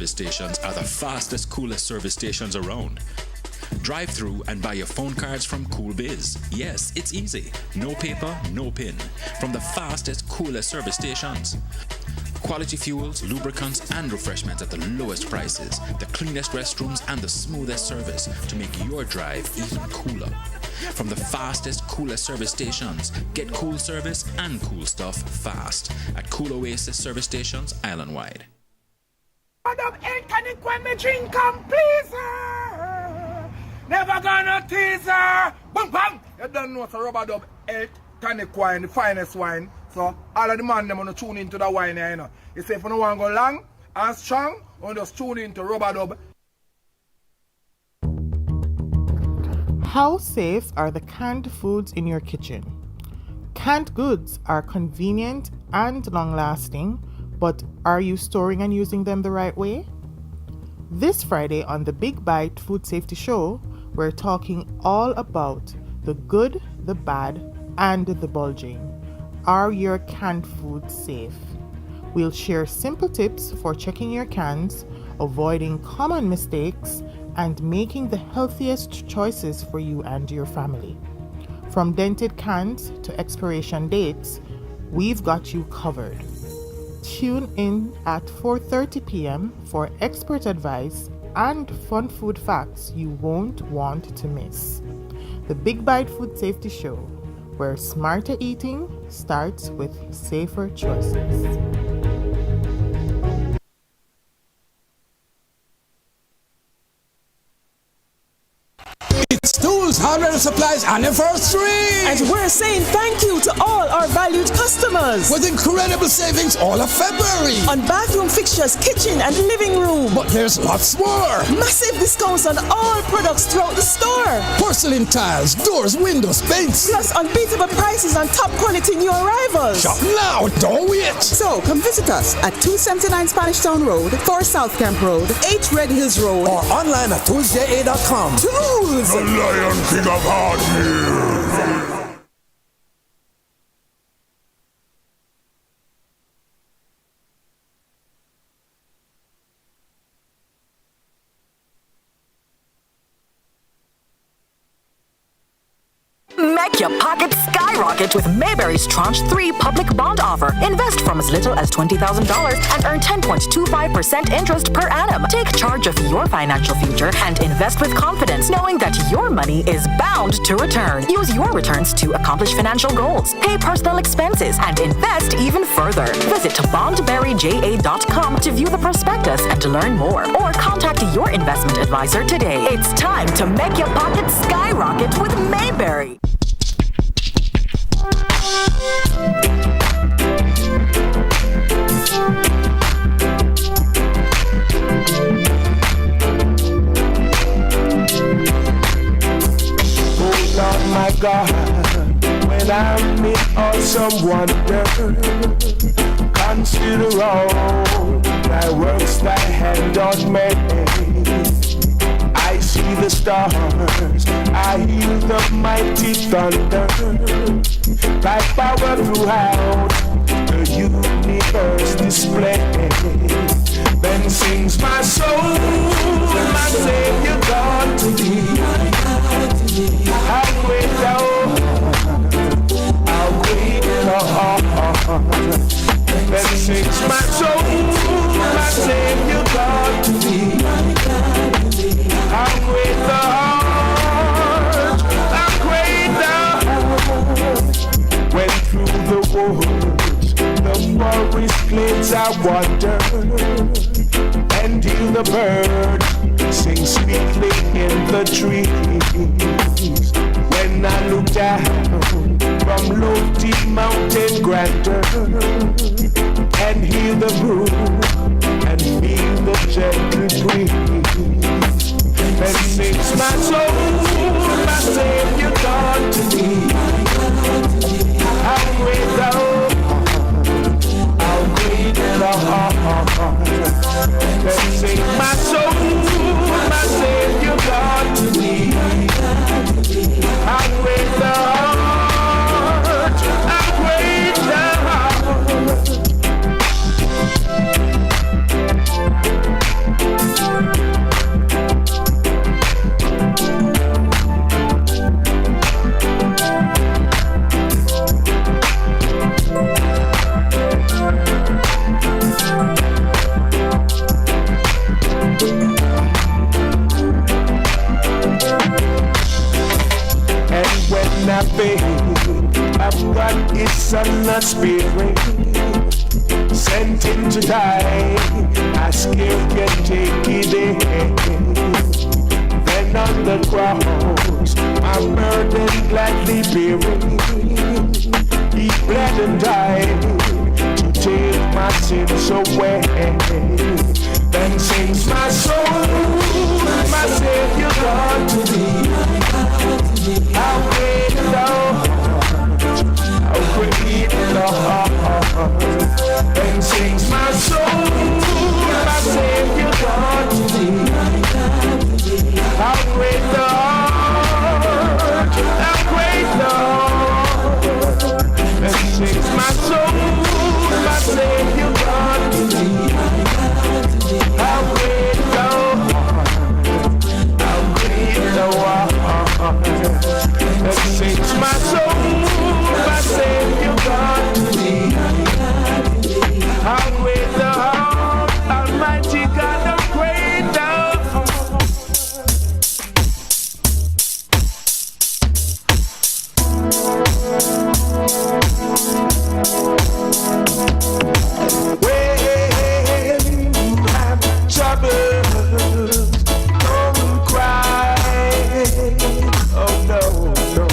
D: service stations are the fastest, coolest service stations around. Drive through and buy your phone cards from Cool Biz. Yes, it's easy. No paper, no pin. From the fastest, coolest service stations. Quality fuels, lubricants, and refreshments at the lowest prices, the cleanest restrooms, and the smoothest service to make your drive even cooler. From the fastest, coolest service stations, get cool service and cool stuff fast at Cool Oasis service stations island-wide.
E: Never gonna tease her. Boom, bam. You don't know it's a rubber dub 8 tonic wine, the finest wine. So all of the man them wanna tune into the wine here, you know. You say if you don't want to go long and strong, you just tune into rubber dub.
F: How safe are the canned foods in your kitchen? Canned goods are convenient and long-lasting, but are you storing and using them the right way? This Friday on the Big Bite Food Safety Show, we're talking all about the good, the bad, and the bulging. Are your canned foods safe? We'll share simple tips for checking your cans, avoiding common mistakes, and making the healthiest choices for you and your family. From dented cans to expiration dates, we've got you covered. Tune in at 4:30 p.m. for expert advice and fun food facts you won't want to miss. The Big Bite Food Safety Show, where smarter eating starts with safer choices.
A: It's Tools, Hardware and Supplies anniversary!
J: And we're saying thank you to all our valued customers.
A: With incredible savings all of February.
J: On bathroom fixtures, kitchen and living room.
A: But there's lots more.
J: Massive discounts on all products throughout the store.
A: Porcelain tiles, doors, windows, paints.
J: Plus unbeatable prices on top quality new arrivals.
A: Shop now, don't wait.
G: So come visit us at 279 Spanish Town Road, 4 South Camp Road, 8 Red Hills Road.
A: Or online at toolsja.com.
G: Tools!
K: The Lion King of Hardware.
H: Make your pockets skyrocket with Mayberry's Tranche 3 public bond offer. Invest from as little as $20,000 and earn 10.25% interest per annum. Take charge of your financial future and invest with confidence, knowing that your money is bound to return. Use your returns to accomplish financial goals, pay personal expenses, and invest even further. Visit bondberryja.com to view the prospectus and to learn more, or contact your investment advisor today. It's time to make your pockets skyrocket with Mayberry.
A: Oh Lord, my God, when I'm in awesome wonder, consider all thy works thy hand on me. I see the stars, I hear the mighty thunder, thy power throughout the universe display. Then sings my soul, my Savior God to thee. How great thou art, how great thou art. Then sings my soul, my Savior God to thee. How great thou art, how great thou art. When through the woods, the forest glades I wander, and hear the bird sing sweetly in the trees. When I look down from lofty mountain grandeur, and hear the brook and feel the gentle breeze, then sings my soul, my Savior God to me. How great thou art, how great thou art. Then sing my soul, my Savior God to me. How great thou art, how great thou art. not sparing, sent him to die. I scared get taken in. Then on the cross, my burden gladly bearing. He bled and died to take my sins away. Then sings my soul, my Savior God to thee. How great thou art, how great thou art. Then sings my soul, my Savior God to thee. How great thou art, how great thou art. Then sings my soul, my Savior God to thee. How great thou art, how great thou art. That sings my soul, my Savior God to thee. How great thou art, Almighty God, how great thou when you have troubles, don't cry. Oh no, no.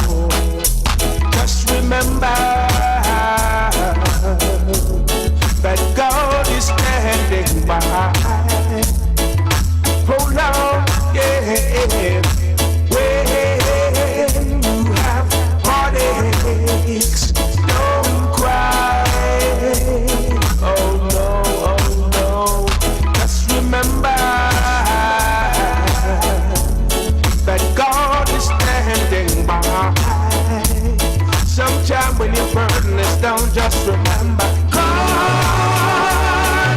A: Just remember that God is standing by. Hold on, yeah. When you have heartaches, don't cry. Oh no, just remember that God is standing by. Sometime when your burden is down, just remember God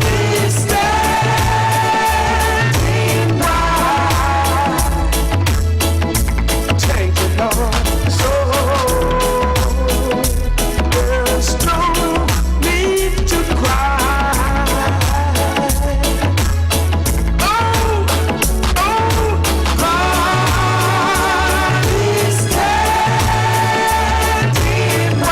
A: is standing by. Thank you, Lord. So there's no need to cry. Oh, God is standing by.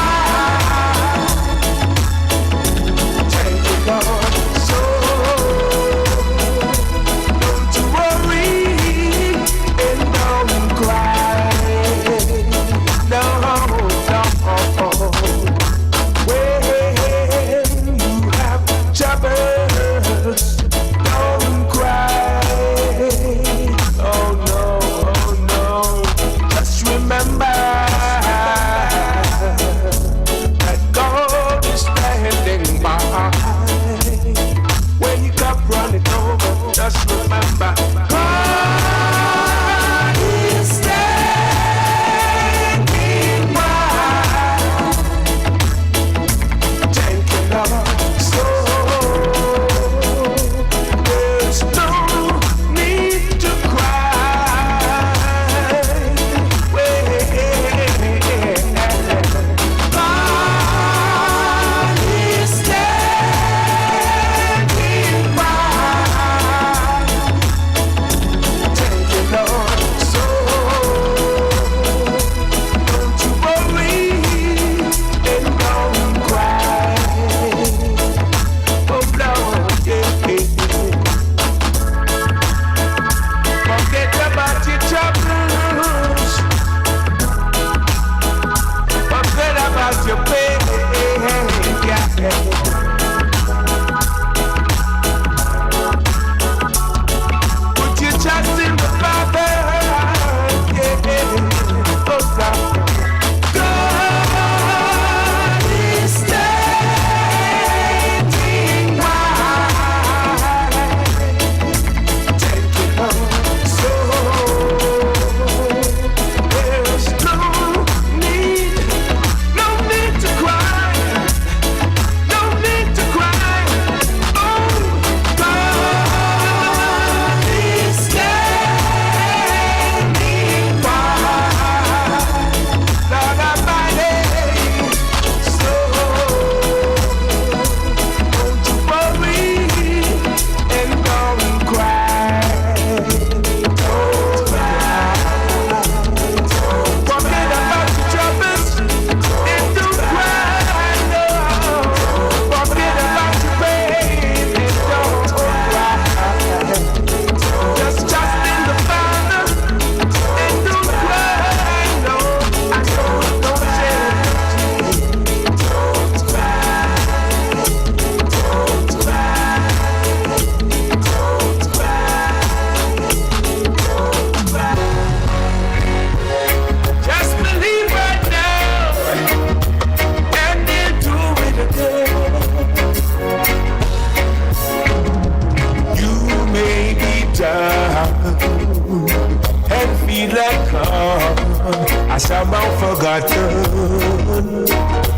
A: forgotten,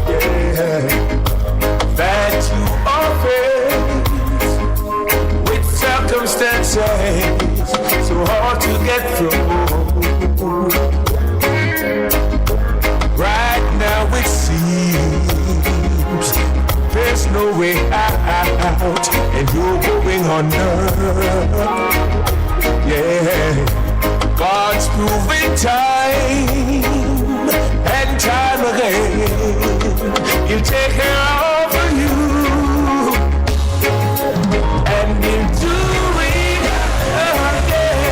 A: yeah, that you are faced with circumstances so hard to get through. Right now it seems there's no way out, and you're going under. Yeah, God's proving time and time again, He'll take care of you, and He'll do it again.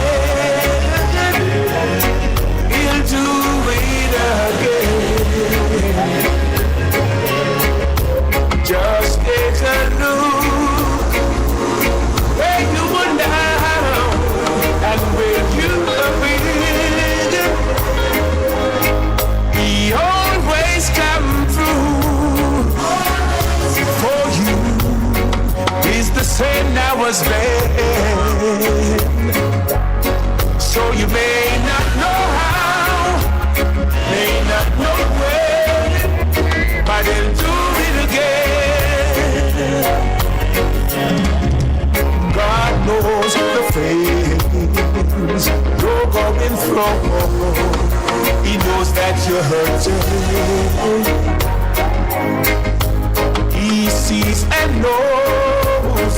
A: He'll do it again. Just take a look where you were now and where you have been. He always come through for you. He's the same now as then. So you may not know how, may not know when, but He'll do it again. God knows the things you're going through. He knows that you're hurting. He sees and knows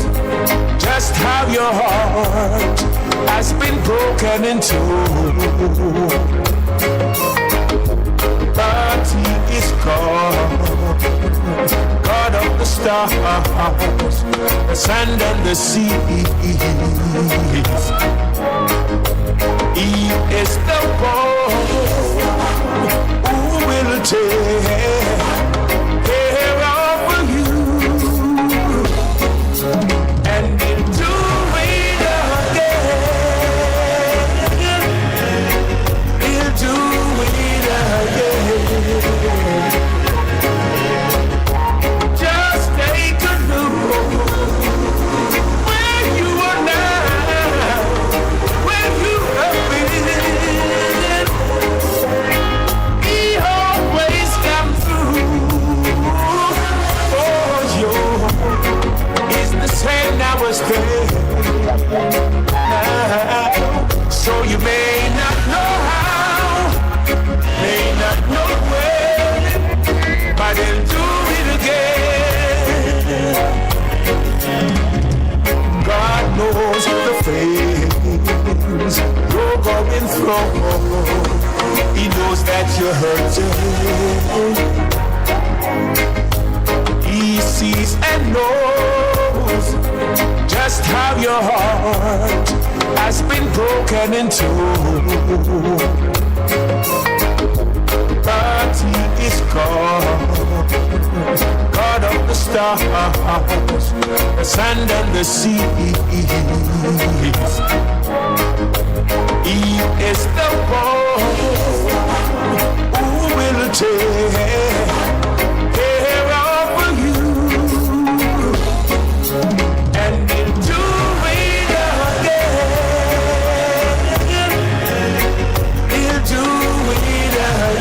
A: just how your heart has been broken into. But He is God of the stars, the sand and the seas. He is the one who will take care of you, and He'll do it again. He'll do it again. Just take a look where you are now, where you have been. He always comes through for you. He's the same now as then. So you may not know how, may not know when, but He'll do it again. God knows the things you're going through. He knows that you're hurting. He sees and knows just how your heart has been broken into. But He is God of the stars, the sand and the seas. He is the one who will take care of you, and He'll do it again. He'll do it again.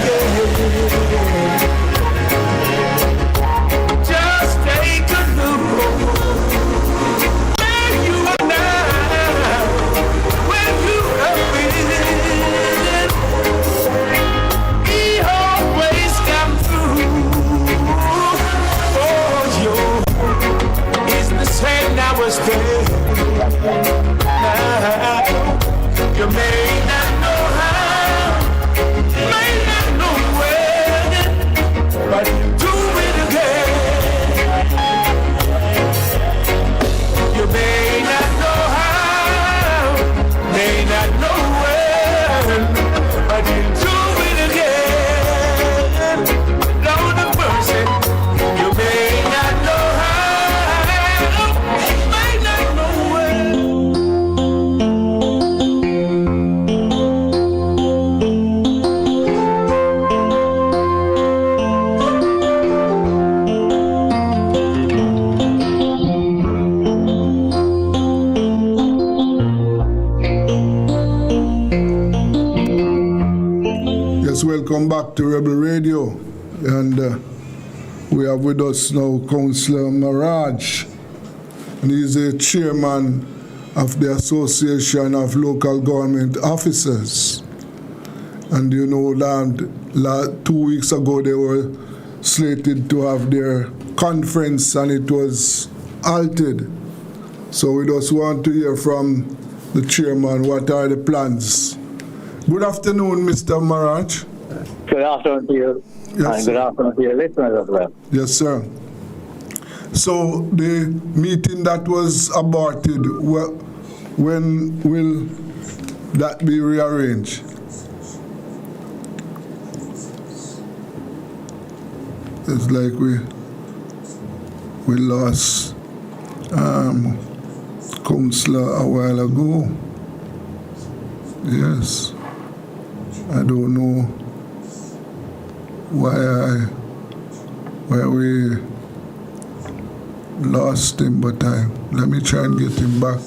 A: Just take a look where you are now, where you have been. He always comes
B: Welcome back to Rebel Radio. And we have with us now Councillor Maraj. And he's the chairman of the Association of Local Government Officers. And you know that 2 weeks ago they were slated to have their conference and it was halted. So we just want to hear from the chairman, what are the plans? Good afternoon, Mr. Maraj.
L: Good afternoon to you.
B: Yes,
L: and good afternoon to your listeners as well.
B: Yes, sir. So the meeting that was aborted, when will that be rearranged? It's like we lost Councillor a while ago. Yes. I don't know why we lost him, but let me try and get him back.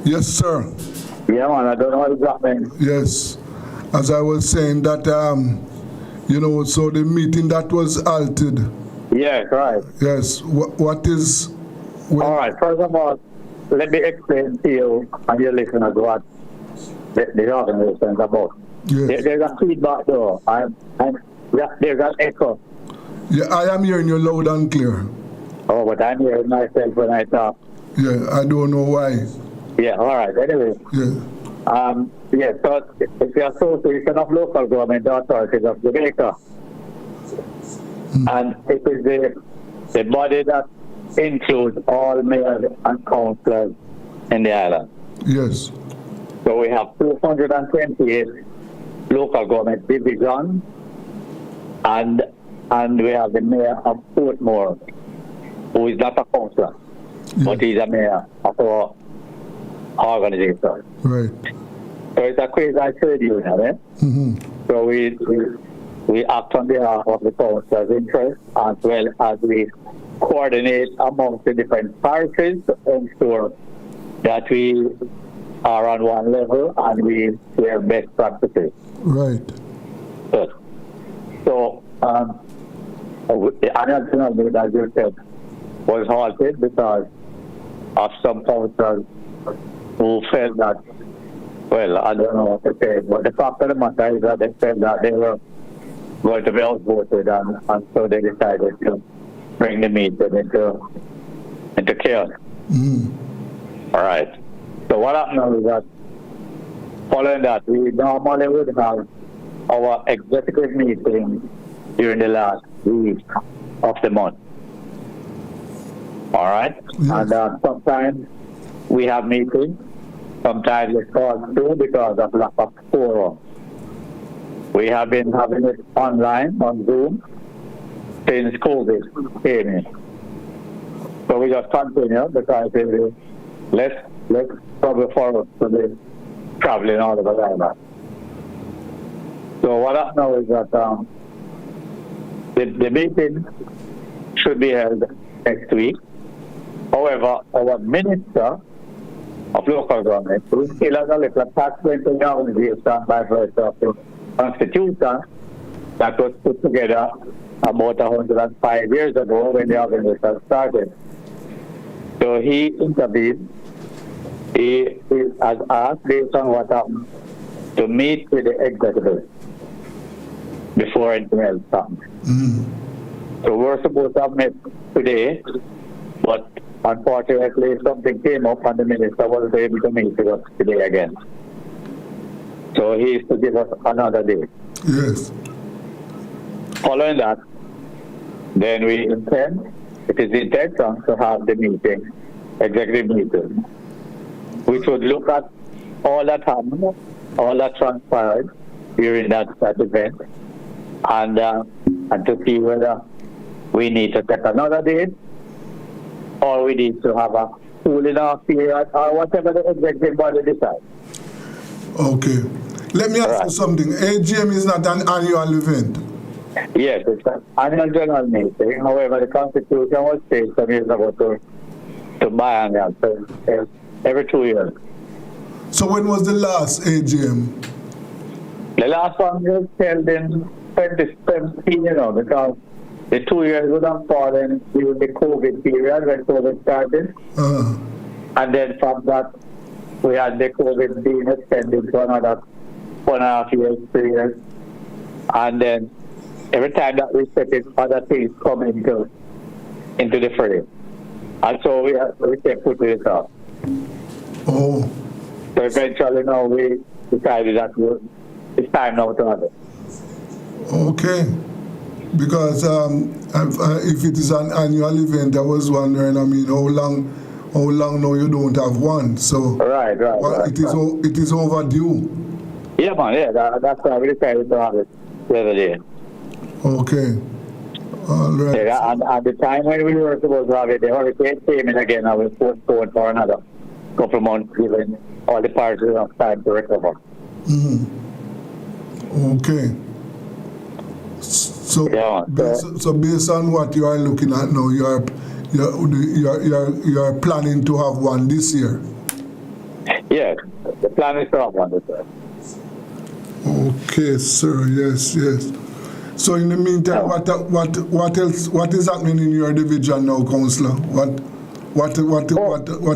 B: Yes, sir.
L: Yeah, man, I don't know what's happening.
B: Yes. As I was saying that, so the meeting that was halted.
L: Yes, right.
B: Yes. What is...
L: All right, first of all, let me explain to you and your listeners what the organization is about.
B: Yes.
L: There's a feedback though. There's an echo.
B: Yeah, I am hearing you loud and clear.
L: Oh, but I'm hearing myself when I talk.
B: Yeah, I don't know why.
L: Yeah, all right. Anyway.
B: Yeah.
L: Yes, so it's the Association of Local Government Authorities of Jamaica. And it is the body that includes all mayors and councillors in the island.
B: Yes.
L: So we have 228 local government divisions, and we have the mayor of Portmore, who is not a councillor, but he's a mayor of our organization.
B: Right.
L: So it's a crazy trade union, eh?
B: Mm-hmm.
L: So we act on behalf of the council's interest, as well as we coordinate amongst the different parishes to ensure that we are on one level and we share best practices.
B: Right.
L: Yes. So, the annual general meeting, as you said, was halted because of some councillors who felt that, well, I don't know what to say, but the fact of the matter is that they felt that they were going to be outvoted, and so they decided to bring the meeting into chaos. All right. So what happened is that following that, we normally would have our executive meeting during the last week of the month. All right? Yes. And sometimes we have meetings. Sometimes it's called through because of lack of quorum. We have been having it online on Zoom since COVID came in. So we just continue because it's less trouble for us to be traveling all over the island. So what I know is that the meeting should be held next week. However, our Minister of Local Government, who still has a little attachment to the organization by virtue of the Constitution that was put together about 105 years ago when the organization started. So he intervened. He has asked, based on what happened, to meet with the executive before anything else happened. So we're supposed to have met today, but unfortunately something came up and the minister wasn't able to meet with us today again. So he is to give us another day.
B: Yes.
L: Following that, then we intend, it is the intention to have the meeting, executive meeting, which would look at all that happened, all that transpired during that event, and to see whether we need to take another date or we need to have a cooling off period or whatever the executive body decides.
B: Okay. Let me ask you something. AGM is not an annual event.
L: Yes, it's an annual general meeting. However, the Constitution was changed some years ago to biannual, so every 2 years.
B: So when was the last AGM?
L: The The last one was held in 2017, because the 2 years would have fallen during the COVID period when COVID started. And then from that, we had the COVID being extended for another 1.5 years, 3 years. And then every time that we set it, other things come into the frame. And so we kept putting it off.
B: Oh.
L: So eventually now we decided that it's time now to have it.
B: Okay. Because if it is an annual event, I was wondering, how long now you don't have one? So
L: right.
B: It is overdue.
L: Yeah, man. Yeah, that's why we decided to have it the other day.
B: Okay. All right.
L: Yeah, and the time when we were supposed to have it, the hurricane came in again, and we postponed for another couple of months, giving all the parties enough time to recover.
B: Okay. So, based on what you are looking at now, you are planning to have one this year.
L: Yes, the plan is to have one this year.
B: Okay, sir. Yes. So in the meantime, what is happening in your division now, Councillor? What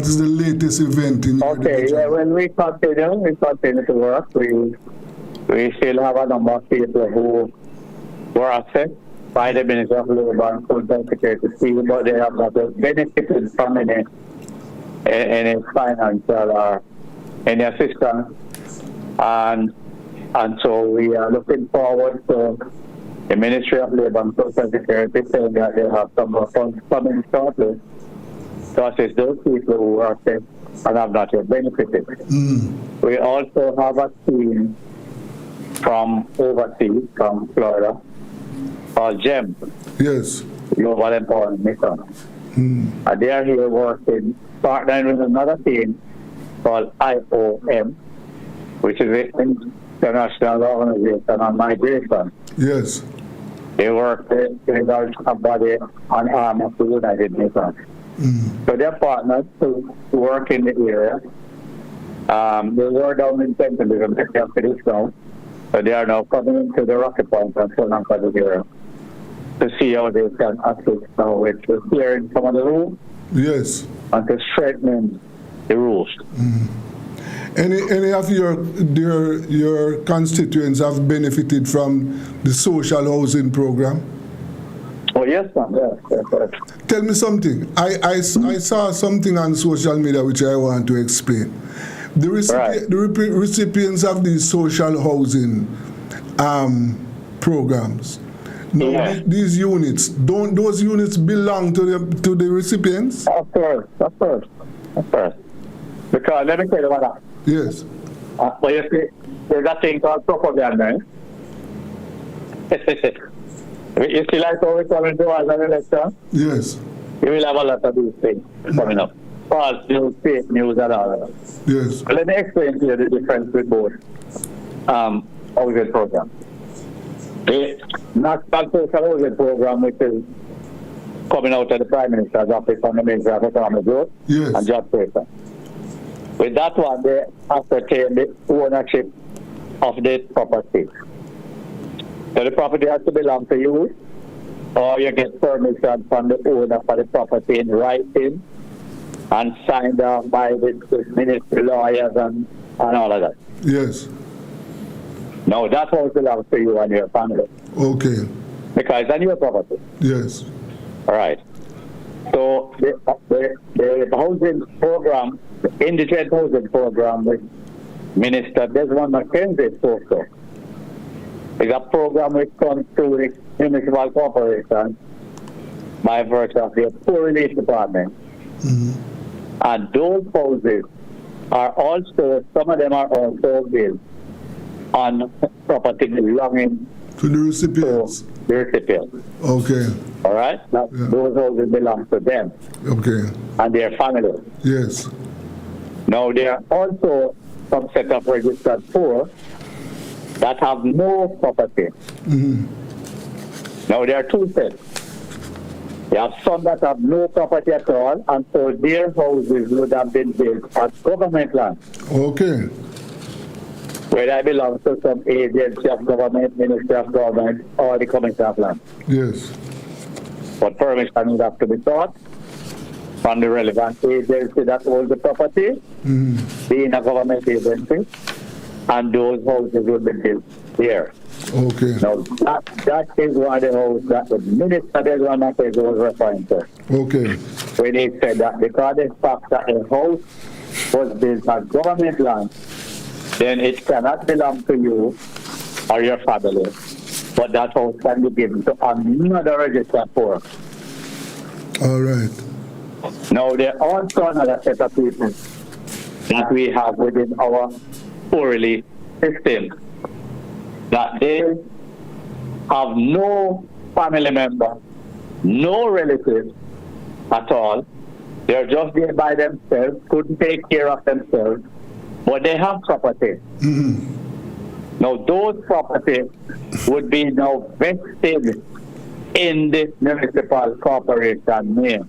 B: is the latest event in your division?
L: Okay, yeah, when we continue to work. We still have a number of people who were assessed by the Ministry of Labour and Food and Security team, but they have not benefited from any financial or any assistance. And so we are looking forward to the Ministry of Labour and Food and Security saying that they have some more funds coming shortly to assist those people who are assessed and have not yet benefited. We also have a team from overseas, from Florida, called GEM.
B: Yes.
L: Global Empowerment Mission. And they are here working, partnering with another team called IOM, which is the International Organization on Migration.
B: Yes.
L: They work with a body on arm of the United Nations. So they're partners to work in the area. They were down in Centralism after this now. So they are now coming into the Rocky Point and so on for the area to see how they can assist now with clearing some of the rules.
B: Yes.
L: And to strengthen the rules.
B: Any of your constituents have benefited from the social housing program?
L: Oh yes, ma'am. Yes.
B: Tell me something. I saw something on social media which I want to explain. The recipients of these social housing programs. Now, these units, don't those units belong to the recipients?
L: Of course. Because let me tell you what happened.
B: Yes.
L: Well, you see, there's a thing called propaganda. You see, like how we come into as an election?
B: Yes.
L: You will have a lot of these things coming up. False news, fake news, and all of that.
B: Yes.
L: Let me explain to you the difference with both housing programs. The National Social Housing Program, which is coming out of the Prime Minister's office on the Ministry of Economic Growth and Job Creation. With that one, they ascertain the ownership of the property. So the property has to belong to you, or you get permission from the owner for the property in writing and signed off by the ministry lawyers and all of that.
B: Yes.
L: No, that house belongs to you and your family.
B: Okay.
L: Because it's your property.
B: Yes.
L: All right. So the housing program, the indigent housing program, which Minister Desmond McKenzie spoke to, is a program which comes through the municipal corporation by virtue of the Poor Relief Department. And those houses are also, some of them are also built on property belonging
B: to the recipients. Okay.
L: All right? Now, those houses belong to them.
B: Okay.
L: And their families.
B: Yes.
L: Now, there are also some set of registered poor that have no property. Now, there are two sets. You have some that have no property at all, and so their houses would have been built on government land.
B: Okay.
L: whether I belong to some agency of government, ministry of government, or the commission of land.
B: Yes.
L: But permission would have to be sought from the relevant agency that owns the property, being a government agency, and those houses will be built there.
B: Okay.
L: Now, that is one of the houses that the minister Desmond McKenzie was referring to.
B: Okay.
L: When he said that because the fact that the house was built on government land, then it cannot belong to you or your family, but that house can be given to another registered for.
B: All right.
L: Now, there are also another set of people that we have within our poorly system that they have no family member, no relative at all. They're just there by themselves, couldn't take care of themselves, but they have property. Now, those properties would be now vested in the municipal corporation name.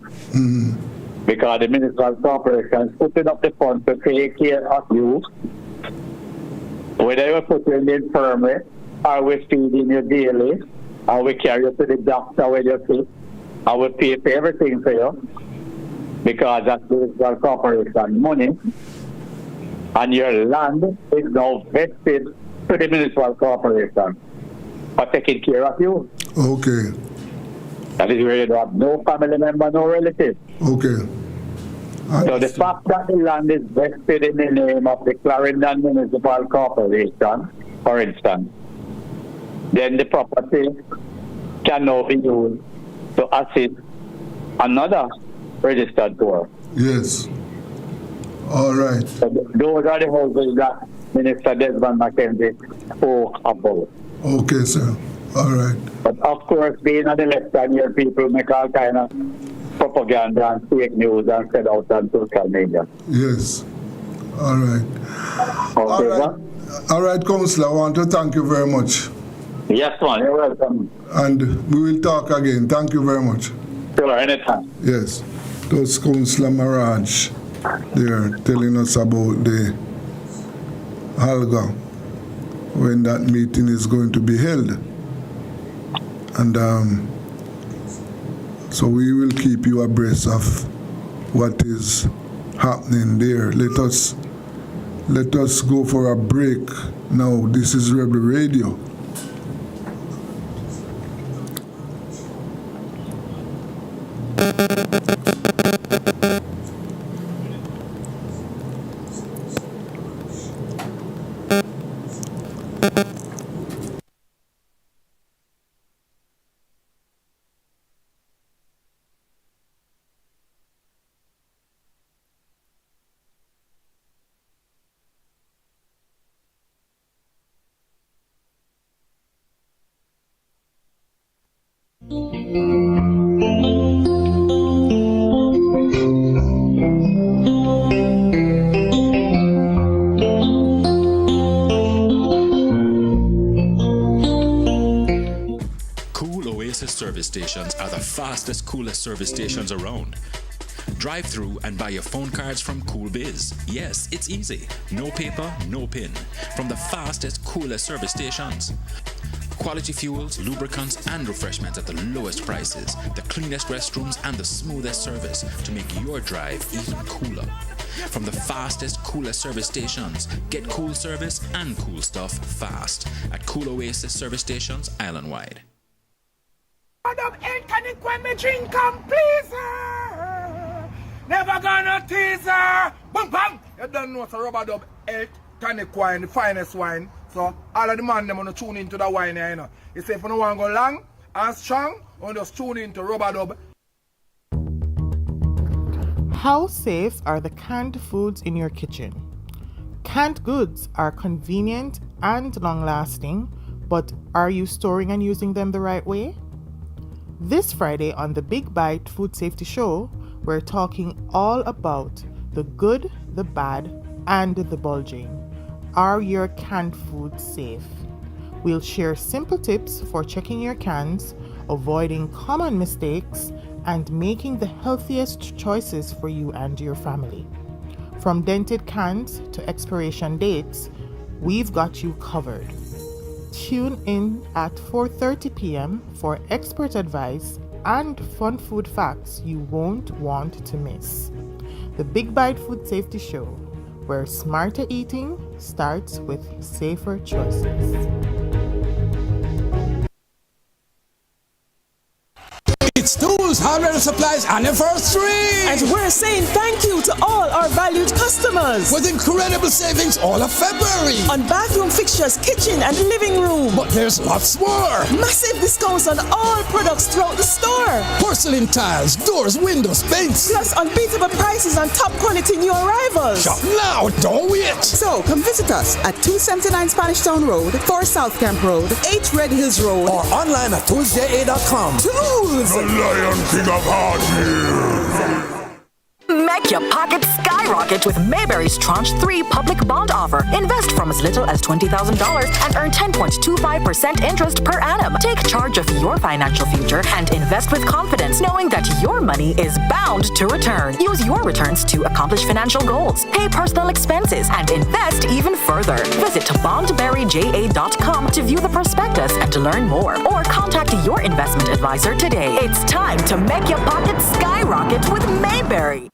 L: Because the municipal corporation is putting up the funds to take care of you, whether you put you in the infirmary, or we feeding you daily, or we carry you to the doctor when you're sick, or we pay for everything for you, because that's the municipal corporation money, and your land is now vested to the municipal corporation for taking care of you.
B: Okay.
L: That is where you don't have no family member, no relative.
B: Okay.
L: So the fact that the land is vested in the name of the Clarendon Municipal Corporation, for instance, then the property can now be used to assist another registered poor.
B: Yes. All right.
L: So those are the houses that Minister Desmond McKenzie spoke about.
B: Okay, sir. All right.
L: But of course, being on the left hand here, people make all kind of propaganda and fake news and send out on social media.
B: Yes. All right.
L: Okay,
B: All right. All right, Councillor, I want to thank you very much.
L: Yes, man. You're welcome.
B: And we will talk again. Thank you very much.
L: Sure, anytime.
B: Yes. Those Councillor Maraj, they're telling us about the Halga, when that meeting is going to be held. And so we will keep you abreast of what is happening there. Let us go for a break now. This is Rebel Radio.
D: Service stations are the fastest, coolest service stations around. Drive through and buy your phone cards from Cool Biz. Yes, it's easy. No paper, no pin. From the fastest, coolest service stations. Quality fuels, lubricants, and refreshments at the lowest prices, the cleanest restrooms, and the smoothest service to make your drive even cooler. From the fastest, coolest service stations, get cool service and cool stuff fast at Cool Oasis service stations island-wide.
E: Drink and please her. Never gonna tease her. Boom, bang. You don't know, so rubber dub, elk, tonic wine, the finest wine. So all of the man them wanna tune into the wine here, you know. You say if you don't want to go long and strong, you just tune into rubber dub.
F: How safe are the canned foods in your kitchen? Canned goods are convenient and long-lasting, but are you storing and using them the right way? This Friday on the Big Bite Food Safety Show, we're talking all about the good, the bad, and the bulging. Are your canned foods safe? We'll share simple tips for checking your cans, avoiding common mistakes, and making the healthiest choices for you and your family. From dented cans to expiration dates, we've got you covered. Tune in at 4:30 p.m. for expert advice and fun food facts you won't want to miss. The Big Bite Food Safety Show, where smarter eating starts with safer choices.
M: It's Tools, Hardware and Supplies anniversary!
J: And we're saying thank you to all our valued customers.
M: With incredible savings all of February.
J: On bathroom fixtures, kitchen and living room.
M: But there's lots more.
J: Massive discounts on all products throughout the store.
M: Porcelain tiles, doors, windows, paints.
J: Plus unbeatable prices on top quality new arrivals.
M: Shop now, don't wait.
G: So come visit us at 279 Spanish Town Road, 4 South Camp Road, 8 Red Hills Road.
M: Or online at toolsja.com.
J: Tools!
K: The Lion King of Hard Heels.
H: Make your pockets skyrocket with Mayberry's Tranche 3 public bond offer. Invest from as little as $20,000 and earn 10.25% interest per annum. Take charge of your financial future and invest with confidence, knowing that your money is bound to return. Use your returns to accomplish financial goals, pay personal expenses, and invest even further. Visit bondberryja.com to view the prospectus and to learn more, or contact your investment advisor today. It's time to make your pockets skyrocket with Mayberry.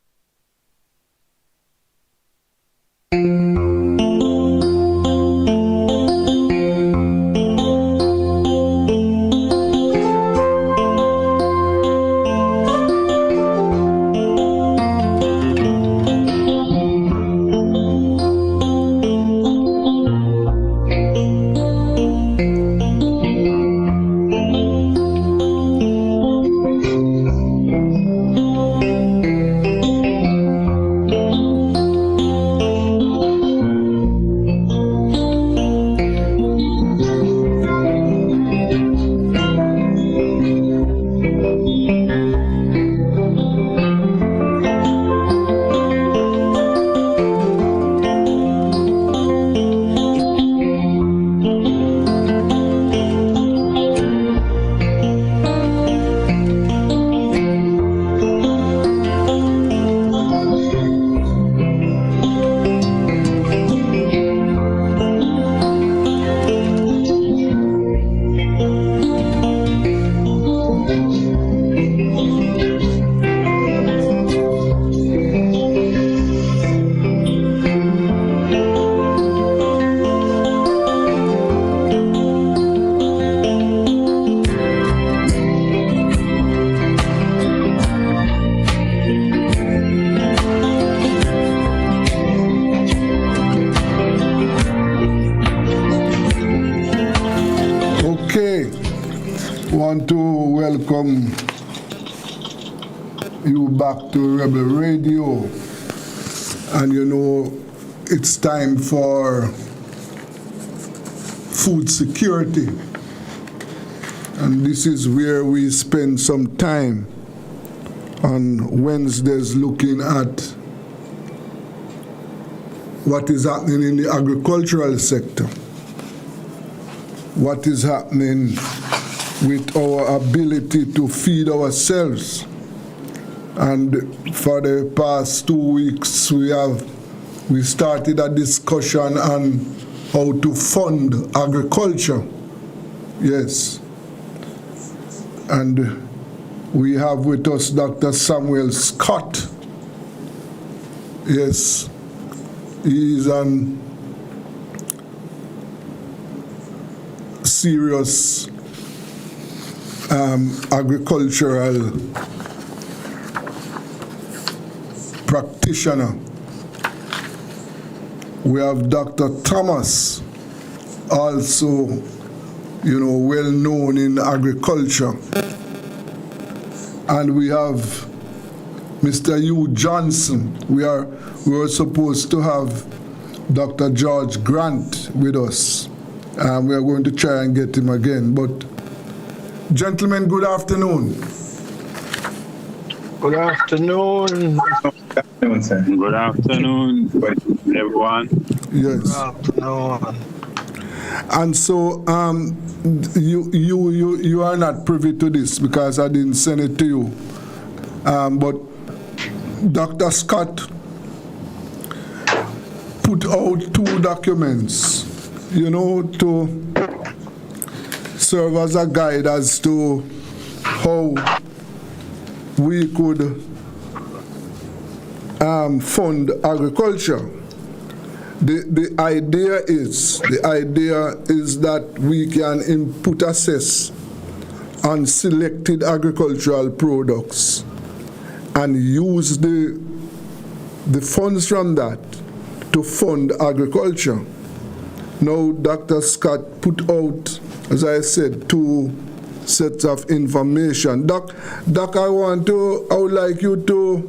B: Want to welcome you back to Rebel Radio, and you know it's time for food security, and this is where we spend some time on Wednesdays looking at what is happening in the agricultural sector, what is happening with our ability to feed ourselves. And for the past 2 weeks, we started a discussion on how to fund agriculture. Yes. And we have with us Dr. Samuel Scott. Yes. He is an serious agricultural practitioner. We have Dr. Thomas, also, you know, well known in agriculture. And we have Mr. Hugh Johnson. We were supposed to have Dr. George Grant with us. We are going to try and get him again. But gentlemen, good afternoon.
N: Good afternoon.
C: Good afternoon, sir. Good afternoon, everyone.
B: Yes.
N: Good afternoon.
B: And so you are not privy to this because I didn't send it to you. But Dr. Scott put out 2 documents to serve as a guide as to how we could fund agriculture. The idea is that we can input assess on selected agricultural products and use the funds from that to fund agriculture. Now, Dr. Scott put out, as I said, 2 sets of information. Doc, I would like you to,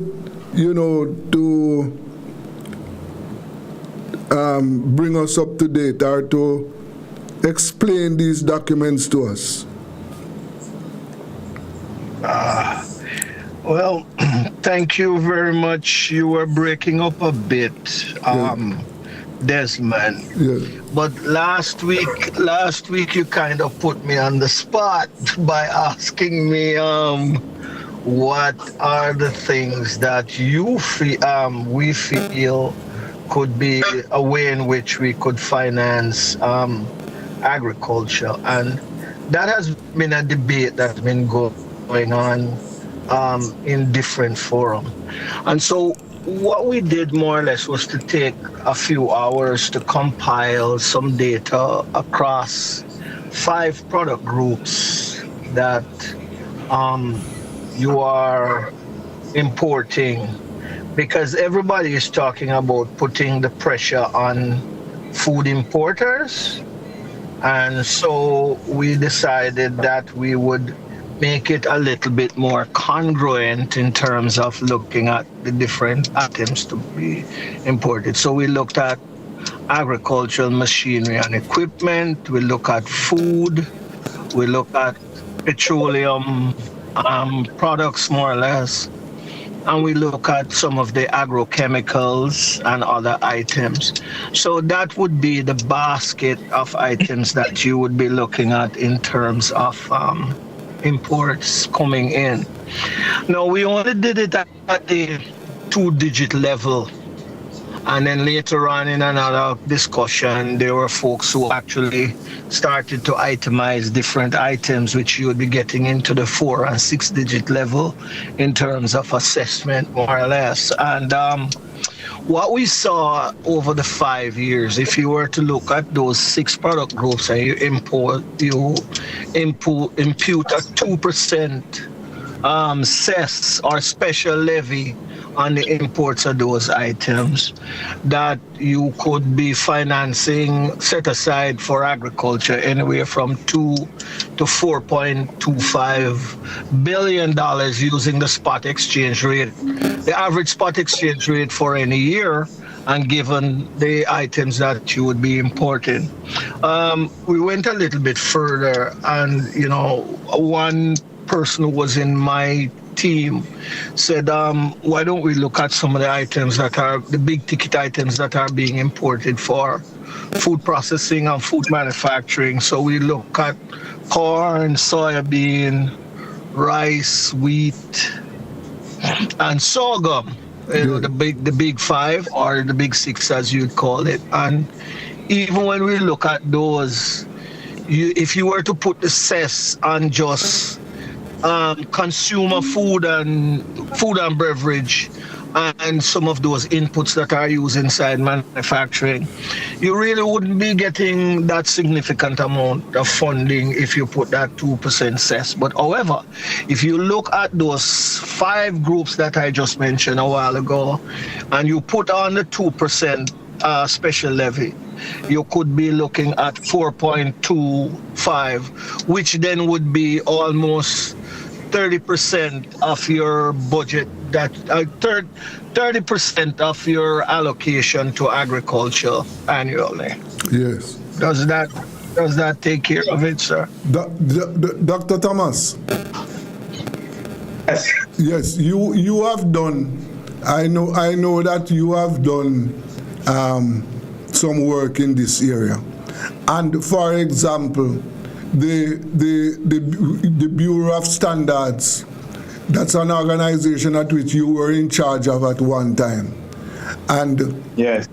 B: bring us up to date or to explain these documents to us.
N: Well, thank you very much. You were breaking up a bit, Desmond.
B: Yeah.
N: But last week you kind of put me on the spot by asking me what are the things that we feel could be a way in which we could finance agriculture, and that has been a debate that's been going on in different forums. And so what we did more or less was to take a few hours to compile some data across 5 product groups that you are importing, because everybody is talking about putting the pressure on food importers. And so we decided that we would make it a little bit more congruent in terms of looking at the different items to be imported. So we looked at agricultural machinery and equipment, we look at food, we look at petroleum products more or less, and we look at some of the agrochemicals and other items. So that would be the basket of items that you would be looking at in terms of imports coming in. Now, we only did it at the 2-digit level. And then later on in another discussion, there were folks who actually started to itemize different items, which you would be getting into the 4 and 6-digit level in terms of assessment, more or less. And what we saw over the 5 years, if you were to look at those 6 product groups and you impute a 2% cess or special levy on the imports of those items, that you could be financing, set aside for agriculture, anywhere from $2 to $4.25 billion using the spot exchange rate, the average spot exchange rate for any year, and given the items that you would be importing. We went a little bit further, and one person who was in my team said, why don't we look at some of the items that are the big ticket items that are being imported for food processing and food manufacturing. So we look at corn, soybean, rice, wheat, and sorghum, the big 5 or the big 6 as you'd call it. And even when we look at those, if you were to put the cess on just consumer food and beverage and some of those inputs that are used inside manufacturing, you really wouldn't be getting that significant amount of funding if you put that 2% cess. But however, if you look at those 5 groups that I just mentioned a while ago, and you put on the 2% special levy, you could be looking at 4.25, which then would be almost 30% of your budget, that 30% of your allocation to agriculture annually.
B: Yes.
N: Does that take care of it, sir?
B: Dr. Thomas. Yes, you have done. I know that you have done some work in this area, and for example, the Bureau of Standards, that's an organization at which you were in charge of at one time, and
L: yes,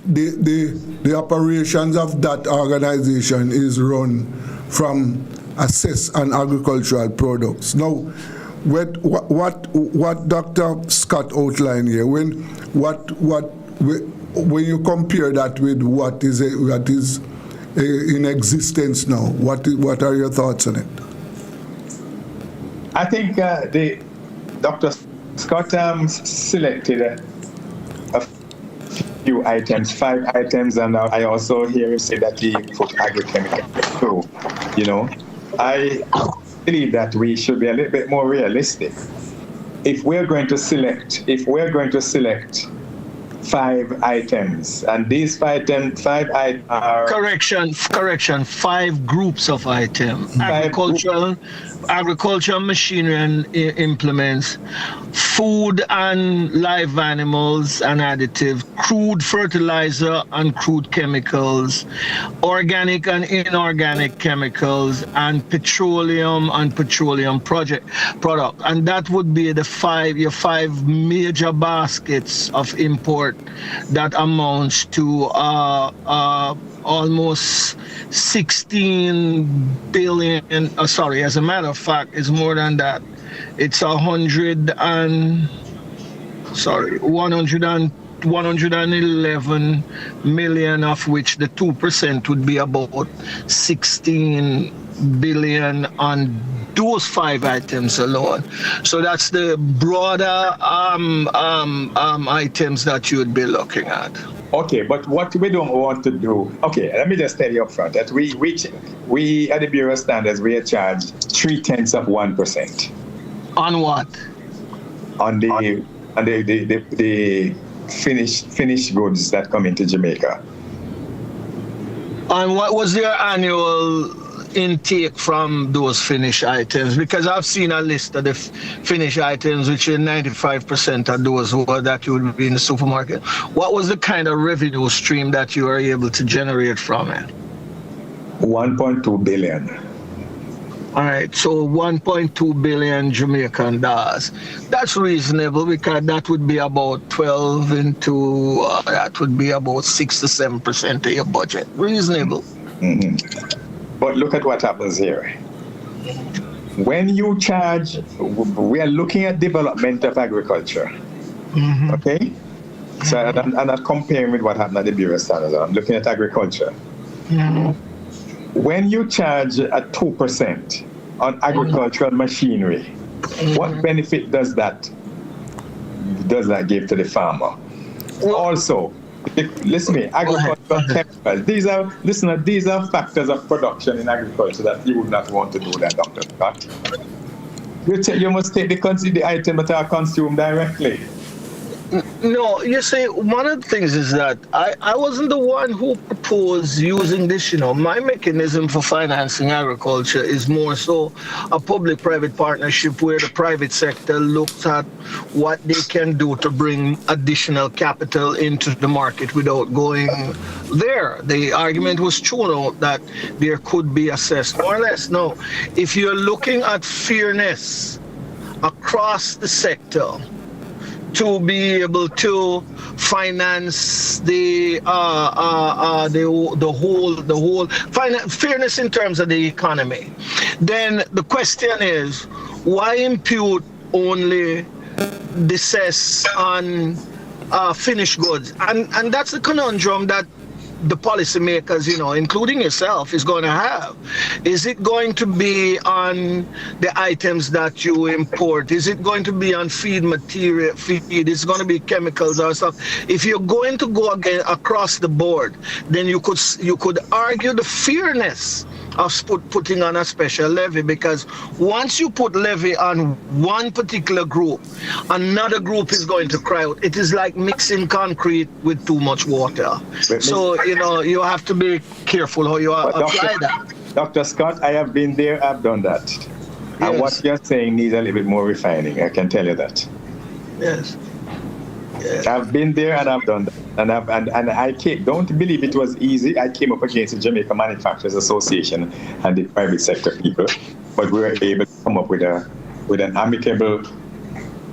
B: the operations of that organization is run from assess and agricultural products. Now, what Dr. Scott outlined here, when you compare that with what is in existence now, what are your thoughts on it?
O: I think Dr. Scott selected a few items, 5 items, and I also hear him say that he put agrochemical too. You know, I believe that we should be a little bit more realistic. If we're going to select 5 items, and these 5 items are
N: correction, 5 groups of items: agricultural machinery and implements, food and live animals and additive, crude fertilizer and crude chemicals, organic and inorganic chemicals, and petroleum and petroleum product. And that would be your 5 major baskets of import that amounts to almost 16 billion. As a matter of fact, it's more than that. It's 111 million, of which the 2% would be about 16 billion on those 5 items alone. So that's the broader items that you would be looking at.
O: Okay, but what we don't want to do, okay, let me just tell you up front that we at the Bureau of Standards, we are charged 0.3%.
N: On what?
O: On the finished goods that come into Jamaica.
N: And what was their annual intake from those finished items? Because I've seen a list of the finished items, which is 95% of those that you would be in the supermarket. What was the kind of revenue stream that you were able to generate from it?
O: 1.2 billion.
N: All right, so 1.2 billion Jamaican dollars. That's reasonable, because that would be about 12 into, that would be about 6 to 7% of your budget. Reasonable.
O: Mm-hmm. But look at what happens here. When you charge, we are looking at development of agriculture. Mm-hmm. Okay? So I'm not comparing with what happened at the Bureau of Standards. I'm looking at agriculture. Mm-hmm. When you charge at 2% on agricultural machinery, what benefit does that give to the farmer? Also, listen to me, agricultural chemicals. These are factors of production in agriculture that you would not want to do that, Dr. Scott. You must take the item that are consumed directly.
N: No, you see, one of the things is that I wasn't the one who proposed using this. My mechanism for financing agriculture is more so a public-private partnership where the private sector looks at what they can do to bring additional capital into the market without going there. The argument was thrown out that there could be assessed more or less. No, if you're looking at fairness across the sector, to be able to finance the whole fairness in terms of the economy, then the question is, why impute only the cess on finished goods? And that's the conundrum that the policymakers, including yourself, is going to have. Is it going to be on the items that you import? Is it going to be on feed material, Is it going to be chemicals or stuff? If you're going to go again across the board, then you could argue the fairness of putting on a special levy, because once you put levy on one particular group, another group is going to cry out. It is like mixing concrete with too much water. So, you have to be careful how you apply that.
O: Dr. Scott, I have been there, I've done that. Yes. And what you're saying needs a little bit more refining, I can tell you that.
N: Yes.
O: I've been there and I've done that, and I don't believe it was easy. I came up against the Jamaica Manufacturers Association and the private sector people, but we were able to come up with an amicable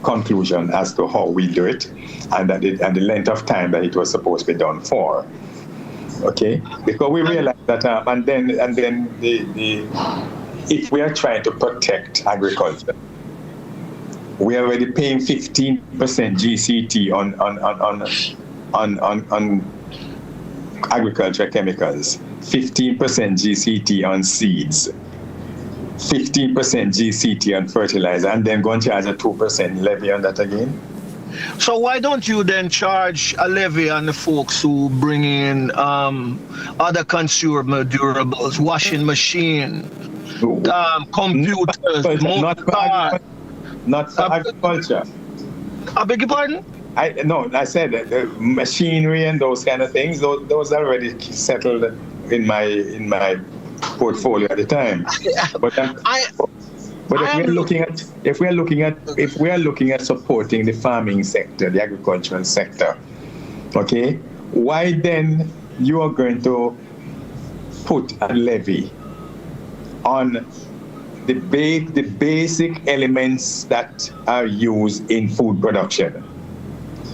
O: conclusion as to how we do it, and the length of time that it was supposed to be done for. Okay, because we realize that, and then if we are trying to protect agriculture, we are already paying 15% GCT on agriculture chemicals, 15% GCT on seeds, 15% GCT on fertilizer, and then go and charge a 2% levy on that again.
N: So why don't you then charge a levy on the folks who bring in other consumer durables, washing machine, computers,
O: not for agriculture.
N: I beg your pardon?
O: I said that the machinery and those kind of things, those are already settled in my portfolio at the time. But if we are looking at supporting the farming sector, the agricultural sector, okay, why then you are going to put a levy on the basic elements that are used in food production?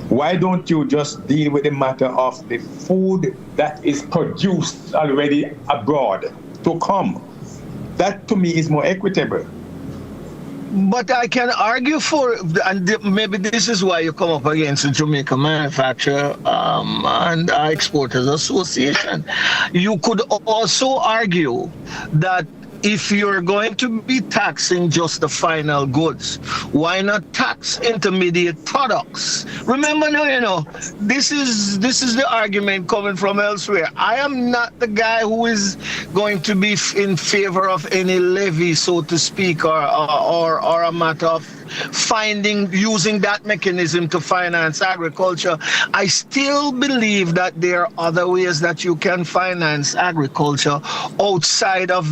O: Why don't you just deal with the matter of the food that is produced already abroad to come? That to me is more equitable.
N: But I can argue for, and maybe this is why you come up against the Jamaica Manufacturer and Exporters Association. You could also argue that if you're going to be taxing just the final goods, why not tax intermediate products? Remember now, this is the argument coming from elsewhere. I am not the guy who is going to be in favor of any levy, so to speak, or a matter of using that mechanism to finance agriculture. I still believe that there are other ways that you can finance agriculture outside of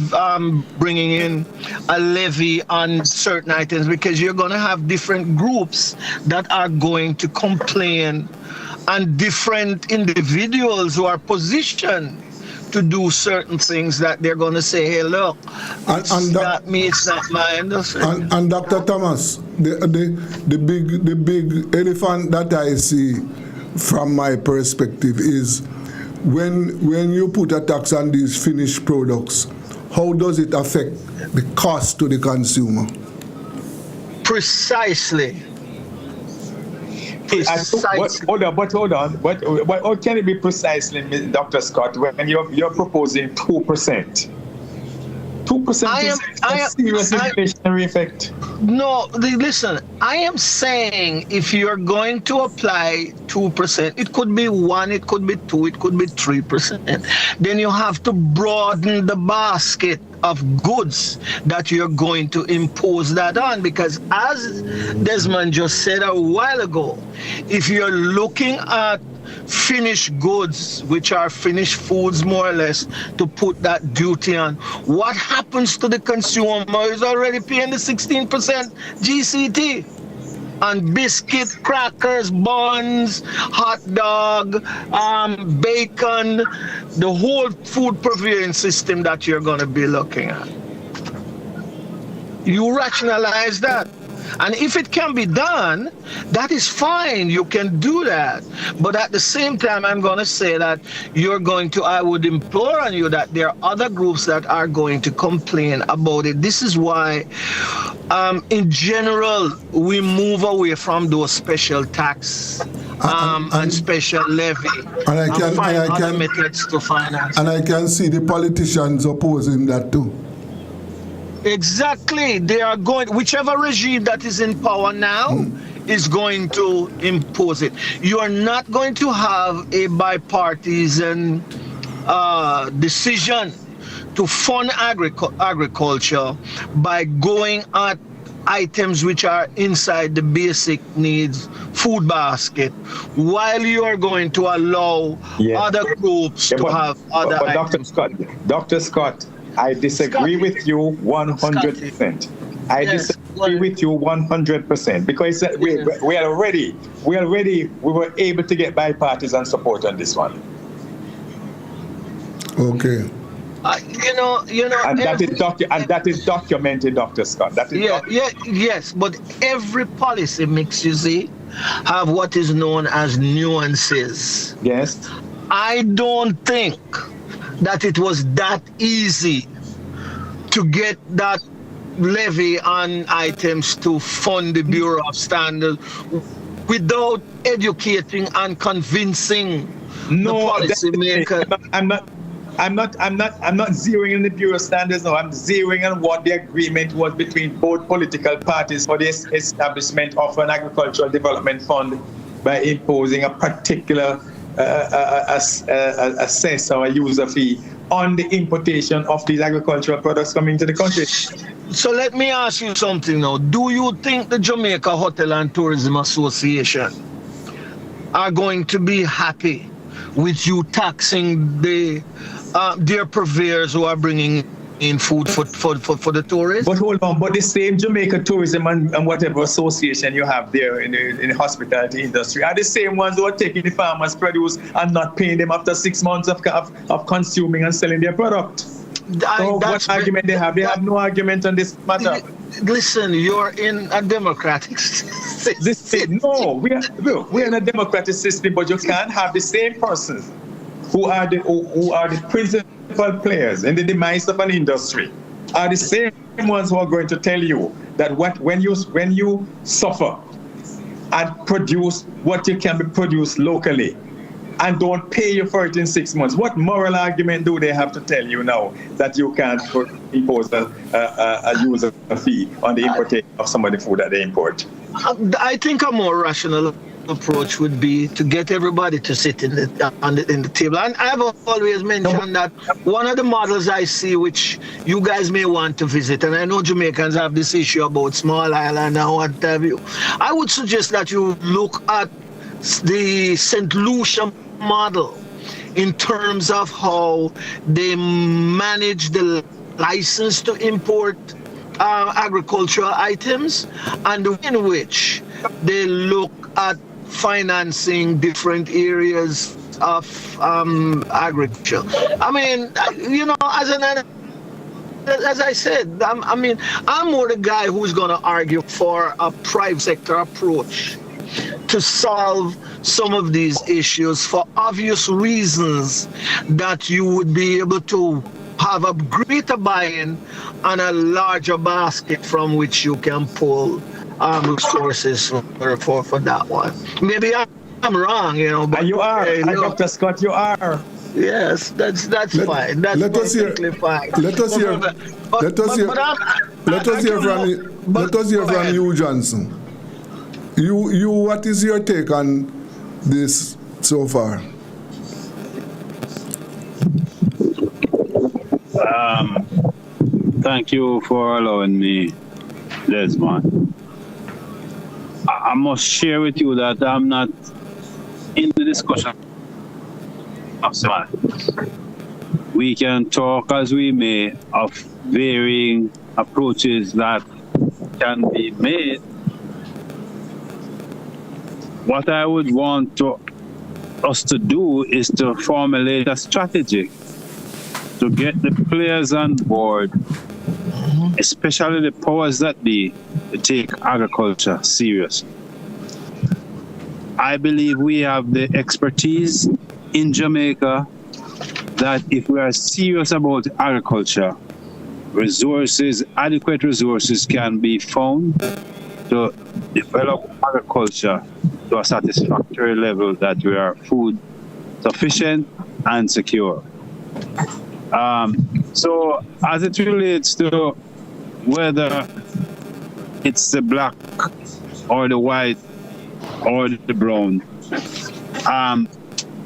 N: bringing in a levy on certain items, because you're going to have different groups that are going to complain and different individuals who are positioned to do certain things that they're going to say, hey, look, it's not me, it's not my industry.
B: And Dr. Thomas, the big elephant that I see from my perspective is when you put a tax on these finished products, how does it affect the cost to the consumer?
N: Precisely.
O: Hold on. How can it be precisely, Dr. Scott, when you're proposing 2%? 2% is a serious inflationary effect.
N: No, listen, I am saying if you're going to apply 2%, it could be 1, it could be 2, it could be 3%. Then you have to broaden the basket of goods that you're going to impose that on, because as Desmond just said a while ago, if you're looking at finished goods, which are finished foods more or less, to put that duty on, what happens to the consumer who's already paying the 16% GCT on biscuit, crackers, buns, hot dog, bacon, the whole food provision system that you're going to be looking at? You rationalize that. And if it can be done, that is fine. You can do that. But at the same time, I'm going to say that I would implore on you that there are other groups that are going to complain about it. This is why, in general, we move away from those special tax and special levy and find other methods to finance.
B: And I can see the politicians opposing that too.
N: Exactly. They are going, whichever regime that is in power now is going to impose it. You are not going to have a bipartisan decision to fund agriculture by going at items which are inside the basic needs food basket, while you are going to allow other groups to have other items.
O: Dr. Scott, I disagree with you 100%. I disagree with you 100% because we were able to get bipartisan support on this one.
B: Okay.
O: And that is documented, Dr. Scott. That is
N: yes, but every policy mix, you see, have what is known as nuances.
O: Yes.
N: I don't think that it was that easy to get that levy on items to fund the Bureau of Standards without educating and convincing the policymakers.
O: I'm not zeroing in the Bureau of Standards now. I'm zeroing on what the agreement was between both political parties for the establishment of an agricultural development fund by imposing a particular assess or a user fee on the importation of these agricultural products coming to the country.
N: So let me ask you something now. Do you think the Jamaica Hotel and Tourism Association are going to be happy with you taxing their purveyors who are bringing in food for the tourists?
O: But hold on, but the same Jamaica Tourism and whatever association you have there in the hospitality industry are the same ones who are taking the farmers' produce and not paying them after 6 months of consuming and selling their product. So what argument they have? They have no argument on this matter.
N: Listen, you're in a democratic system.
O: No, we're in a democratic system, but you can't have the same persons who are the principal players in the demise of an industry are the same ones who are going to tell you that when you suffer and produce what you can be produced locally and don't pay you for it in 6 months, what moral argument do they have to tell you now that you can't impose a user fee on the importation of some of the food that they import?
N: I think a more rational approach would be to get everybody to sit in the table. And I have always mentioned that one of the models I see, which you guys may want to visit, and I know Jamaicans have this issue about small island and what have you, I would suggest that you look at the St. Lucia model in terms of how they manage the license to import agricultural items, and in which they look at financing different areas of agriculture. I mean, as I said, I'm more the guy who's going to argue for a private sector approach to solve some of these issues for obvious reasons, that you would be able to have a greater buy-in and a larger basket from which you can pull resources for that one. Maybe I'm wrong, but
O: you are. Dr. Scott, you are.
N: Yes, that's fine. That's perfectly fine.
B: Let us hear from you, Johnson. You, what is your take on this so far?
P: Thank you for allowing me, Desmond. I must share with you that I'm not in the discussion of semantics. We can talk as we may of varying approaches that can be made. What I would want us to do is to formulate a strategy to get the players on board, especially the powers that be, to take agriculture seriously. I believe we have the expertise in Jamaica that if we are serious about agriculture, adequate resources can be found to develop agriculture to a satisfactory level, that we are food sufficient and secure. So as it relates to whether it's the black or the white or the brown,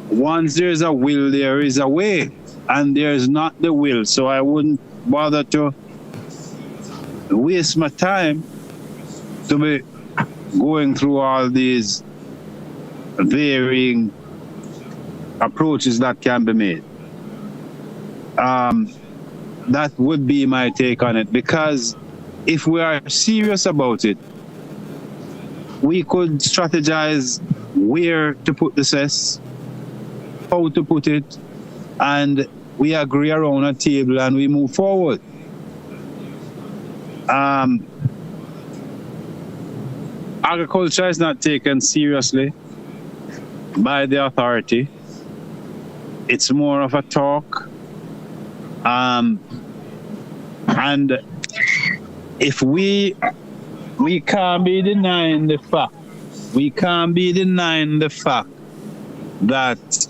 P: once there's a will, there is a way, and there's not the will. So I wouldn't bother to waste my time to be going through all these varying approaches that can be made. That would be my take on it, because if we are serious about it, we could strategize where to put the cess, how to put it, and we agree around a table and we move forward. Agriculture is not taken seriously by the authority. It's more of a talk. And if we can't be denying the fact, that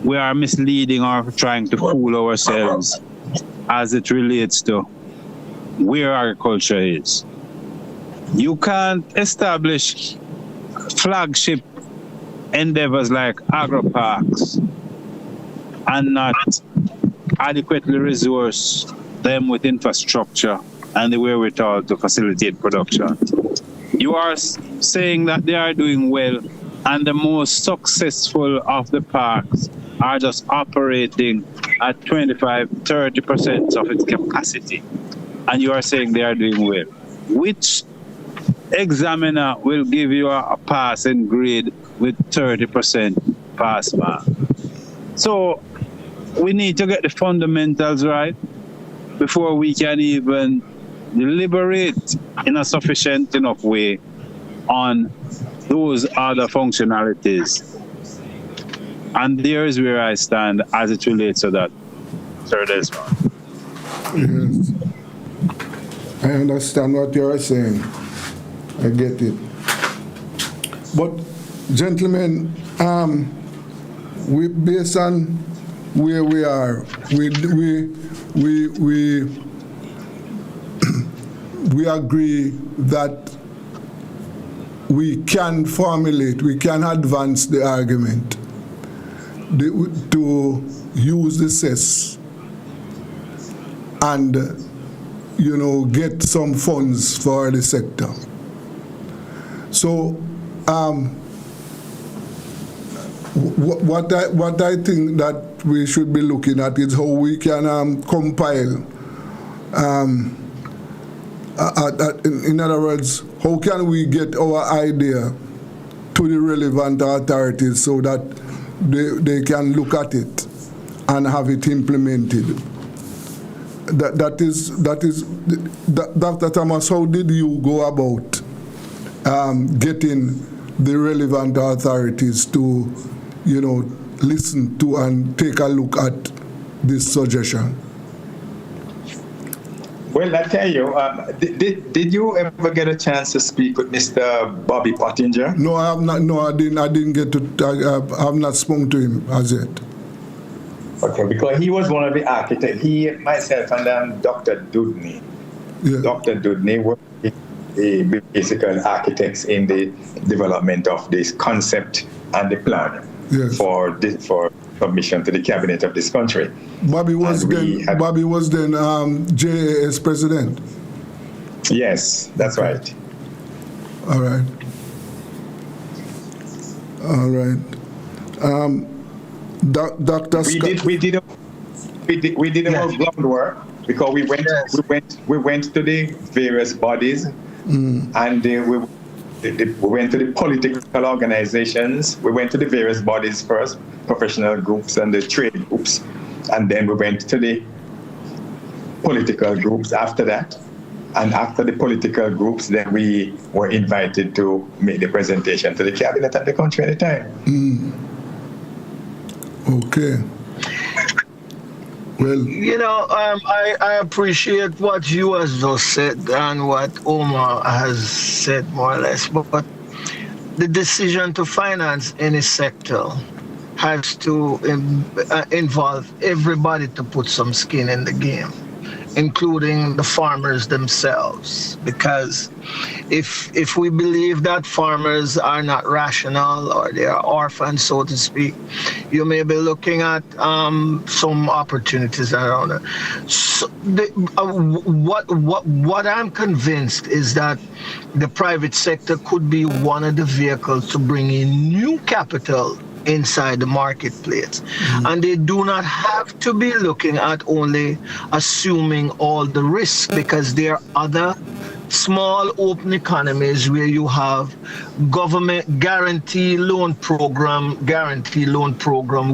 P: we are misleading or trying to fool ourselves as it relates to where agriculture is. You can't establish flagship endeavors like agro parks and not adequately resource them with infrastructure and the wherewithal to facilitate production. You are saying that they are doing well, and the most successful of the parks are just operating at 25-30% of its capacity, and you are saying they are doing well. Which examiner will give you a passing grade with 30% pass mark? So we need to get the fundamentals right before we can even deliberate in a sufficient enough way on those other functionalities. And there is where I stand as it relates to that. Sir Desmond.
B: Yes. I understand what you are saying. I get it. But, gentlemen, we based on where we are, we agree that we can formulate, we can advance the argument to use the cess and, get some funds for the sector. So, what I think that we should be looking at is how we can compile. In other words, how can we get our idea to the relevant authorities so that they can look at it and have it implemented? Dr. Thomas, how did you go about getting the relevant authorities to, listen to and take a look at this suggestion?
O: Well, I tell you, did you ever get a chance to speak with Mr. Bobby Pottinger?
B: No, I have not. No, I didn't get to. I have not spoken to him as yet.
O: Okay, because he was one of the architects. He, myself, and Dr. Dudney. Yeah. Dr. Dudney were the basic architects in the development of this concept and the plan for submission to the cabinet of this country.
B: Bobby was then JAS president.
O: Yes, that's right.
B: All right. Dr.
O: We did our groundwork because we went to the various bodies and we went to the political organizations. We went to the various bodies first, professional groups and the trade groups, and then we went to the political groups after that. And after the political groups, then we were invited to make the presentation to the cabinet of the country at the time.
B: Okay. Well,
N: I appreciate what you has just said and what Omar has said more or less, but the decision to finance any sector has to involve everybody to put some skin in the game, including the farmers themselves, because if we believe that farmers are not rational or they are orphans, so to speak, you may be looking at some opportunities around it. So what I'm convinced is that the private sector could be one of the vehicles to bring in new capital inside the marketplace. And they do not have to be looking at only assuming all the risk, because there are other small open economies where you have government guarantee loan program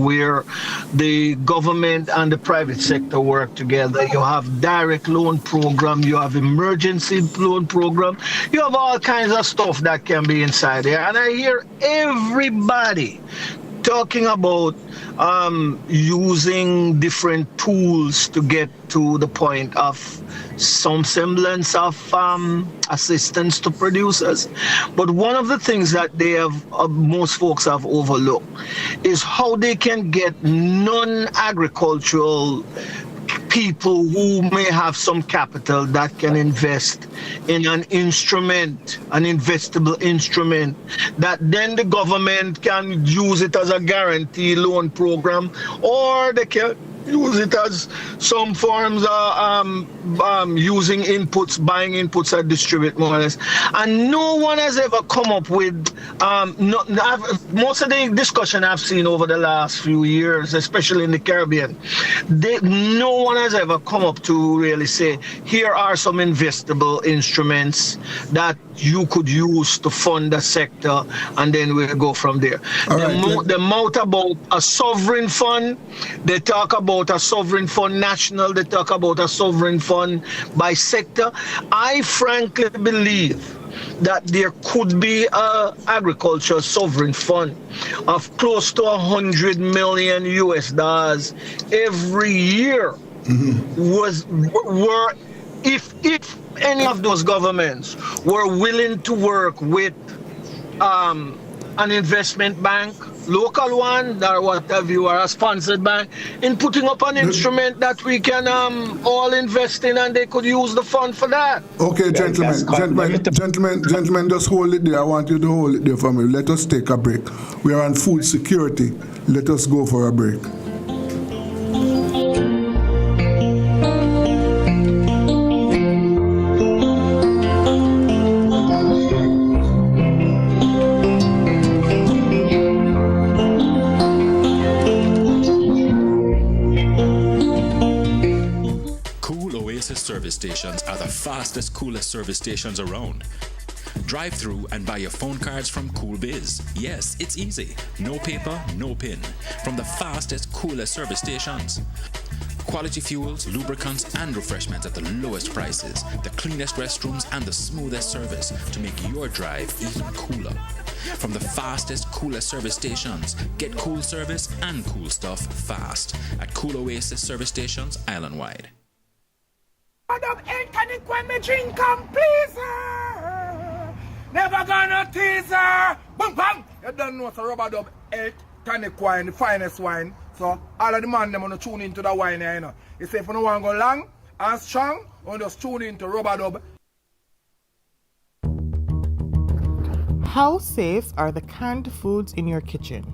N: where the government and the private sector work together. You have direct loan program, you have emergency loan program, you have all kinds of stuff that can be inside there. And I hear everybody talking about using different tools to get to the point of some semblance of assistance to producers. But one of the things that they have, most folks have overlooked is how they can get non-agricultural people who may have some capital that can invest in an instrument, an investable instrument, that then the government can use it as a guarantee loan program, or they can use it as some forms of using inputs, buying inputs and distribute more or less. And no one has ever come up with, most of the discussion I've seen over the last few years, especially in the Caribbean, no one has ever come up to really say, here are some investable instruments that you could use to fund the sector, and then we'll go from there. The mouth about a sovereign fund, they talk about a sovereign fund national, they talk about a sovereign fund by sector. I frankly believe that there could be a agriculture sovereign fund of close to $100 million US every year. If any of those governments were willing to work with an investment bank, local one, or whatever you are, a sponsored bank, in putting up an instrument that we can all invest in, and they could use the fund for that.
B: Okay, gentlemen, just hold it there. I want you to hold it there for me. Let us take a break. We are on food security. Let us go for a break.
D: Service stations are the fastest, coolest service stations around. Drive through and buy your phone cards from Cool Biz. Yes, it's easy. No paper, no pin. From the fastest, coolest service stations. Quality fuels, lubricants, and refreshments at the lowest prices. The cleanest restrooms and the smoothest service to make your drive even cooler. From the fastest, coolest service stations, get cool service and cool stuff fast at Cool Oasis service stations island-wide.
E: Never gonna tease her. Boom, bam. You don't know, so rubber dub, egg, tonic wine, the finest wine. So all of the man them wanna tune into the wine here, you know. You say if you don't want to go long and strong, you just tune into rubber dub.
F: How safe are the canned foods in your kitchen?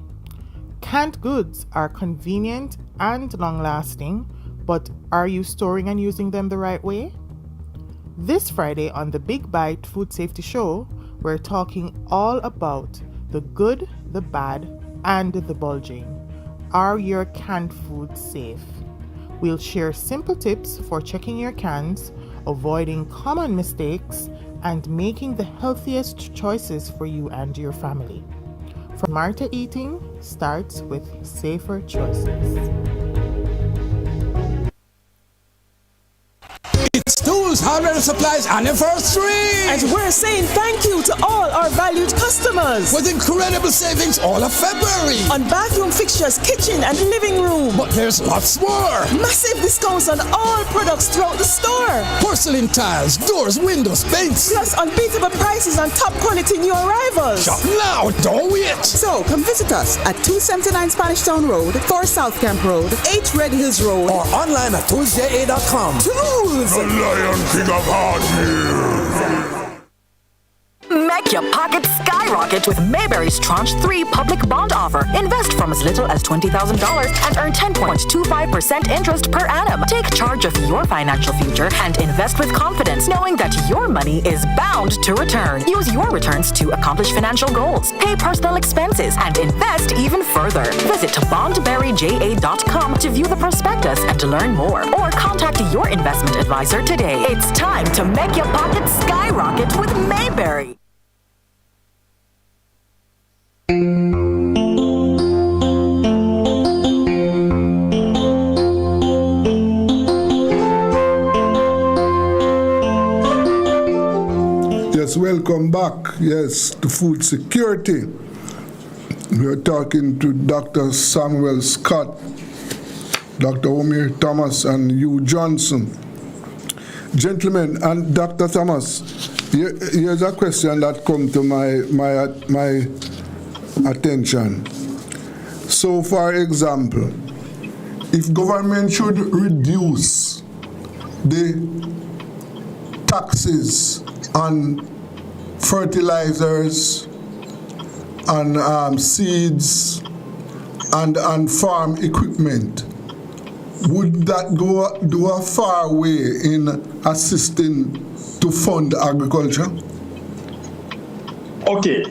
F: Canned goods are convenient and long-lasting, but are you storing and using them the right way? This Friday on the Big Bite Food Safety Show, we're talking all about the good, the bad, and the bulging. Are your canned foods safe? We'll share simple tips for checking your cans, avoiding common mistakes, and making the healthiest choices for you and your family. Smarter eating starts with safer choices.
M: It's Tools, Hardware and Supplies anniversary!
J: And we're saying thank you to all our valued customers!
M: With incredible savings all of February!
J: On bathroom fixtures, kitchen and living room!
M: But there's lots more!
J: Massive discounts on all products throughout the store!
M: Porcelain tiles, doors, windows, paints!
J: Plus unbeatable prices on top quality new arrivals!
M: Shop now, don't wait!
G: So come visit us at 279 Spanish Town Road, 4 South Camp Road, 8 Red Hills Road,
M: or online at toolsja.com.
J: Tools!
K: The Lion King of Hardware.
H: Make your pockets skyrocket with Mayberry's Tranche 3 public bond offer. Invest from as little as $20,000 and earn 10.25% interest per annum. Take charge of your financial future and invest with confidence, knowing that your money is bound to return. Use your returns to accomplish financial goals, pay personal expenses, and invest even further. Visit bondberryja.com to view the prospectus and to learn more, or contact your investment advisor today. It's time to make your pockets skyrocket with Mayberry.
B: Yes, welcome back. Yes, to food security. We're talking to Dr. Samuel Scott, Dr. Omir Thomas, and Hugh Johnson. Gentlemen, and Dr. Thomas, here's a question that come to my attention. So, for example, if government should reduce the taxes on fertilizers and seeds and farm equipment, would that go a far way in assisting to fund agriculture?
O: Okay.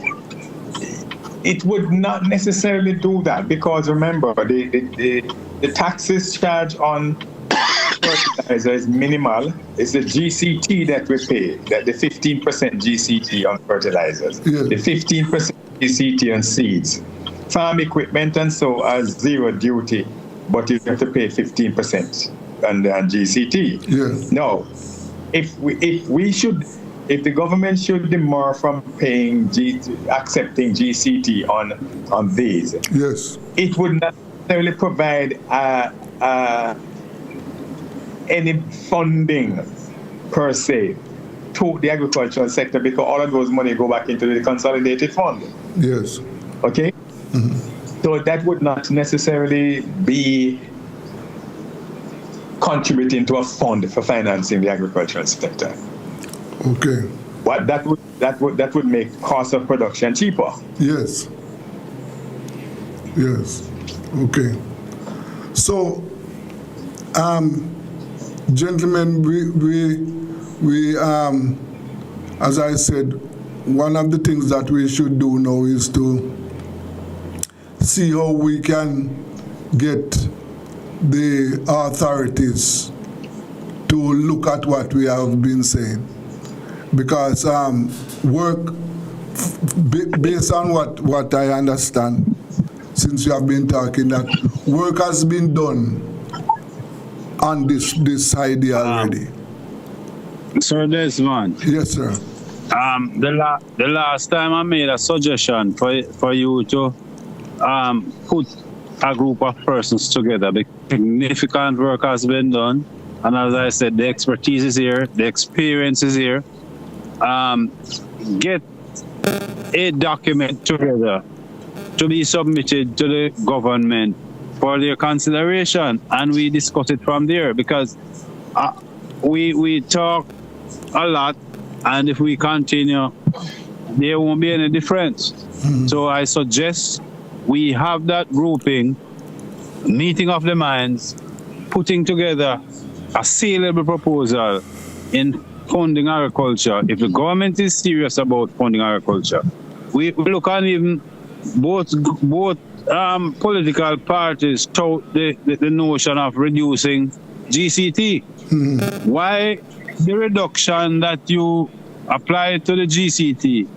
O: It would not necessarily do that, because remember, the taxes charged on fertilizer is minimal. It's the GCT that we pay, that the 15% GCT on fertilizers, the 15% GCT on seeds. Farm equipment and so are zero duty, but you have to pay 15% on GCT.
B: Yeah.
O: No, if the government should demur from paying accepting GCT on these,
B: yes,
O: it would not necessarily provide any funding per se to the agricultural sector, because all of those money go back into the consolidated fund.
B: Yes.
O: Okay?
B: Mm-hmm.
O: So that would not necessarily be contributing to a fund for financing the agricultural sector.
B: Okay.
O: What that would make cost of production cheaper.
B: Yes. Yes. Okay. So, gentlemen, we as I said, one of the things that we should do now is to see how we can get the authorities to look at what we have been saying, because work, based on what I understand, since you have been talking, that work has been done on this idea already.
P: Sir Desmond.
B: Yes, sir.
P: The last time I made a suggestion for you to put a group of persons together, because significant work has been done, and as I said, the expertise is here, the experience is here. Get a document together to be submitted to the government for their consideration, and we discuss it from there, because we talk a lot, and if we continue, there won't be any difference. Mm-hmm. So I suggest we have that grouping, meeting of the minds, putting together a saleable proposal in funding agriculture. If the government is serious about funding agriculture, we look at even both political parties tout the notion of reducing GCT. Mm-hmm. Why the reduction that you apply to the GCT,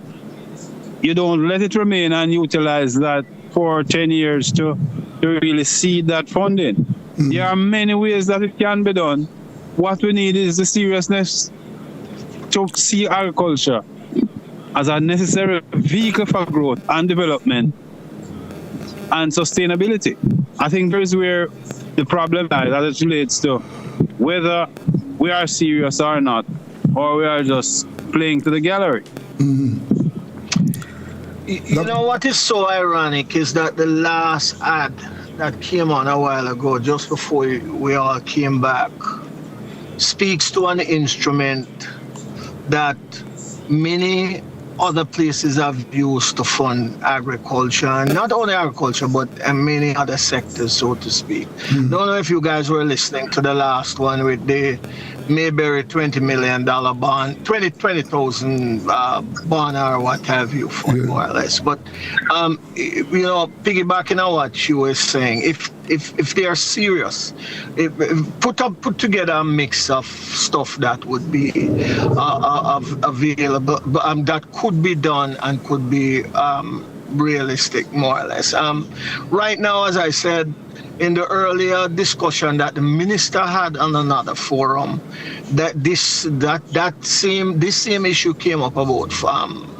P: you don't let it remain and utilize that for 10 years to really see that funding? Mm-hmm. There are many ways that it can be done. What we need is the seriousness to see agriculture as a necessary vehicle for growth and development and sustainability. I think that is where the problem lies, as it relates to whether we are serious or not, or we are just playing to the gallery.
B: Mm-hmm.
N: You know what is so ironic is that the last ad that came on a while ago, just before we all came back, speaks to an instrument that many other places have used to fund agriculture, and not only agriculture, but many other sectors, so to speak. Don't know if you guys were listening to the last one with the Mayberry $20 million bond, 20,000 bond or what have you, fund, more or less. But piggybacking on what you were saying, if they are serious, put together a mix of stuff that would be available, that could be done and could be realistic, more or less. Right now, as I said in the earlier discussion that the minister had on another forum, that this same issue came up about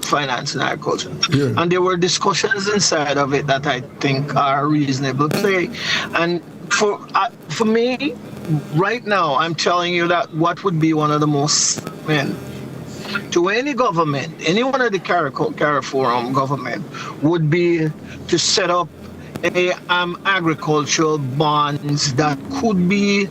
N: finance and agriculture, and there were discussions inside of it that I think are reasonable play. And for me, right now, I'm telling you that what would be one of the most to any government, any one of the CARIFORUM government, would be to set up agricultural bonds that could be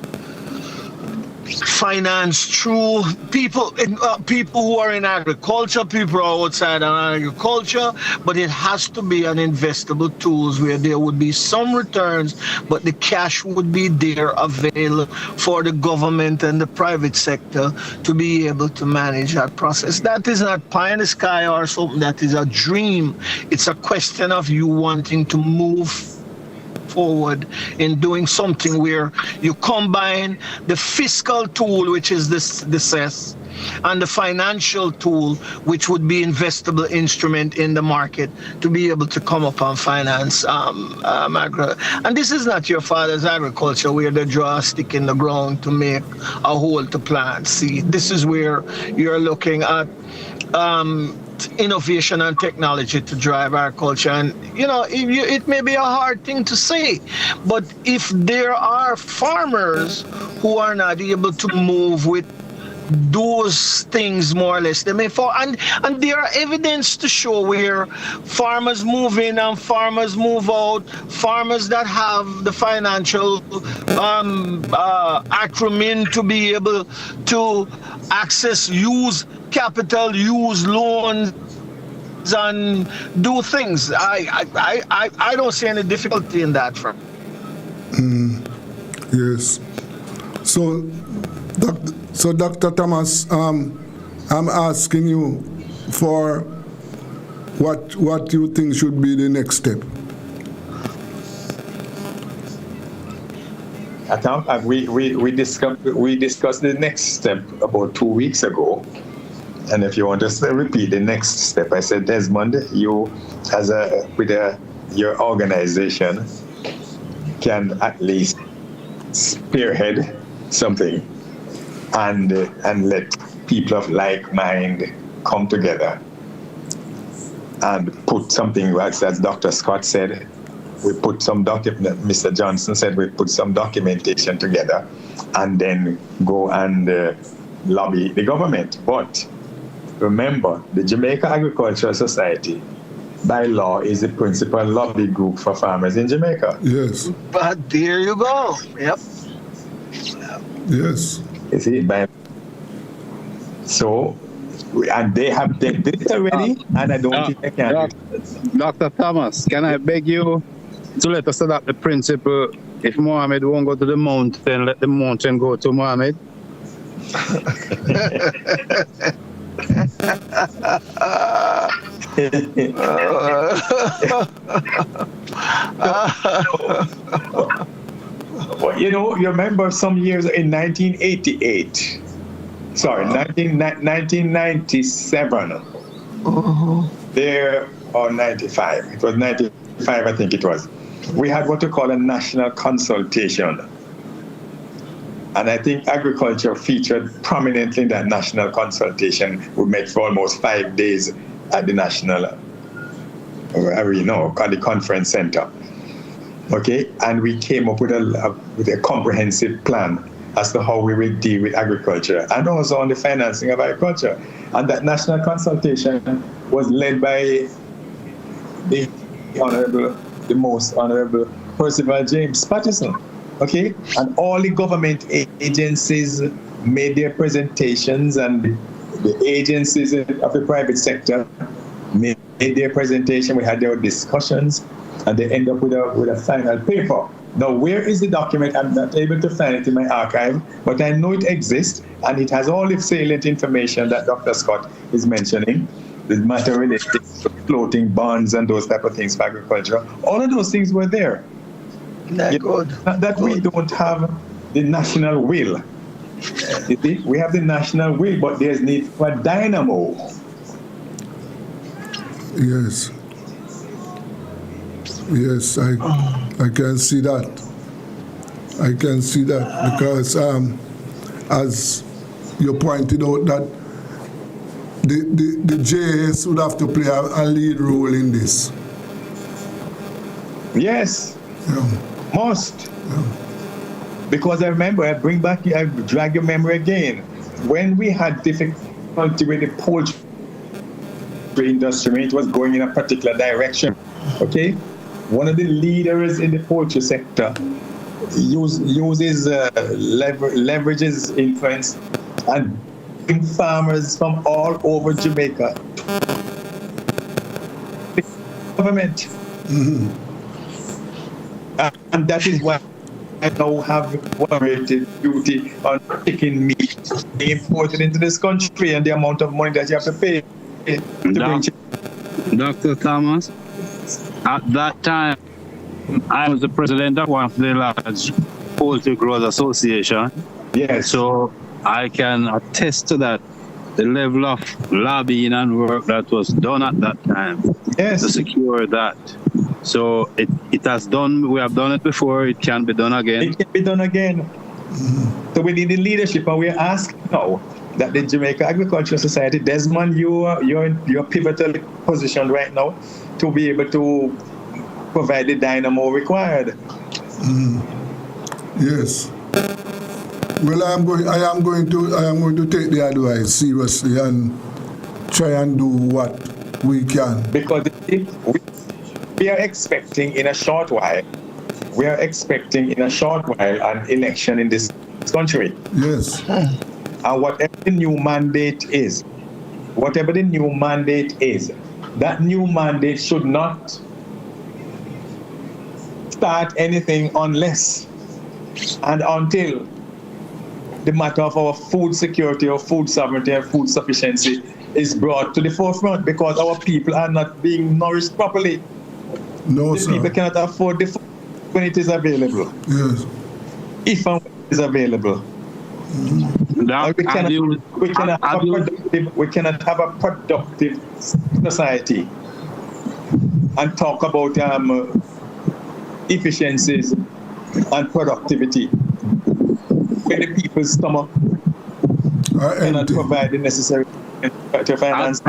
N: financed through people who are in agriculture, people who are outside of agriculture, but it has to be an investable tools where there would be some returns, but the cash would be there available for the government and the private sector to be able to manage that process. That is not pie in the sky or something that is a dream. It's a question of you wanting to move forward in doing something where you combine the fiscal tool, which is the cess, and the financial tool, which would be investable instrument in the market to be able to come up and finance and this is not your father's agriculture where they draw a stick in the ground to make a hole to plant seed. This is where you're looking at innovation and technology to drive our culture. And it may be a hard thing to say, but if there are farmers who are not able to move with those things, more or less, they may fall, and there are evidence to show where farmers move in and farmers move out, farmers that have the financial acumen to be able to access, use capital, use loans, and do things. I don't see any difficulty in that front.
B: Yes. So Dr. Thomas, I'm asking you for what you think should be the next step.
O: We discussed the next step about 2 weeks ago. And if you want to repeat the next step, I said, Desmond, you your organization can at least spearhead something and let people of like mind come together and put something, as Dr. Scott said, we put some Mr. Johnson said we put some documentation together and then go and lobby the government. But remember, the Jamaica Agricultural Society, by law, is the principal lobby group for farmers in Jamaica.
B: Yes.
N: But there you go. Yep.
B: Yes.
O: You see, and they have did it already, and I don't think they can.
P: Dr. Thomas, can I beg you to let us adopt the principle, if Mohammed won't go to the mountain, let the mountain go to Mohammed?
O: Well, you remember some years in 1988, 1997, there, or 95, it was 95, I think it was, we had what we call a national consultation. And I think agriculture featured prominently in that national consultation. We met for almost 5 days at the national arena, at the conference center. Okay, and we came up with a comprehensive plan as to how we will deal with agriculture and also on the financing of agriculture. And that national consultation was led by the most honorable Percival James Patterson. Okay, and all the government agencies made their presentations, and the agencies of the private sector made their presentation, we had their discussions, and they end up with a final paper. Now, where is the document? I'm not able to find it in my archive, but I know it exists, and it has all the salient information that Dr. Scott is mentioning, the matter related to floating bonds and those type of things for agriculture. All of those things were there.
N: Good.
O: Not that we don't have the national will. You see, we have the national will, but there's need for dynamo.
B: Yes. Yes, I can see that. I can see that because, as you pointed out, that the JS would have to play a lead role in this.
O: Yes, must. Because I remember, I drag your memory again. When we had difficulty with the poultry industry, it was going in a particular direction. Okay, one of the leaders in the poultry sector leverages influence and bring farmers from all over Jamaica. Government.
B: Mm-hmm.
O: And that is why I now have warranted duty on chicken meat being imported into this country and the amount of money that you have to pay to bring chicken.
P: Dr. Thomas, at that time, I was the president of one of the large poultry growers association.
O: Yes.
P: So I can attest to that, the level of lobbying and work that was done at that time to secure that. So it has done, we have done it before, it can be done again.
O: It can be done again. So we need the leadership, and we're asking now that the Jamaica Agricultural Society, Desmond, you're in your pivotal position right now to be able to provide the dynamo required.
B: Yes. Well, I am going to take the advice seriously and try and do what we can.
O: Because we are expecting in a short while an election in this country.
B: Yes.
O: And whatever the new mandate is, that new mandate should not start anything unless and until the matter of our food security or food sovereignty and food sufficiency is brought to the forefront, because our people are not being nourished properly.
B: No,
O: the people cannot afford the food when it is available.
B: Yes.
O: If and when it is available. We cannot have a productive society and talk about efficiencies and productivity when the people's stomach cannot provide the necessary to finance.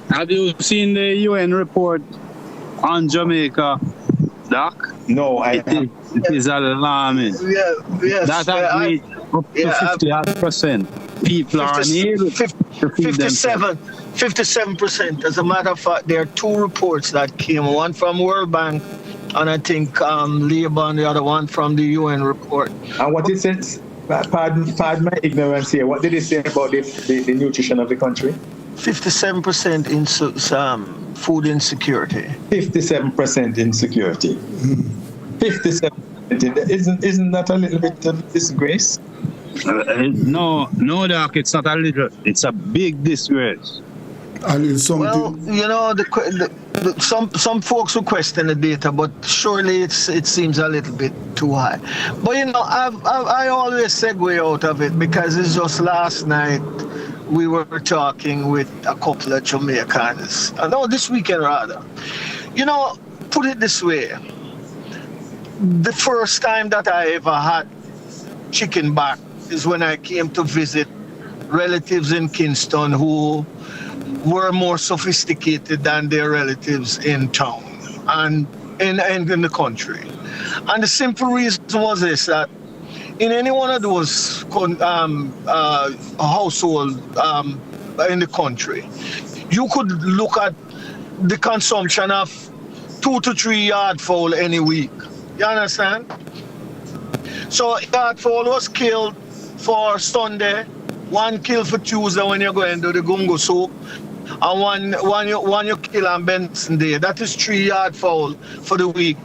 P: Have you seen the UN report on Jamaica, Doc?
O: No, I haven't.
P: It is alarming.
N: Yes.
P: That has reached up to 50%. People are unable to feed
N: 57%. As a matter of fact, there are two reports that came, one from World Bank and I think Labour, and the other one from the UN report.
O: And what it says, pardon my ignorance here, what did it say about the nutrition of the country?
N: 57% in food insecurity.
O: 57% insecurity. 57%. Isn't that a little bit of disgrace?
P: No, Doc, it's not a little. It's a big disgrace.
B: And it's something.
N: Well, you know, some folks will question the data, but surely it seems a little bit too high. But you know, I always segue out of it because it's just last night we were talking with a couple of Jamaicans. No, this weekend rather. You know, put it this way. The first time that I ever had chicken back is when I came to visit relatives in Kingston who were more sophisticated than their relatives in town and in the country. And the simple reason was this, that in any one of those households in the country, you could look at the consumption of 2 to 3 yard fowl any week. You understand? So yard fowl was killed for Sunday, One kill for Tuesday when you go into the gungo soup, and one you kill on Benson Day. That is 3 yard fowl for the week.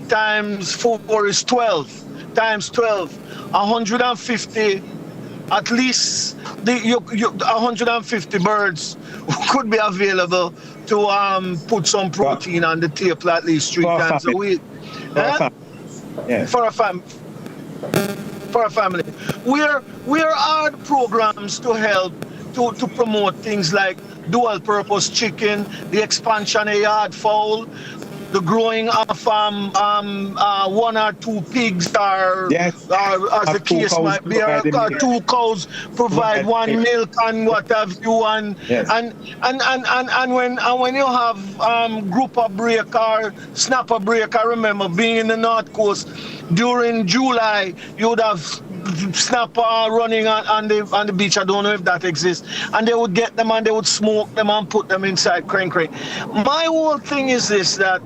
N: Times 4 is 12. Times 12, 150. At least 150 birds could be available to put some protein on the table at least 3 times a week. For a family. Where are the programs to help to promote things like dual purpose chicken, the expansion of yard fowl, the growing of 1 or 2 pigs, or as the case might be, or 2 cows provide 1 milk and what have you, and when you have grouper break or snapper break, I remember being in the North Coast during July, you would have snapper running on the beach. I don't know if that exists, and they would get them and they would smoke them and put them inside crank. My whole thing is this, that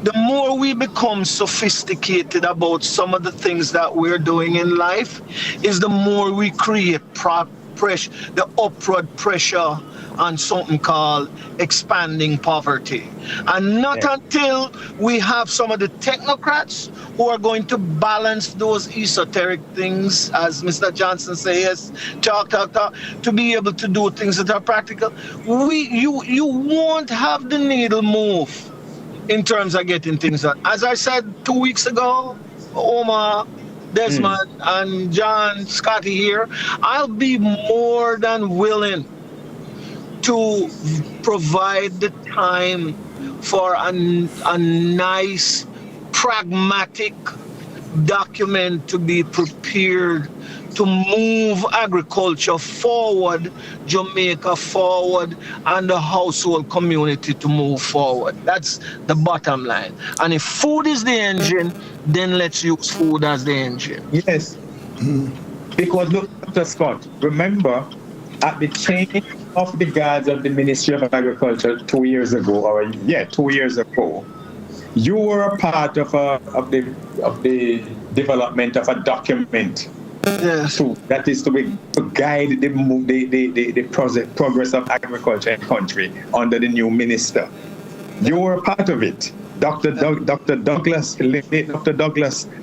N: the more we become sophisticated about some of the things that we're doing in life, is the more we create the upward pressure on something called expanding poverty. And not until we have some of the technocrats who are going to balance those esoteric things, as Mr. Johnson says, talk, to be able to do things that are practical, you won't have the needle move in terms of getting things done. As I said 2 weeks ago, Omar, Desmond, and John, Scotty here, I'll be more than willing to provide the time for a nice, pragmatic document to be prepared to move agriculture forward, Jamaica forward, and the household community to move forward. That's the bottom line. And if food is the engine, then let's use food as the engine.
O: Yes. Because look, Dr. Scott, remember at the change of the guards of the Ministry of Agriculture 2 years ago, 2 years ago, you were a part of the development of a document.
N: Yes.
O: That is to guide the progress of agriculture in the country under the new minister. You were a part of it. Dr. Douglas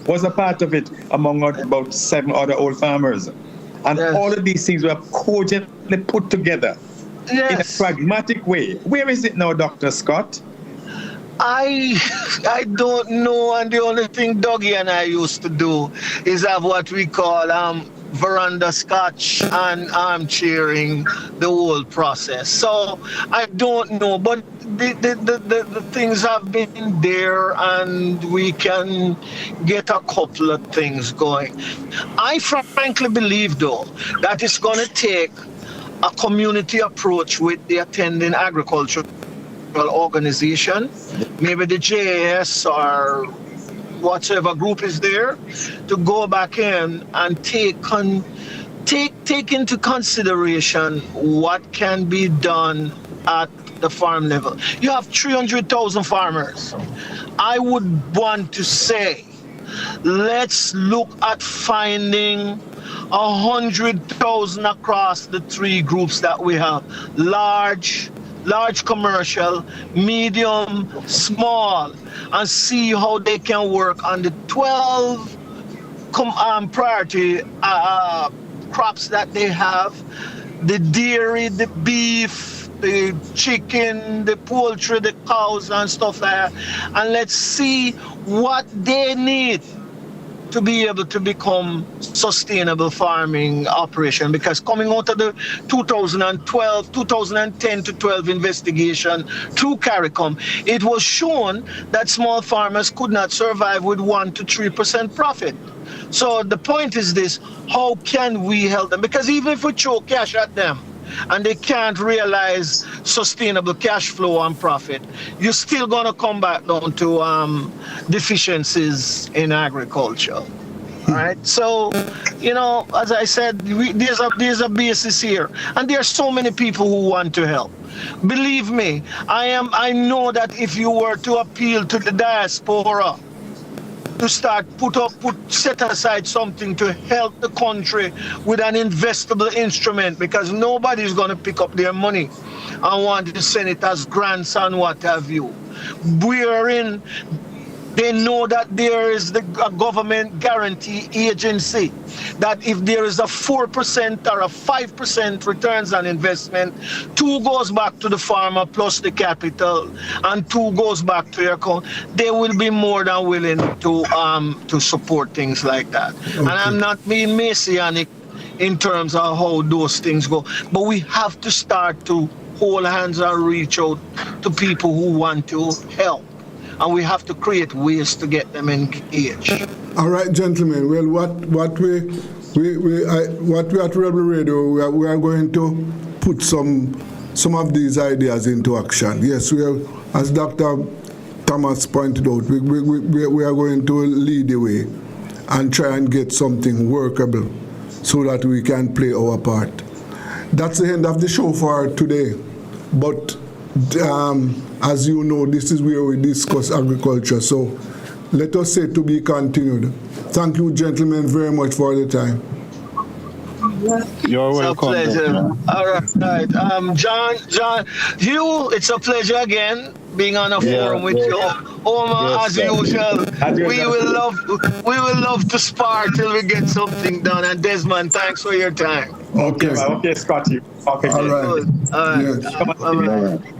O: was a part of it, among about 7 other old farmers. And all of these things were cogently put together in a pragmatic way. Where is it now, Dr. Scott?
N: I don't know, and the only thing Dougie and I used to do is have what we call veranda scotch and armchairing the whole process. So I don't know, but the things have been there, and we can get a couple of things going. I frankly believe, though, that it's going to take a community approach with the attending agriculture organization, maybe the JAS or whatever group is there, to go back in and take into consideration what can be done at the farm level. You have 300,000 farmers. I would want to say, let's look at finding 100,000 across the 3 groups that we have: large commercial, medium, small, and see how they can work on the 12 priority crops that they have: the dairy, the beef, the chicken, the poultry, the cows and stuff like that. And let's see what they need to be able to become sustainable farming operation. Because coming out of the 2010 to 12 investigation through CARICOM, it was shown that small farmers could not survive with 1 to 3% profit. So the point is this: how can we help them? Because even if we throw cash at them and they can't realize sustainable cash flow and profit, you're still going to come back down to deficiencies in agriculture. All right. So, as I said, there's a basis here, and there are so many people who want to help. Believe me, I know that if you were to appeal to the diaspora, to start set aside something to help the country with an investable instrument, because nobody's going to pick up their money and want to send it as grants and what have you. They know that there is a government guarantee agency that if there is a 4% or a 5% returns on investment, 2 goes back to the farmer plus the capital and 2 goes back to your account, they will be more than willing to support things like that. Okay. And I'm not being messianic in terms of how those things go, but we have to start to hold hands and reach out to people who want to help. And we have to create ways to get them engaged.
B: All right, gentlemen. Well, what we at Rebel Radio, we are going to put some of these ideas into action. Yes, we are, as Dr. Thomas pointed out, we are going to lead the way and try and get something workable so that we can play our part. That's the end of the show for today. But as you know, this is where we discuss agriculture. So let us say to be continued. Thank you, gentlemen, very much for the time.
P: You're welcome.
N: It's a pleasure. All right. John, Hugh, it's a pleasure again being on a forum with you. Omar, as usual, we will love to spar till we get something done. And Desmond, thanks for your time.
O: Okay, Scotty. Okay.
B: All right. Yes.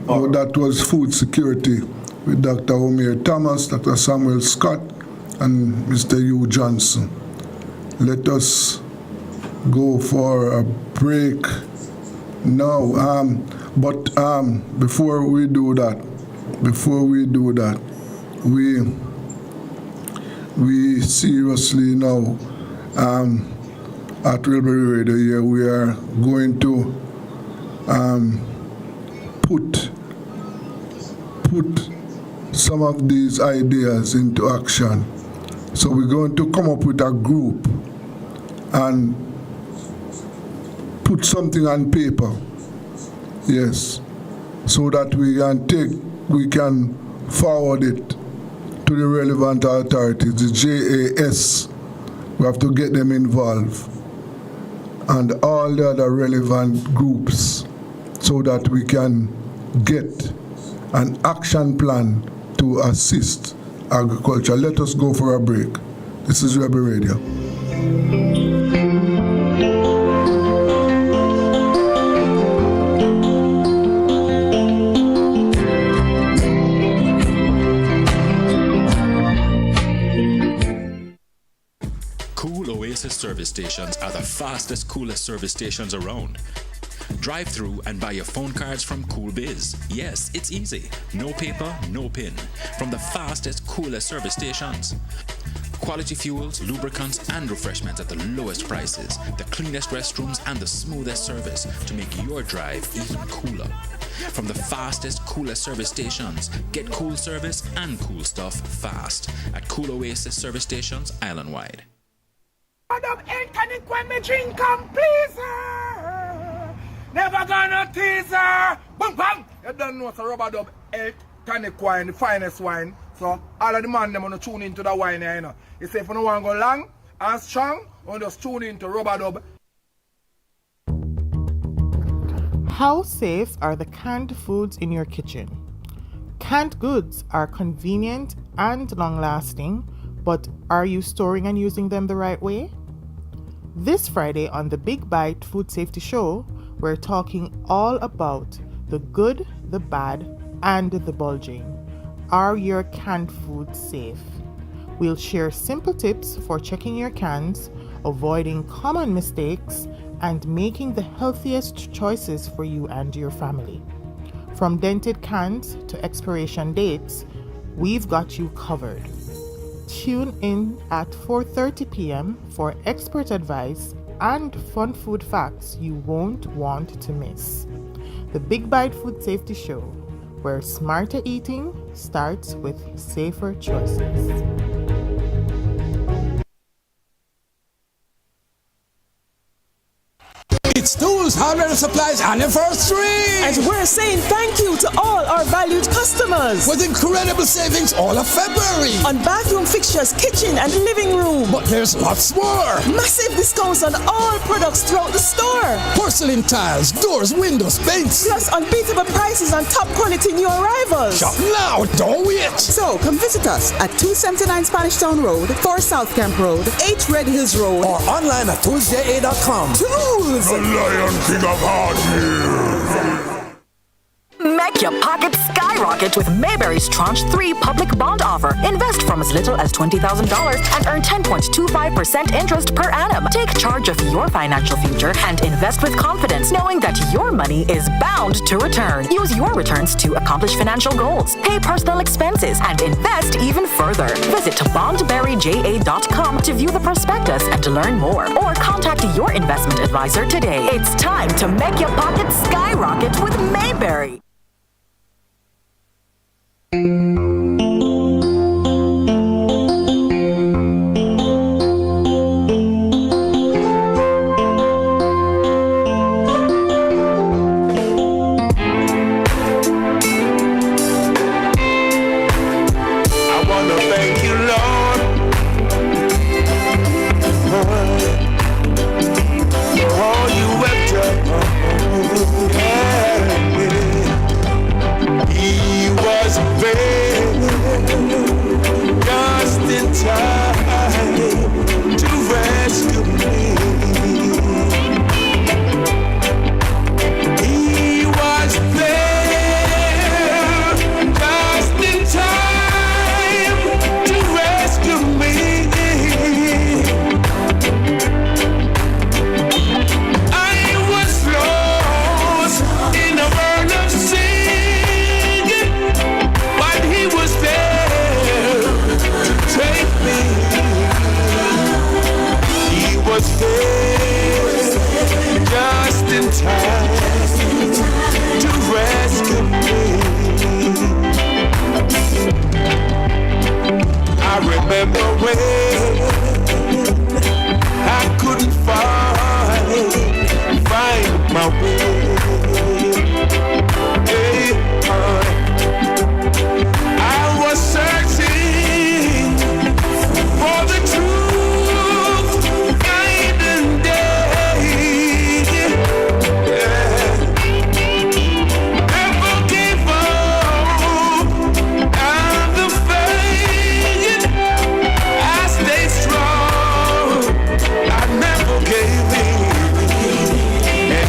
B: Oh, that was food security with Dr. Omar Thomas, Dr. Samuel Scott, and Mr. Hugh Johnson. Let us go for a break now. But before we do that, we seriously now at Rebel Radio here, we are going to put some of these ideas into action. So we're going to come up with a group and put something on paper, yes, so that we can forward it to the relevant authorities, the JAS. We have to get them involved, and all the other relevant groups, so that we can get an action plan to assist agriculture. Let us go for a break. This is Rebel Radio.
D: Service stations are the fastest, coolest service stations around. Drive through and buy your phone cards from Cool Biz. Yes, it's easy. No paper, no pin. From the fastest, coolest service stations. Quality fuels, lubricants, and refreshments at the lowest prices. The cleanest restrooms and the smoothest service to make your drive even cooler. From the fastest, coolest service stations, get cool service and cool stuff fast at Cool Oasis service stations island-wide.
E: Never gonna tease her. Boom, bang. You don't know, so Rubber Dub 8 tonic wine, the finest wine. So all of the man them wanna tune into the wine here, you know. You say if you don't want to go long and strong, you just tune into Rubber Dub.
F: How safe are the canned foods in your kitchen? Canned goods are convenient and long-lasting, but are you storing and using them the right way? This Friday on the Big Bite Food Safety Show, we're talking all about the good, the bad, and the bulging. Are your canned foods safe? We'll share simple tips for checking your cans, avoiding common mistakes, and making the healthiest choices for you and your family. From dented cans to expiration dates, we've got you covered. Tune in at 4:30 p.m. for expert advice and fun food facts you won't want to miss. The Big Bite Food Safety Show, where smarter eating starts with safer choices.
M: It's Tools, Hardware and Supplies Anniversary!
J: And we're saying thank you to all our valued customers.
M: With incredible savings all of February.
J: On bathroom fixtures, kitchen and living room.
M: But there's lots more.
J: Massive discounts on all products throughout the store.
M: Porcelain tiles, doors, windows, paints.
J: Plus unbeatable prices on top quality new arrivals.
M: Shop now, don't wait.
G: So come visit us at 279 Spanish Town Road, 4 South Camp Road, 8 Red Hills Road.
M: Or online at toolsja.com.
J: Tools!
K: The Lion King of Hardware.
H: Make your pockets skyrocket with Mayberry's Tranche 3 public bond offer. Invest from as little as $20,000 and earn 10.25% interest per annum. Take charge of your financial future and invest with confidence, knowing that your money is bound to return. Use your returns to accomplish financial goals, pay personal expenses, and invest even further. Visit bondberryja.com to view the prospectus and to learn more, or contact your investment advisor today. It's time to make your pockets skyrocket with Mayberry.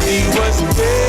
A: He was dead.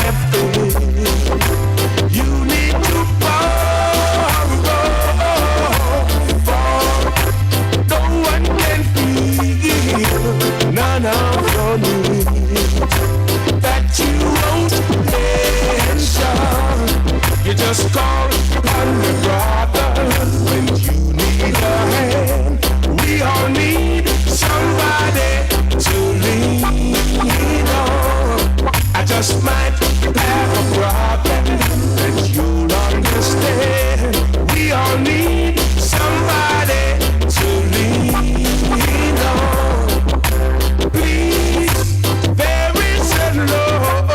A: have faith. You need to borrow, for no one can feel none of your needs that you won't mention. You just call on your brother when you need a hand. We all need somebody to lean on. I just might have a problem that you'll understand. We all need somebody to lean on. Please, there is a load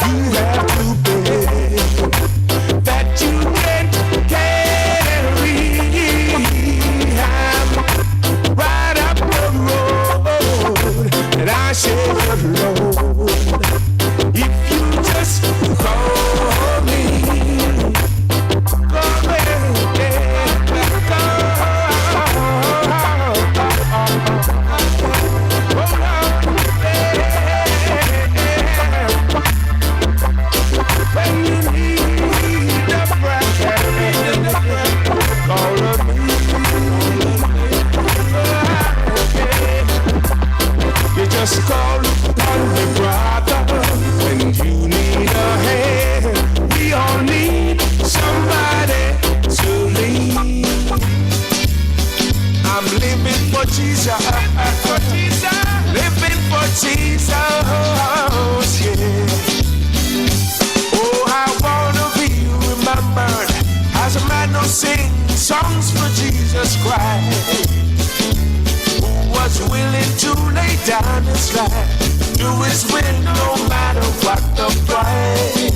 A: you have to pay that you can't carry. I'm right up the road and I share your load. If you just call me, call me, when you need a breath, call on me. You just call on me, brother, when you need a hand. We all need somebody to lean. I'm living for Jesus, living for Jesus, yeah. Oh, I wanna be remembered as a man who sings songs for Jesus Christ, who was willing to lay down his life, do his will no matter what the price.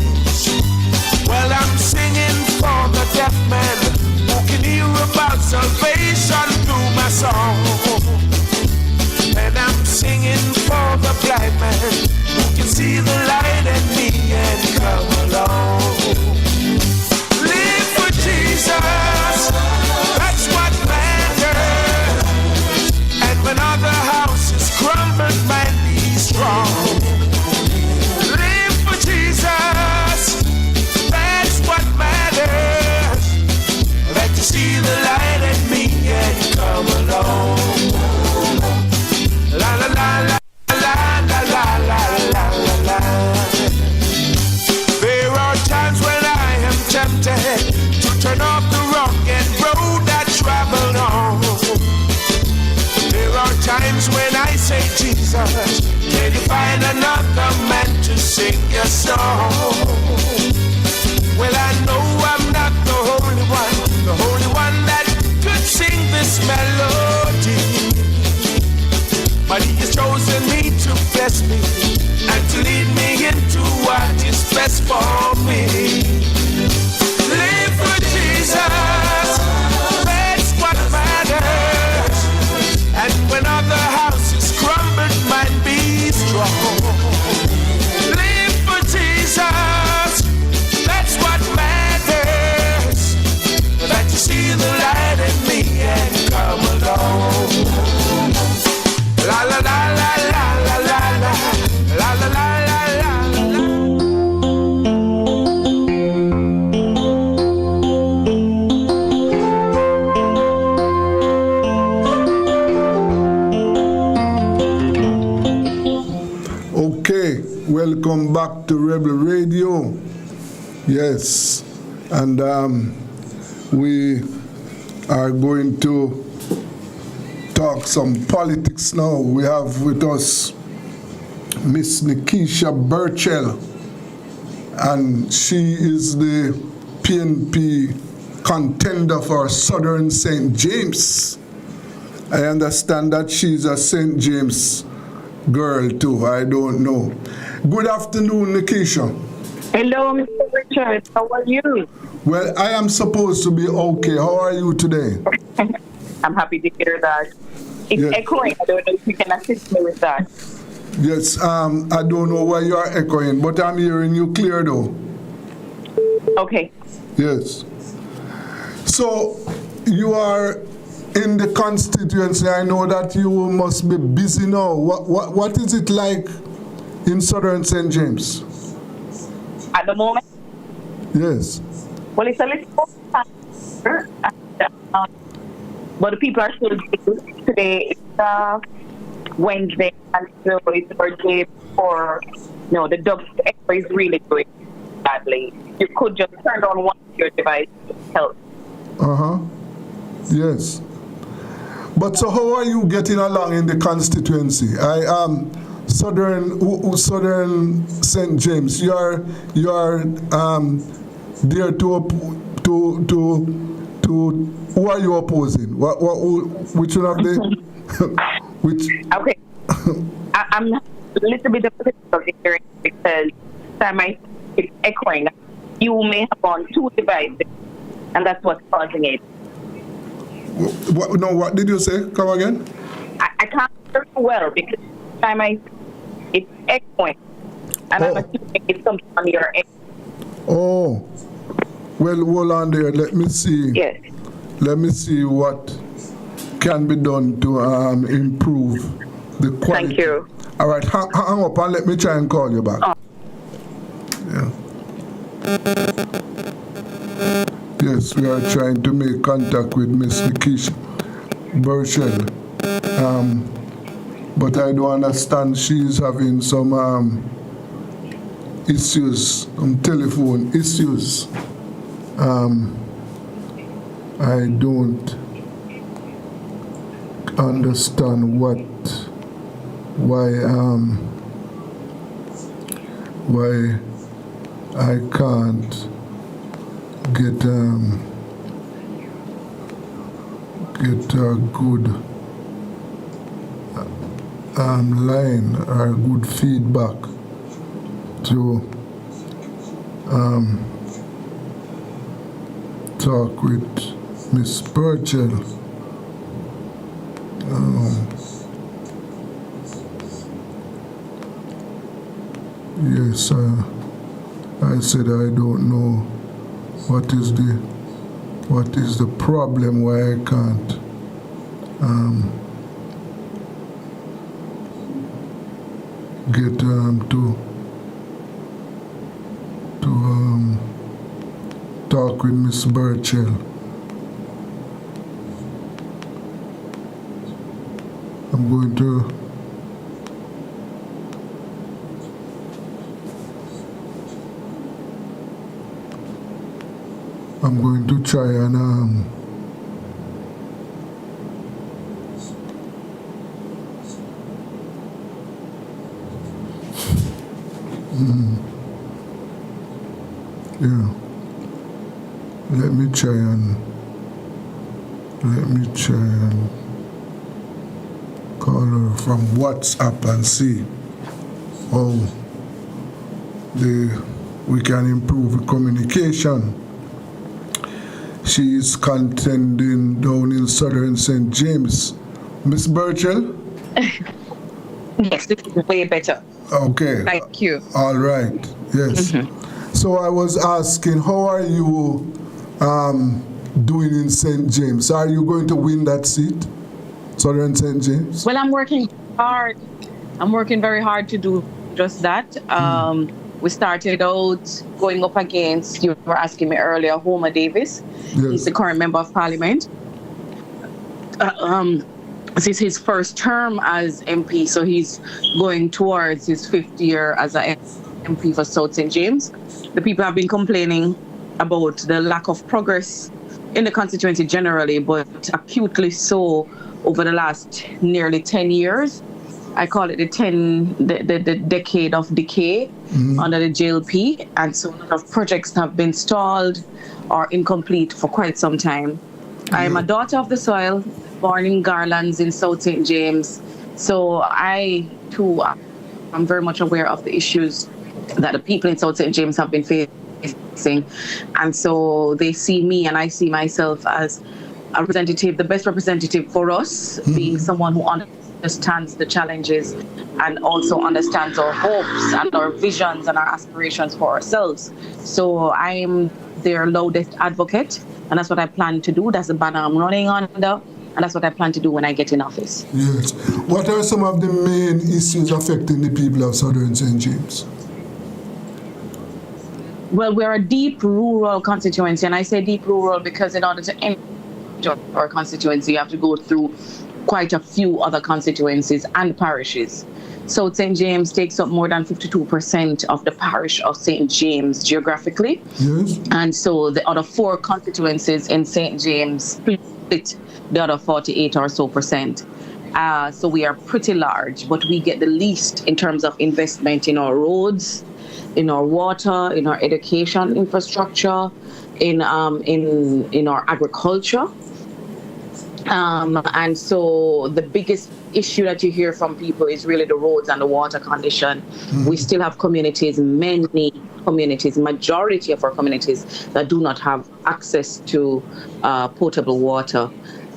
A: Well, I'm singing for the deaf man who can hear about salvation through my song. And I'm singing for the blind man who can see the light in me and come along. Live for Jesus, that's what matters. And when other houses crumble, might be strong. Live for Jesus, that's what matters. Let you see the light in me and come along. La la la la la la la la la la. There are times when I am tempted to turn off the rugged road that traveled on. There are times when I say, Jesus, can you find another man to sing your song? Well, I know I'm not the only one that could sing this melody. But he has chosen me to bless me and to lead me into what is best for me. Live for Jesus, that's what matters. And when other houses crumble, might be strong. Live for Jesus, that's what matters. That you see the light in me and come along. La la la la la la la la la la la la la.
B: Okay, welcome back to Rebel Radio. Yes, and we are going to talk some politics now. We have with us Miss Nikisha Burchell, and she is the PNP contender for Southern St. James. I understand that she's a St. James girl too. I don't know. Good afternoon, Nikisha.
Q: Hello, Mr. Richard. How are you?
B: Well, I am supposed to be okay. How are you today?
Q: I'm happy to hear that. It's echoing. I don't know if you can assist me with that.
B: Yes, I don't know why you are echoing, but I'm hearing you clear though.
Q: Okay.
B: Yes. So, you are in the constituency. I know that you must be busy now. What is it like in Southern St. James?
Q: at the moment.
B: Yes.
Q: Well, it's a little faster, but the people are still busy. Today is Wednesday, and so it's Thursday for, the dog is really doing badly. You could just turn on one of your devices to help.
B: Yes. But so how are you getting along in the constituency? I am Southern St. James. You are there to who are you opposing? Which one of the which?
Q: Okay. I'm a little bit difficult hearing because it's echoing. You may have on two devices, and that's what's causing it.
B: What did you say? Come again?
Q: I can't hear you well because it's echoing, and I'm assuming it's something on your end.
B: Oh, well, hold on there. Let me see.
Q: Yes.
B: Let me see what can be done to improve the quality.
Q: Thank you.
B: All right, hang up and let me try and call you back.
Q: Oh.
B: Yeah. Yes, we are trying to make contact with Miss Nikisha Burchell. But I don't understand. She's having some issues, some telephone issues. I don't understand why I can't get a good line or good feedback to talk with Miss Burchell. Yes, I said I don't know what is the problem why I can't get to talk with Miss Burchell. I'm going to try and yeah. Let me try and call her from WhatsApp and see how we can improve the communication. She is contending down in Southern St. James. Miss Burchell?
R: Yes, this is way better.
B: Okay.
R: Thank you.
B: All right. Yes. So I was asking, how are you doing in St. James? Are you going to win that seat, Southern St. James?
R: Well, I'm working hard. I'm working very hard to do just that. We started out going up against, you were asking me earlier, Homer Davis. Yes. He's the current member of parliament. This is his first term as MP, so he's going towards his 5th year as an MP for South St. James. The people have been complaining about the lack of progress in the constituency generally, but acutely so over the last nearly 10 years. I call it the decade of decay under the JLP, and so a lot of projects have been stalled or incomplete for quite some time. I am a daughter of the soil, born in Garlands in South St. James, so I too am very much aware of the issues that the people in South St. James have been facing, and so they see me and I see myself as a representative, the best representative for us, being someone who understands the challenges and also understands our hopes and our visions and our aspirations for ourselves. So I'm their loudest advocate, and that's what I plan to do. That's the banner I'm running under, and that's what I plan to do when I get in office.
B: Yes. What are some of the main issues affecting the people of Southern St. James?
R: Well, we're a deep rural constituency, and I say deep rural because in order to enter our constituency, you have to go through quite a few other constituencies and parishes. South St. James takes up more than 52% of the parish of St. James geographically.
B: Yes.
R: And so the other 4 constituencies in St. James split the other 48 or so percent. So we are pretty large, but we get the least in terms of investment in our roads, in our water, in our education infrastructure, in our agriculture. And so the biggest issue that you hear from people is really the roads and the water condition. We still have communities, many communities, majority of our communities that do not have access to potable water.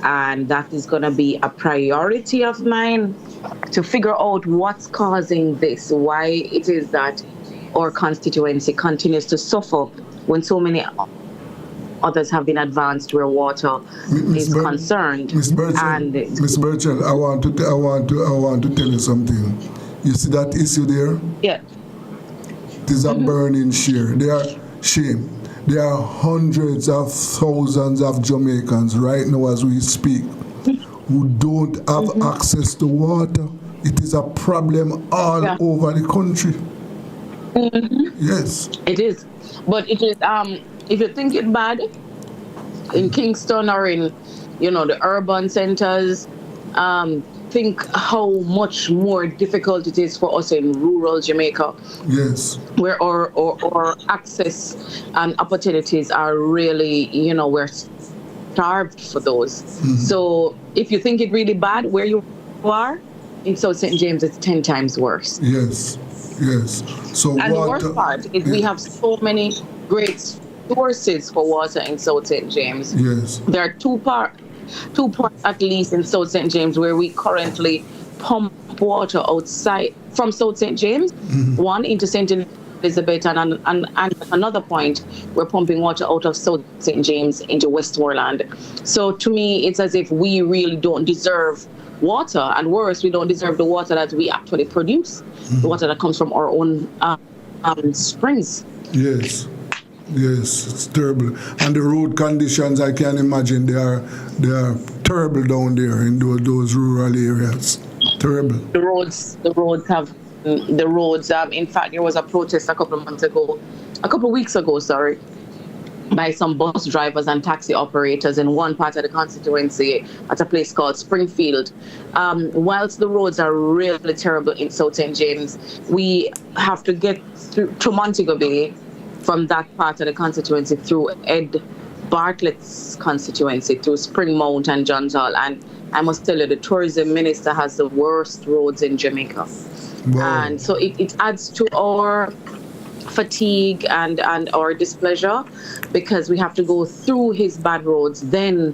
R: And that is going to be a priority of mine to figure out what's causing this, why it is that our constituency continues to suffer when so many others have been advanced where water is concerned.
B: Miss Burchell, I want to tell you something. You see that issue there?
R: Yeah.
B: It is a burning shame. There are hundreds of thousands of Jamaicans right now as we speak who don't have access to water. It is a problem all over the country. Yes.
R: It is. But it is, if you think it bad, in Kingston or in, the urban centers, think how much more difficult it is for us in rural Jamaica.
B: Yes.
R: Where our access and opportunities are really, we're starved for those. So if you think it really bad where you are, in South St. James, it's 10 times worse.
B: Yes. So
R: and the worst part is we have so many great sources for water in South St. James.
B: Yes.
R: There are two parts at least in South St. James where we currently pump water outside from South St. James, one into St. Elizabeth, and another point we're pumping water out of South St. James into Westmoreland. So to me, it's as if we really don't deserve water, and worse, we don't deserve the water that we actually produce, the water that comes from our own springs.
B: Yes, it's terrible. And the road conditions, I can imagine, they are terrible down there in those rural areas. Terrible.
R: The roads have, in fact, there was a protest a couple weeks ago, by some bus drivers and taxi operators in one part of the constituency at a place called Springfield. Whilst the roads are really terrible in South St. James, we have to get through to Montego Bay from that part of the constituency through Ed Bartlett's constituency, through Spring Mount and Johns Hall. And I must tell you, the tourism minister has the worst roads in Jamaica. Wow. And so it adds to our fatigue and our displeasure, because we have to go through his bad roads, then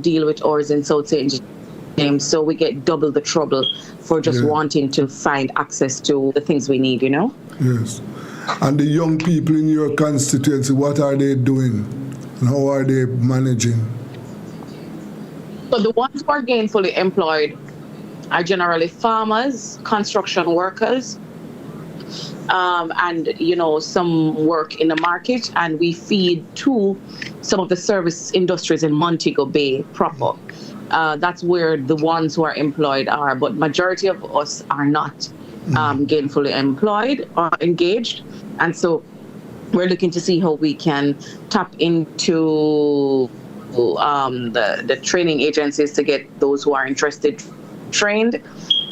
R: deal with ours in South St. James. So we get double the trouble for just wanting to find access to the things we need,
B: Yes. And the young people in your constituency, what are they doing? And how are they managing?
R: So the ones who are gainfully employed are generally farmers, construction workers, and some work in the market, and we feed to some of the service industries in Montego Bay proper. That's where the ones who are employed are, but majority of us are not gainfully employed or engaged, and so we're looking to see how we can tap into the training agencies to get those who are interested trained,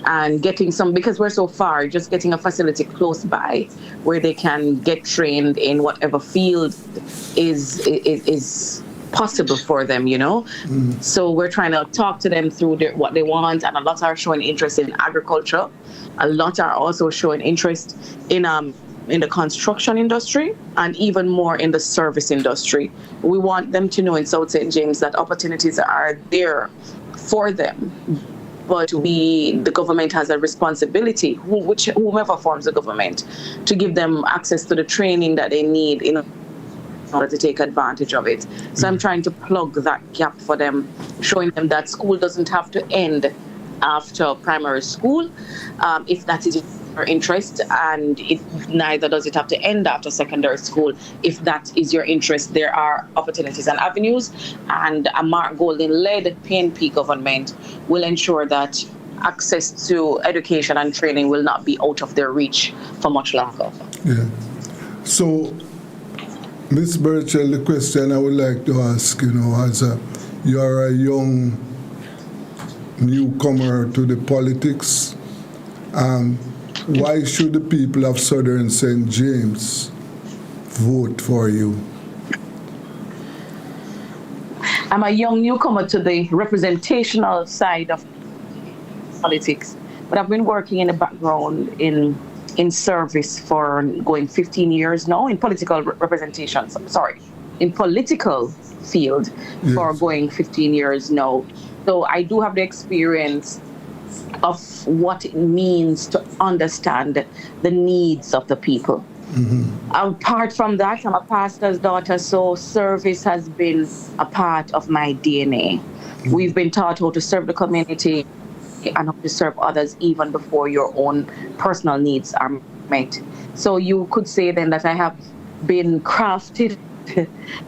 R: and getting some, because we're so far, just getting a facility close by where they can get trained in whatever field is possible for them, So we're trying to talk to them through what they want, and a lot are showing interest in agriculture. A lot are also showing interest in the construction industry, and even more in the service industry. We want them to know in South St. James that opportunities are there for them. But the government has a responsibility, whomever forms the government, to give them access to the training that they need in order to take advantage of it. So I'm trying to plug that gap for them, showing them that school doesn't have to end after primary school. If that is interest, and neither does it have to end after secondary school. If that is your interest, there are opportunities and avenues, and a Mark Golden-led PNP government will ensure that access to education and training will not be out of their reach for much longer.
B: Yeah. So, Ms. Burchell, the question I would like to ask, as you're a young newcomer to the politics, why should the people of Southern St. James vote for you?
R: I'm a young newcomer to the representational side of politics, but I've been working in the background in service for going 15 years now, in political representation, in political field for going 15 years now. So I do have the experience of what it means to understand the needs of the people. Apart from that, I'm a pastor's daughter, so service has been a part of my DNA. We've been taught how to serve the community and how to serve others even before your own personal needs are met. So you could say then that I have been crafted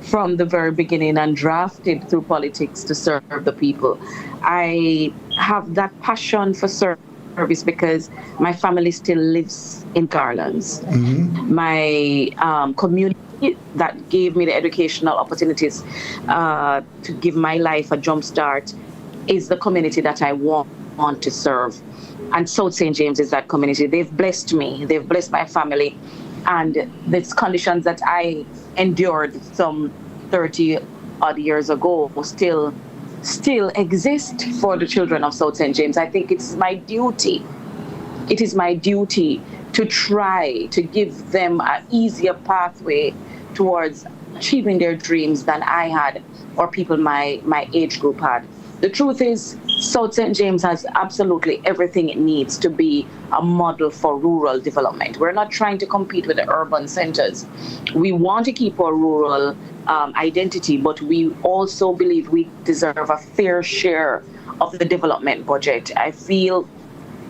R: from the very beginning and drafted through politics to serve the people. I have that passion for service because my family still lives in Garlands. My community that gave me the educational opportunities to give my life a jump start is the community that I want to serve. And South St. James is that community. They've blessed me, they've blessed my family, and these conditions that I endured some 30 odd years ago still exist for the children of South St. James. I think it's my duty. It is my duty to try to give them an easier pathway towards achieving their dreams than I had or people my age group had. The truth is, South St. James has absolutely everything it needs to be a model for rural development. We're not trying to compete with the urban centers. We want to keep our rural identity, but we also believe we deserve a fair share of the development budget. I feel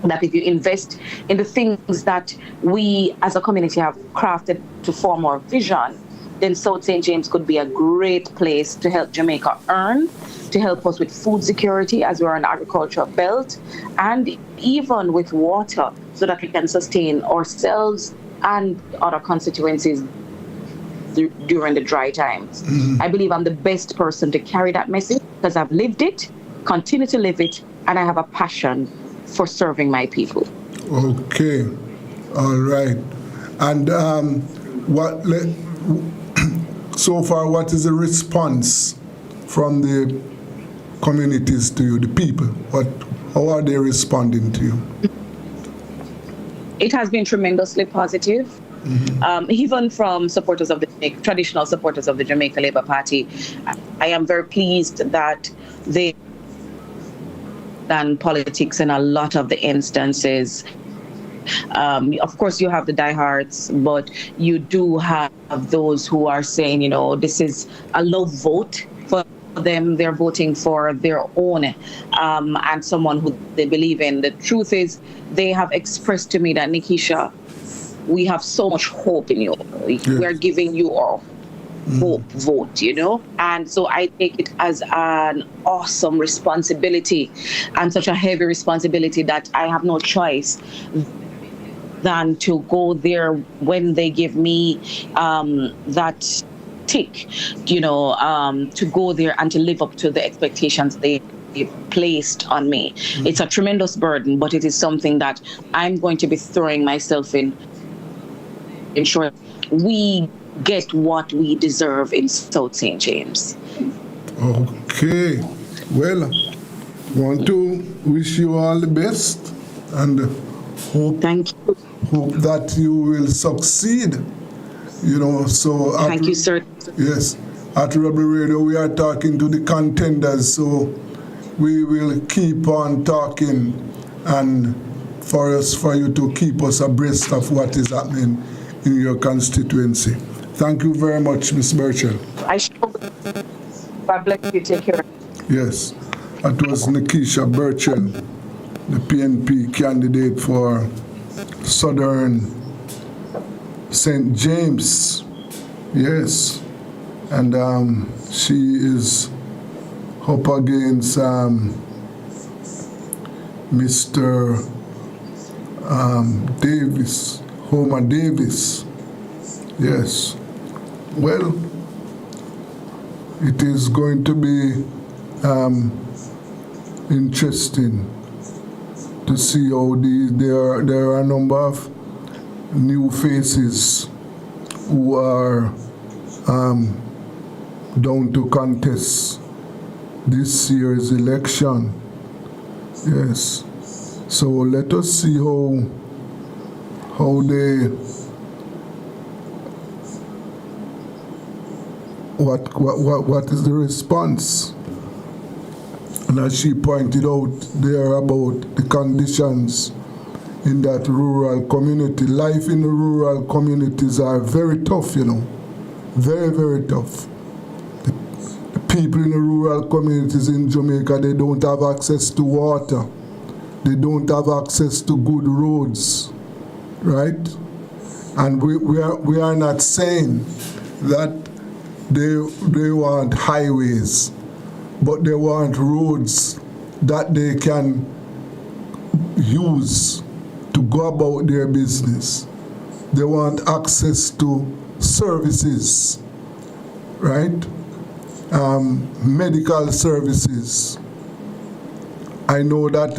R: that if you invest in the things that we as a community have crafted to form our vision, then South St. James could be a great place to help Jamaica earn, to help us with food security as we're an agricultural belt, and even with water so that we can sustain ourselves and other constituencies during the dry times. I believe I'm the best person to carry that message because I've lived it, continue to live it, and I have a passion for serving my people.
B: Okay, all right. And so far, what is the response from the communities to you, the people? How are they responding to you?
R: It has been tremendously positive. Even from supporters of traditional supporters of the Jamaica Labour Party, I am very pleased that they done politics in a lot of the instances. Of course, you have the diehards, but you do have those who are saying, this is a love vote for them. They're voting for their own and someone who they believe in. The truth is, they have expressed to me that, Nikisha, we have so much hope in you. We're giving you our hope vote, And so I take it as an awesome responsibility and such a heavy responsibility that I have no choice than to go there when they give me that tick, to go there and to live up to the expectations they placed on me. It's a tremendous burden, but it is something that I'm going to be throwing myself in, ensure we get what we deserve in South St. James.
B: Okay. Well, want to wish you all the best and hope that you will succeed. So
R: thank you, sir.
B: Yes, at Rebel Radio we are talking to the contenders, so we will keep on talking and for you to keep us abreast of what is happening in your constituency. Thank you very much, Ms. Burchell.
R: God bless you. Take care.
B: Yes, that was Nikisha Burchell, the PNP candidate for Southern St. James. Yes. And she is up against Mr. Davis, Homer Davis. Yes. Well, it is going to be interesting to see how there are a number of new faces who are down to contest this year's election. Yes. So let us see how they what is the response. And as she pointed out there about the conditions in that rural community, life in the rural communities are very tough, you know, very, very tough. The people in the rural communities in Jamaica, they don't have access to water. They don't have access to good roads, right? And we are not saying that they want highways, but they want roads that they can use to go about their business. They want access to services, right? Medical services. I know that,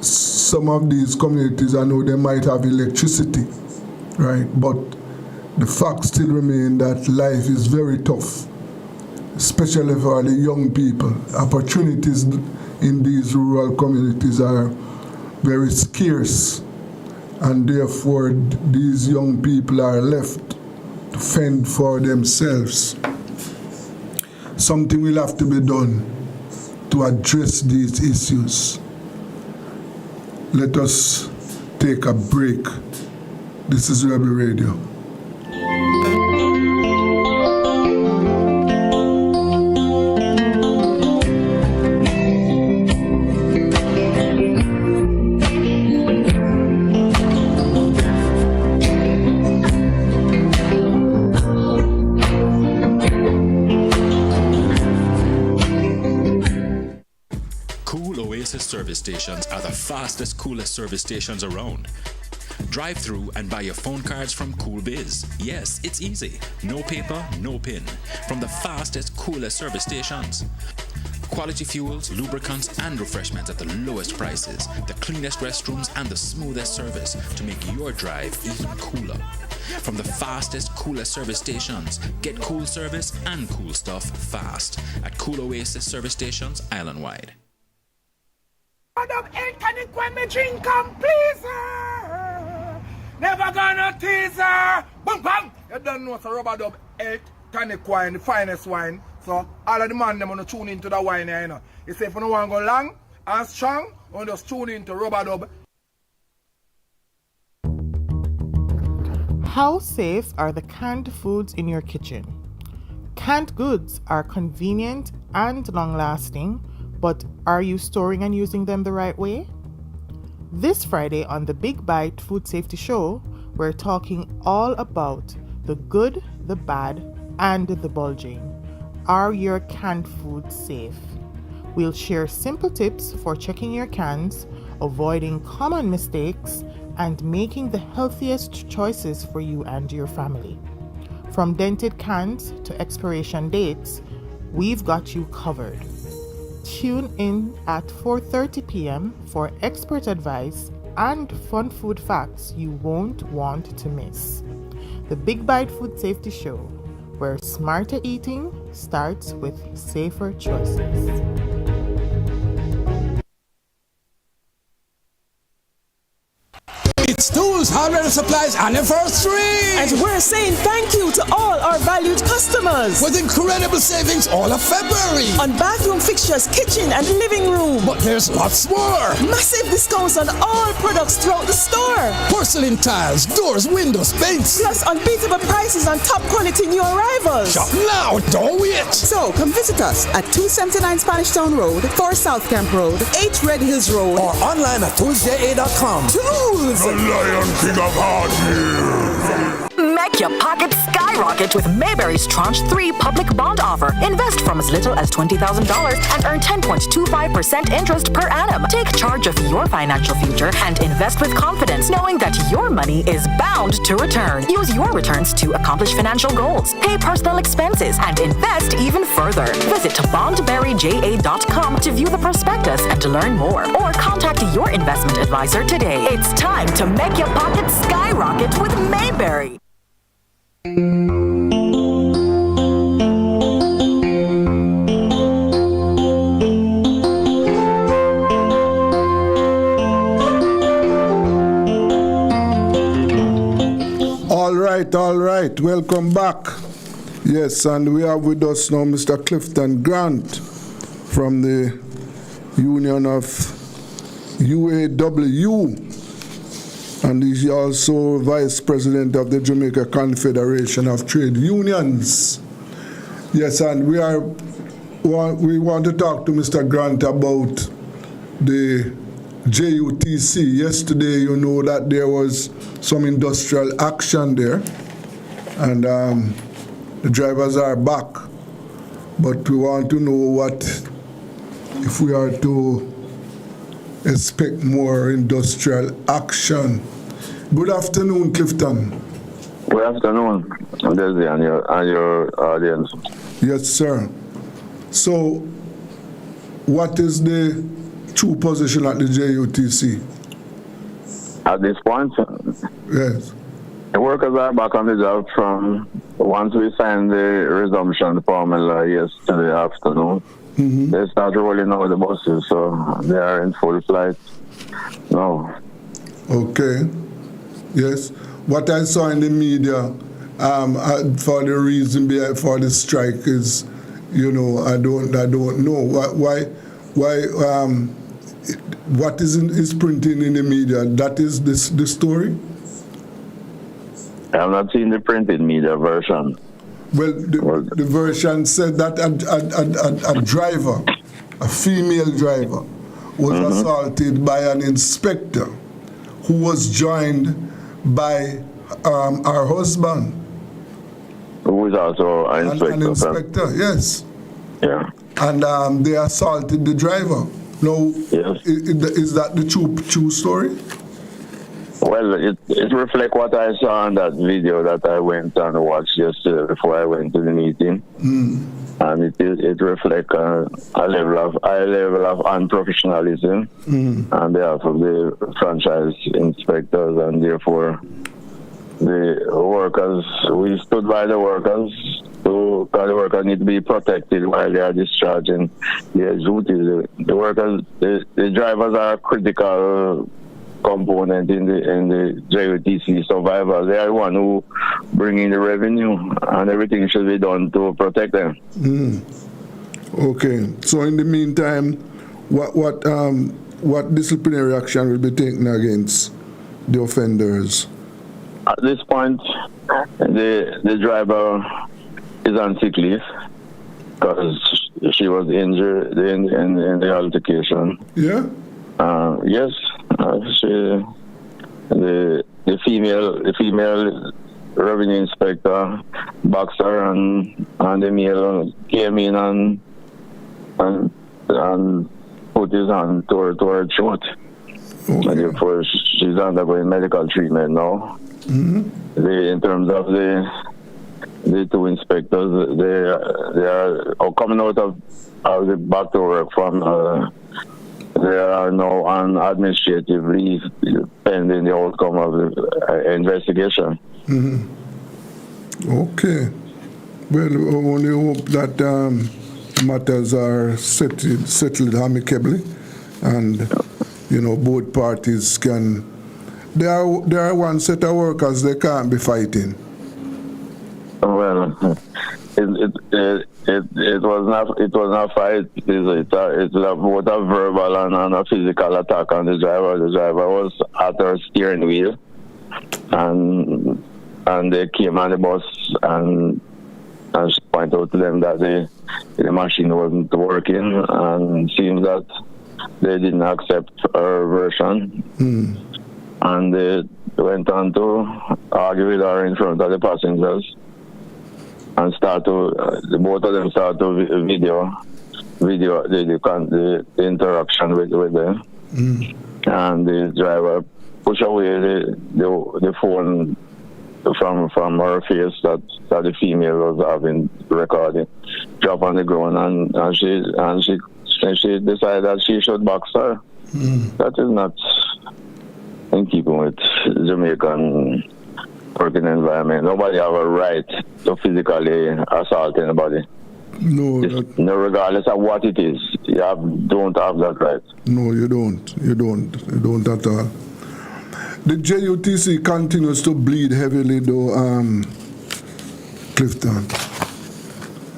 B: some of these communities, I know they might have electricity, right? But the fact still remains that life is very tough, especially for the young people. Opportunities in these rural communities are very scarce, and therefore these young people are left to fend for themselves. Something will have to be done to address these issues. Let us take a break. This is Rebel Radio.
D: Service stations are the fastest, coolest service stations around. Drive through and buy your phone cards from Cool Biz. Yes, it's easy. No paper, no pin. From the fastest, coolest service stations. Quality fuels, lubricants, and refreshments at the lowest prices. The cleanest restrooms and the smoothest service to make your drive even cooler. From the fastest, coolest service stations, get cool service and cool stuff fast at Cool Oasis service stations island-wide.
E: When me drink and please her, never gonna tease her. Boom, bam. You don't know, so Rubber Dub 8 tonic wine, the finest wine. So all of the man them wanna tune into the wine here, you know. You say if you don't want to go long and strong, you just tune into Rubber Dub.
F: How safe are the canned foods in your kitchen? Canned goods are convenient and long-lasting, but are you storing and using them the right way? This Friday on the Big Bite Food Safety Show, we're talking all about the good, the bad, and the bulging. Are your canned foods safe? We'll share simple tips for checking your cans, avoiding common mistakes, and making the healthiest choices for you and your family. From dented cans to expiration dates, we've got you covered. Tune in at 4:30 p.m. for expert advice and fun food facts you won't want to miss. The Big Bite Food Safety Show, where smarter eating starts with safer choices.
M: It's Tools, Hardware and Supplies anniversary!
J: And we're saying thank you to all our valued customers!
M: With incredible savings all of February!
J: On bathroom fixtures, kitchen and living room!
M: But there's lots more!
J: Massive discounts on all products throughout the store!
M: For porcelain tiles, doors, windows, paints.
J: Plus unbeatable prices on top quality new arrivals.
M: Shop now, don't wait.
G: So come visit us at 279 Spanish Town Road, 4 South Camp Road, 8 Red Hills Road,
M: or online at toolsja.com.
G: Tools!
K: The Lion King of Hardware.
H: Make your pockets skyrocket with Mayberry's Tranche 3 public bond offer. Invest from as little as $20,000 and earn 10.25% interest per annum. Take charge of your financial future and invest with confidence, knowing that your money is bound to return. Use your returns to accomplish financial goals, pay personal expenses, and invest even further. Visit bondberryja.com to view the prospectus and to learn more, or contact your investment advisor today. It's time to make your pockets skyrocket with Mayberry.
B: All right. Welcome back. Yes, and we have with us now Mr. Clifton Grant from the Union of UAW. And he's also Vice President of the Jamaica Confederation of Trade Unions. Yes, and we want to talk to Mr. Grant about the JUTC. Yesterday, you know that there was some industrial action there, and the drivers are back. But we want to know what, if we are to expect more industrial action. Good afternoon, Clifton.
S: Good afternoon, Desi, and your audience.
B: Yes, sir. So, what is the true position at the JUTC?
S: At this point,
B: yes,
S: the workers are back on the job from once we signed the resumption formula yesterday afternoon. Mm-hmm. They start rolling out the buses, so they are in full flight now.
B: Okay. Yes. What I saw in the media for the reason for the strike is, you know, I don't know why what is printing in the media. That is the story.
S: I have not seen the printed media version.
B: Well, the version said that a driver, a female driver, was assaulted by an inspector who was joined by her husband.
S: Who is also an inspector.
B: An inspector, yes.
S: Yeah.
B: And they assaulted the driver. No,
S: yes.
B: Is that the true story?
S: Well, it reflects what I saw in that video that I went and watched yesterday before I went to the meeting. And it reflects a high level of unprofessionalism on behalf of the franchise inspectors, and therefore the workers, we stood by the workers, because the workers need to be protected while they are discharging their duties. The workers, the drivers are a critical component in the JUTC survival. They are the one who bring in the revenue, and everything should be done to protect them.
B: Okay. So in the meantime, what disciplinary action will be taken against the offenders?
S: At this point, the driver is on sick leave because she was injured in the altercation.
B: Yeah.
S: Yes. The female revenue inspector boxed her, and the male came in and put his hand to her throat. Okay. And therefore she's undergoing medical treatment now. In terms of the two inspectors, they are coming out of the back to work from. They are now on administrative leave pending the outcome of the investigation.
B: Okay. Well, we only hope that matters are settled amicably, and you know, both parties can. There are one set of workers they can't be fighting.
S: Well, it was not a fight. It's both a verbal and a physical attack on the driver. The driver was at her steering wheel, and they came on the bus and she pointed out to them that the machine wasn't working, and seems that they didn't accept her version. And they went on to argue with her in front of the passengers and the both of them start to video the interaction with them. And the driver push away the phone from her face that the female was having recorded, drop on the ground, and she decided that she should box her. That is not in keeping with Jamaican working environment. Nobody have a right to physically assault anybody.
B: No,
S: regardless of what it is, don't have that right.
B: No, you don't. You don't at all. The JUTC continues to bleed heavily, though, Clifton.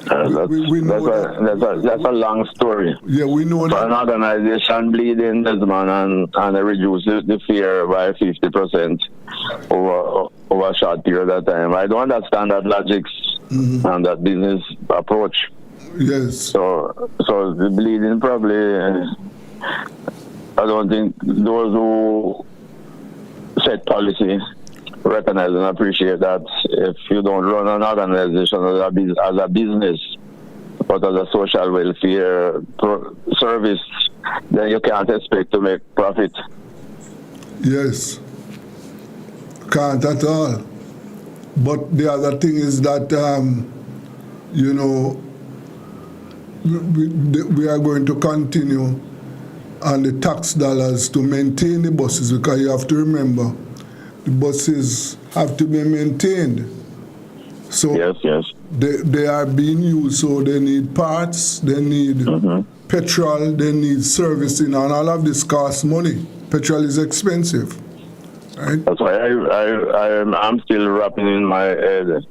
S: That's a long story.
B: Yeah, we know that.
S: An organization bleeding this man and reduce the fear by 50% over a short period of time. I don't understand that logic and that business approach.
B: Yes.
S: So the bleeding probably, I don't think those who set policy recognize and appreciate that if you don't run an organization as a business, but as a social welfare service, then you can't expect to make profit.
B: Yes, can't at all. But the other thing is that, we are going to continue on the tax dollars to maintain the buses, because you have to remember, the buses have to be maintained. So
S: yes.
B: They are being used, so they need parts, they need petrol, they need servicing, and all of this costs money. Petrol is expensive, right?
S: That's why I'm still wrapping in my head.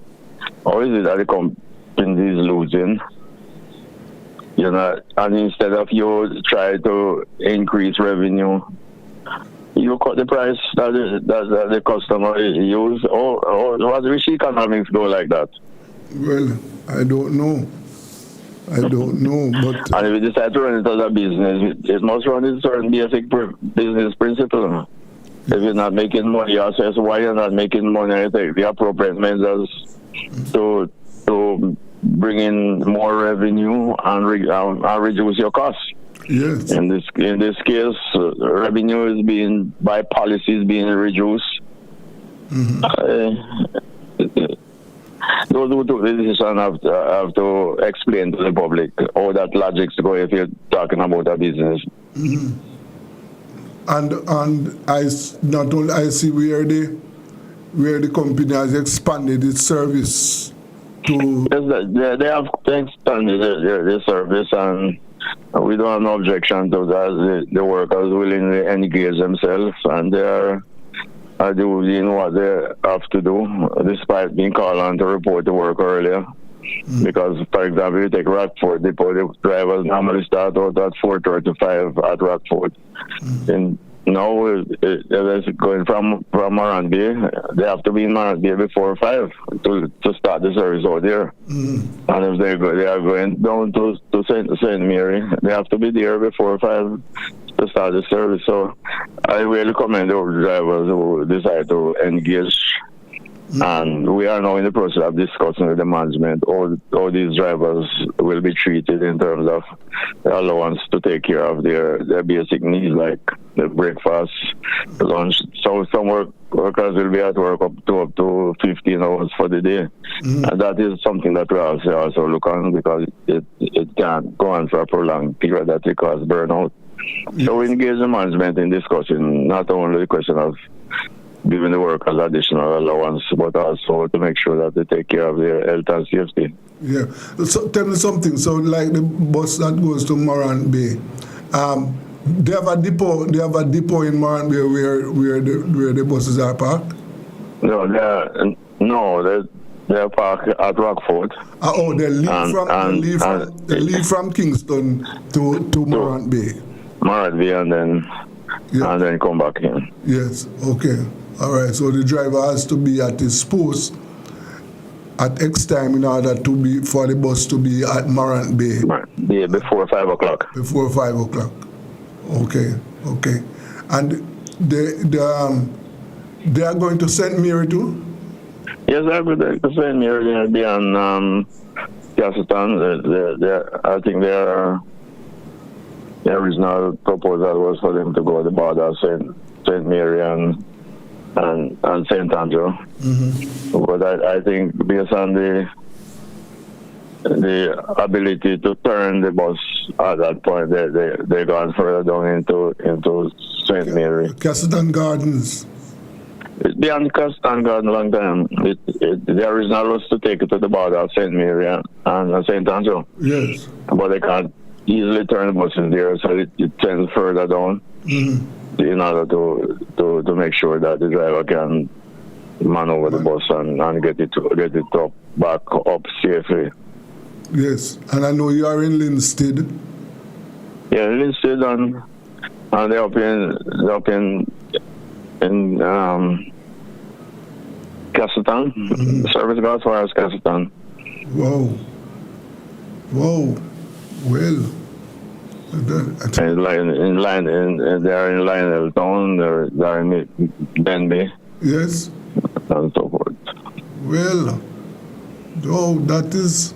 S: How is it that the company is losing? And instead of you try to increase revenue, you cut the price that the customer use, or which economics go like that?
B: Well, I don't know, but...
S: And if you decide to run it as a business, it must run in certain basic business principle. If you're not making money, you assess why you're not making money, and take the appropriate measures to bring in more revenue and reduce your costs.
B: Yes.
S: In this case, revenue is being by policies being reduced. Those who took the decision have to explain to the public how that logic's go if you're talking about a business.
B: And I see where the company has expanded its service to.
S: Yes, they have expanded their service, and we don't have no objection to that. The workers willingly engage themselves, and they are doing what they have to do, despite being called on to report to work earlier. Because, for example, you take Rockford Depot, the drivers normally start out at 4:35 at Rockford. And now, they're going from Morant Bay, they have to be in Morant Bay before 5 to start the service out there. And if they are going down to St. Mary, they have to be there before 5 to start the service. So I really commend the drivers who decide to engage. And we are now in the process of discussing with the management how these drivers will be treated in terms of the allowance to take care of their basic needs, like the breakfast, the lunch. So some workers will be at work up to 15 hours for the day. And that is something that we also look on, because it can't go on for a prolonged period that it causes burnout. So we engage the management in discussing not only the question of giving the workers additional allowance, but also to make sure that they take care of their health and safety.
B: Yeah. So tell me something. So, like the bus that goes to Morant Bay, they have a depot. They have a depot in Morant Bay where the buses are parked.
S: No, they're parked at Rockford.
B: They leave from Kingston to Morant Bay.
S: Morant Bay, and then come back in.
B: Yes. Okay. All right, so the driver has to be at his post at X time in order for the bus to be at Morant Bay.
S: Yeah, before 5 o'clock.
B: Before 5 o'clock. Okay. And they are going to St. Mary too?
S: Yes, I would like to St. Mary. They'll be on Castleton. I think their original proposal was for them to go to the border of St. Mary and St. Andrew. Mm-hmm. But I think based on the ability to turn the bus at that point, they gone further down into St. Mary.
B: Castleton Gardens.
S: It's beyond Castleton Garden a long time. The original was to take it to the border of St. Mary and St. Andrew.
B: Yes.
S: But they can't easily turn the buses there, so it sends further down in order to make sure that the driver can man over the bus and get it back up safely.
B: Yes, and I know you are in Linstead.
S: Yeah, Linstead and they're up in Castleton. Service goes as far as Castleton.
B: Wow. Well.
S: They're in Lionel Town, they're in Denby.
B: Yes.
S: And so forth.
B: Well, that is.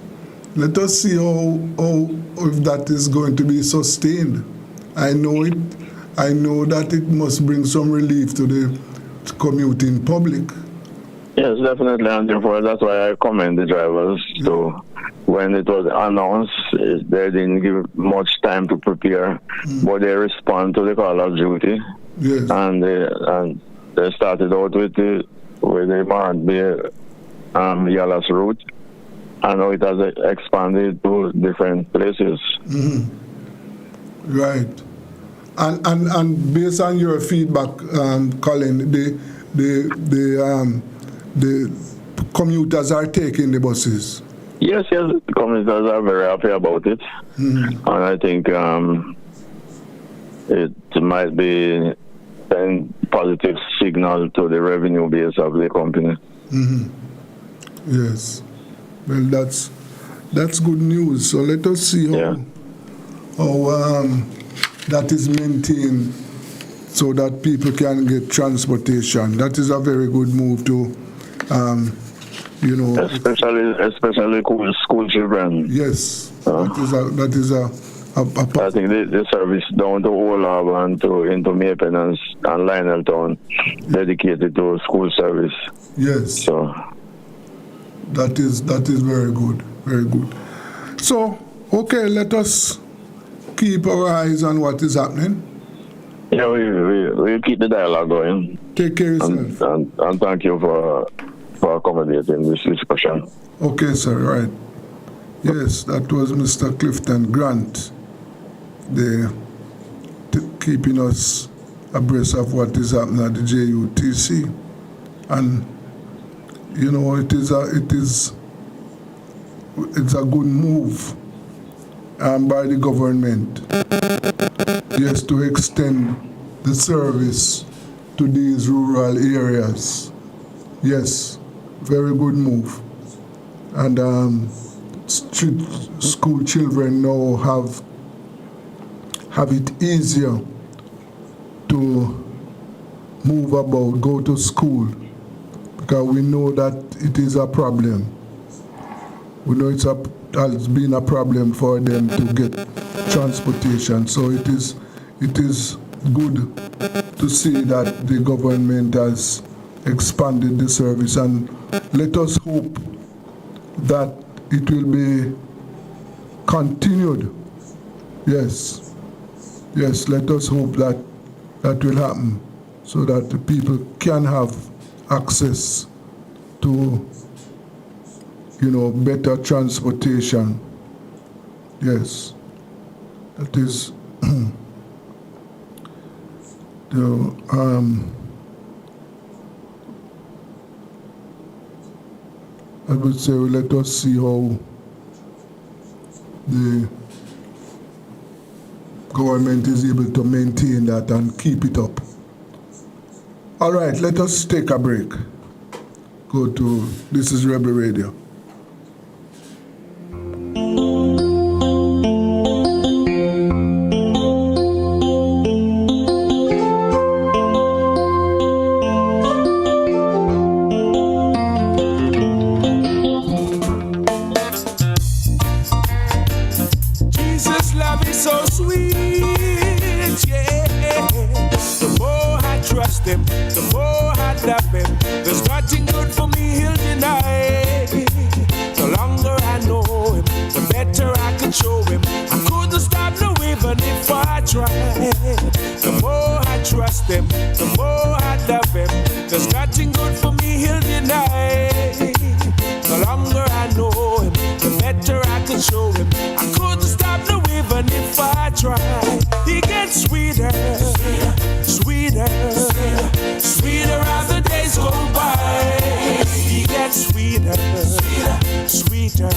B: Let us see how if that is going to be sustained. I know that it must bring some relief to the commuting public.
S: Yes, definitely, and therefore that's why I commend the drivers to. When it was announced, they didn't give much time to prepare, but they respond to the call of duty.
B: Yes.
S: And they started out with the Morant Bay Yalas route, and now it has expanded to different places.
B: Mm-hmm. Right. And based on your feedback, Colin, the commuters are taking the buses.
S: Yes, the commuters are very happy about it. And I think it might be a positive signal to the revenue base of the company.
B: Yes. Well, that's good news. So let us see how that is maintained so that people can get transportation. That is a very good move to
S: especially school children.
B: Yes, that is a
S: I think the service down to Ola and into Mapen and Lionel Town dedicated to school service.
B: Yes.
S: So
B: that is very good. So okay, let us keep our eyes on what is happening.
S: Yeah, we keep the dialogue going.
B: Take care of yourself.
S: And thank you for accommodating this discussion.
B: Okay, sir, right. Yes, that was Mr. Clifton Grant. They're keeping us abreast of what is happening at the JUTC. And, it's a good move by the government. Yes, to extend the service to these rural areas. Yes, very good move. And school children now have it easier to move about, go to school, because we know that it is a problem. We know has been a problem for them to get transportation. So it is good to see that the government has expanded the service, and let us hope that it will be continued. Yes, let us hope that will happen so that the people can have access to better transportation. Yes, that is I would say let us see how the government is able to maintain that and keep it up. All right, let us take a break. Go to, this is Rebel Radio.
A: Jesus' love is so sweet, yeah. The more I trust him, the more I love him. There's nothing good for me he'll deny. The longer I know him, the better I can show him. I couldn't stop no even if I tried. The more I trust him, the more I love him. There's nothing good for me he'll deny. The longer I know him, the better I can show him. I couldn't stop no even if I tried. He gets sweeter, sweeter, sweeter as the days go by. He gets sweeter, sweeter,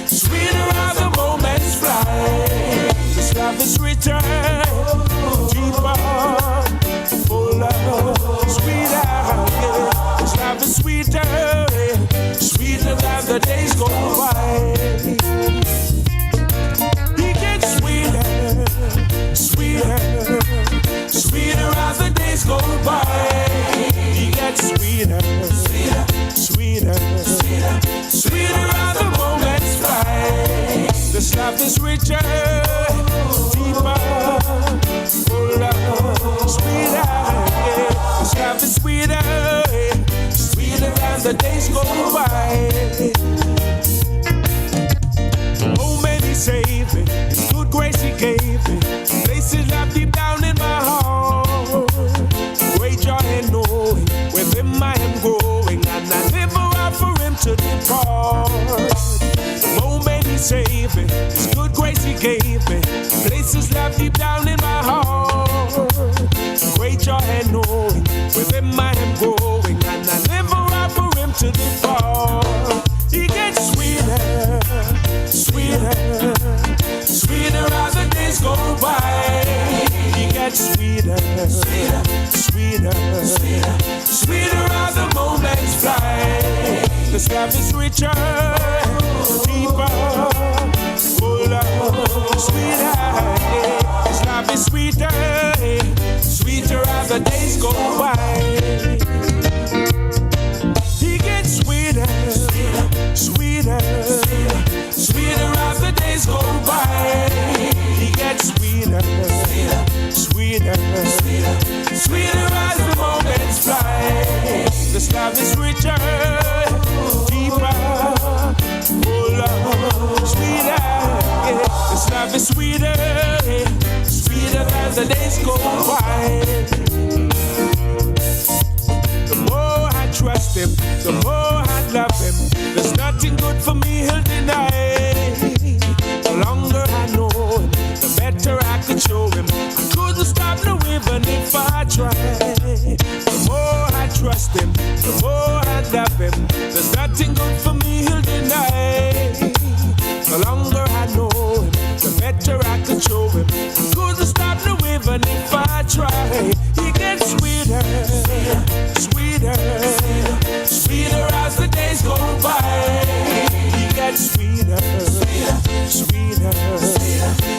A: sweeter as the moments fly. This love is richer, deeper, fuller, sweeter. Yeah. This love is sweeter, sweeter than the days go by. He gets sweeter, sweeter, sweeter as the days go by. He gets sweeter, sweeter, sweeter as the moments fly. This love is richer, deeper, fuller, sweeter. Yeah. This love is sweeter, sweeter than the days go by. Oh, man, he saved me. His good grace he gave me. Places love deep down in my heart. Great joy in knowing with him I am growing, and I never out for him to depart. Oh, man, he saved me. His good grace he gave me. Places love deep down in my heart. Great joy in knowing with him I am growing, and I never out for him to depart. He gets sweeter, sweeter, sweeter as the days go by. He gets sweeter, sweeter, sweeter as the moments fly. This love is richer, deeper, fuller, sweeter. Yeah. This love is sweeter, sweeter as the days go by. He gets sweeter, sweeter, sweeter as the days go by. He gets sweeter, sweeter, sweeter as the moments fly. This love is richer, deeper, fuller, sweeter. Yeah. This love is sweeter, sweeter as the days go by. The more I trust him, the more I love him. There's nothing good for me he'll deny. The longer I know him, the better I can show him. I couldn't stop no even if I tried. The more I trust him, the more I love him. There's nothing good for me he'll deny. The longer I know him, the better I can show him. I couldn't stop no even if I tried. He gets sweeter, sweeter, sweeter as the days go by. He gets sweeter, sweeter,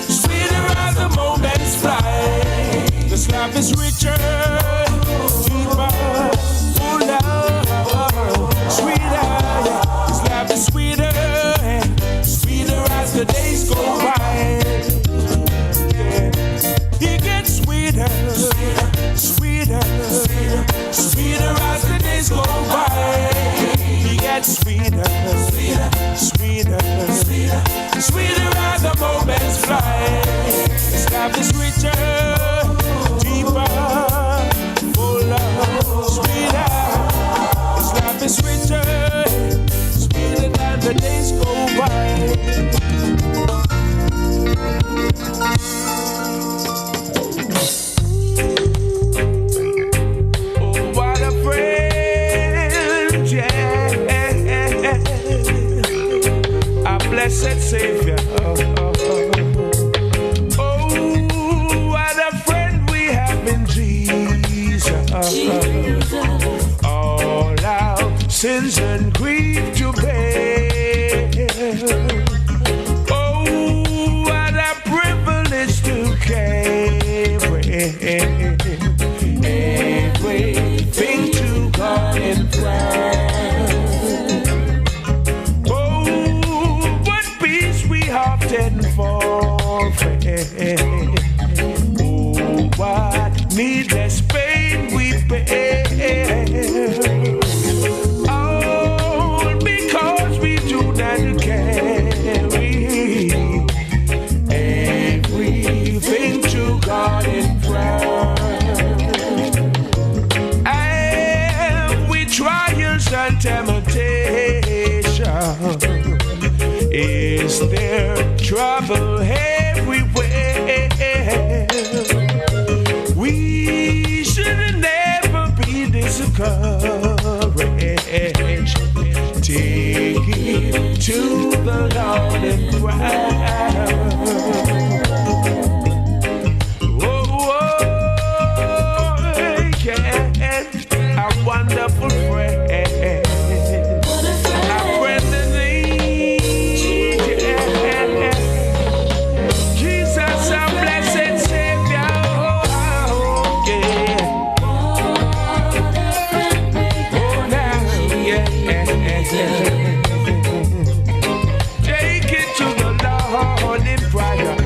A: sweeter as the moments fly. This love is richer, deeper, fuller, sweeter. This love is sweeter, sweeter as the days go by. Yeah. He gets sweeter, sweeter, sweeter as the days go by. He gets sweeter, sweeter, sweeter as the moments fly. This love is richer, deeper, fuller, sweeter. This love is richer, sweeter than the days go by. Blessed Savior. Oh, what a friend we have in Jesus. sins and grief to bear. Oh, what a privilege to carry everything to God in prayer. Oh, what peace we often forfeit. Oh, what needless pain we bear. All because we do not carry everything to God in prayer. And with trials and temptation, is there trouble everywhere? We should never be discouraged. Take it to the Lord in prayer. A wonderful friend, a friend in need. Jesus, a blessed Savior. Oh, yeah. Oh, now, yeah. Take it to the Lord in prayer.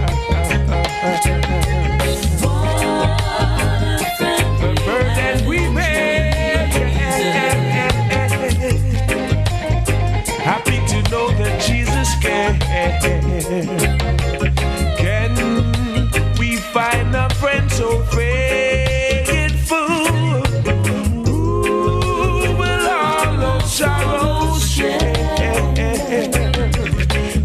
A: The burden we bear. Happy to know that Jesus can. Can we find a friend so faithful, who will all those sorrows share?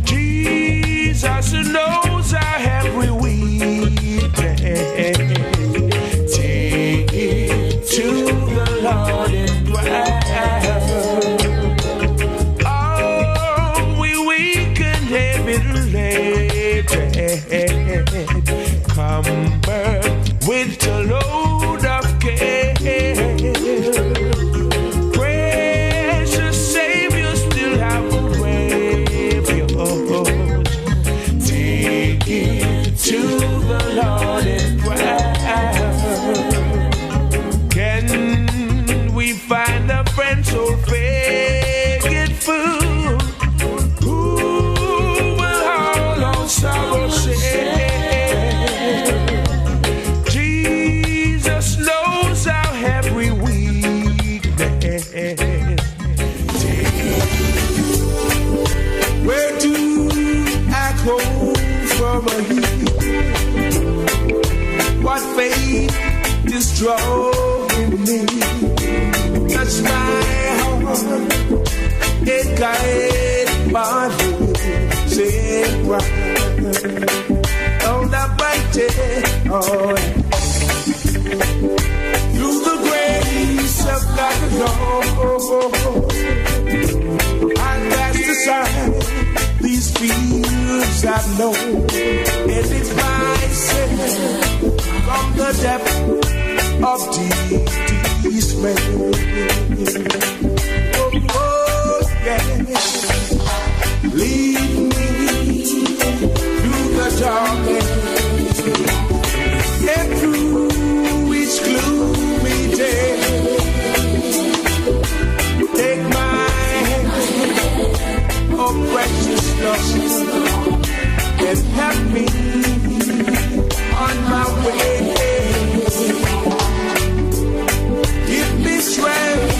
A: Jesus knows our every weakness. Take it to the Lord in prayer. Cumbered with a load of care. Precious Savior, still have a refuge. Take it to the Lord in prayer. Can we find a friend so faithful, who will all our sorrow share? Jesus knows our every weakness. Where do I go from here? What faith is strong in me? Touch my heart, it guides my foot, on the mighty, oh, through the grace of God alone, I cast aside these fears I've known, and it's my sin from the depth of deep despair. Oh, oh, yeah. Lead me through the darkness and through each gloomy day. Take my hand, oh precious Lord, and help me on my way. Give me strength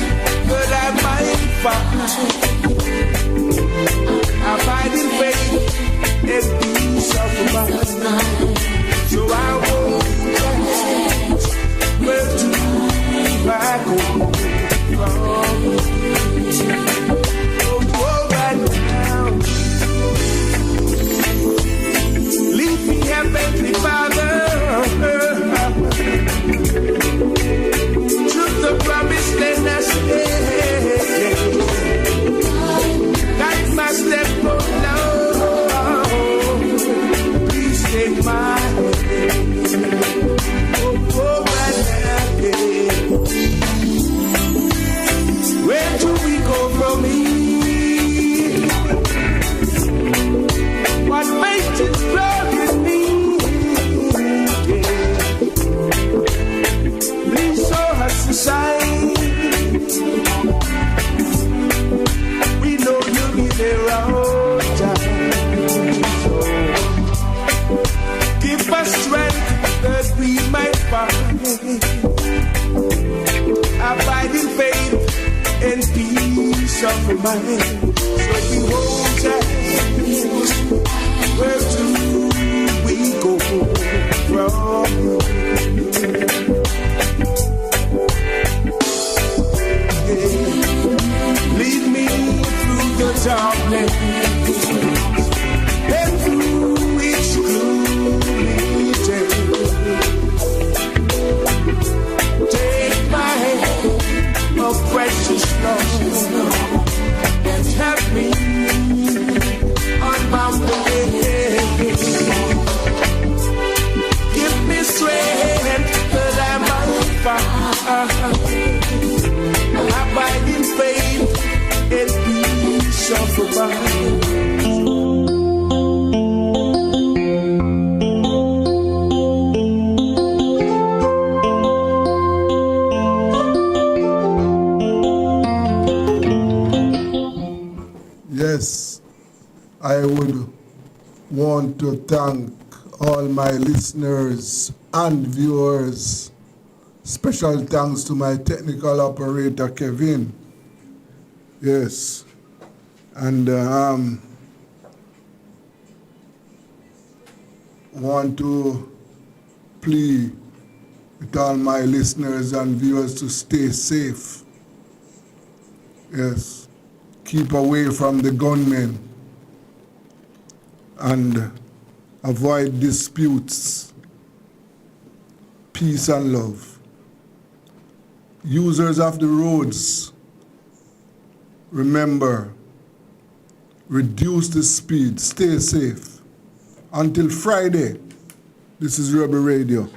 A: peace of mind. So we hold hands. Where do we go from here? Lead me through the darkness and through each gloomy day. Take my hand, oh precious Lord, and help me on my way. Give me strength that I might find. Abide in faith and peace of mind.
B: Yes, I would want to thank all my listeners and viewers. Special thanks to my technical operator, Kevin. Yes. And want to plead with all my listeners and viewers to stay safe. Yes. Keep away from the gunmen and avoid disputes. Peace and love. Users of the roads, remember, reduce the speed, stay safe. Until Friday, this is Rebel Radio.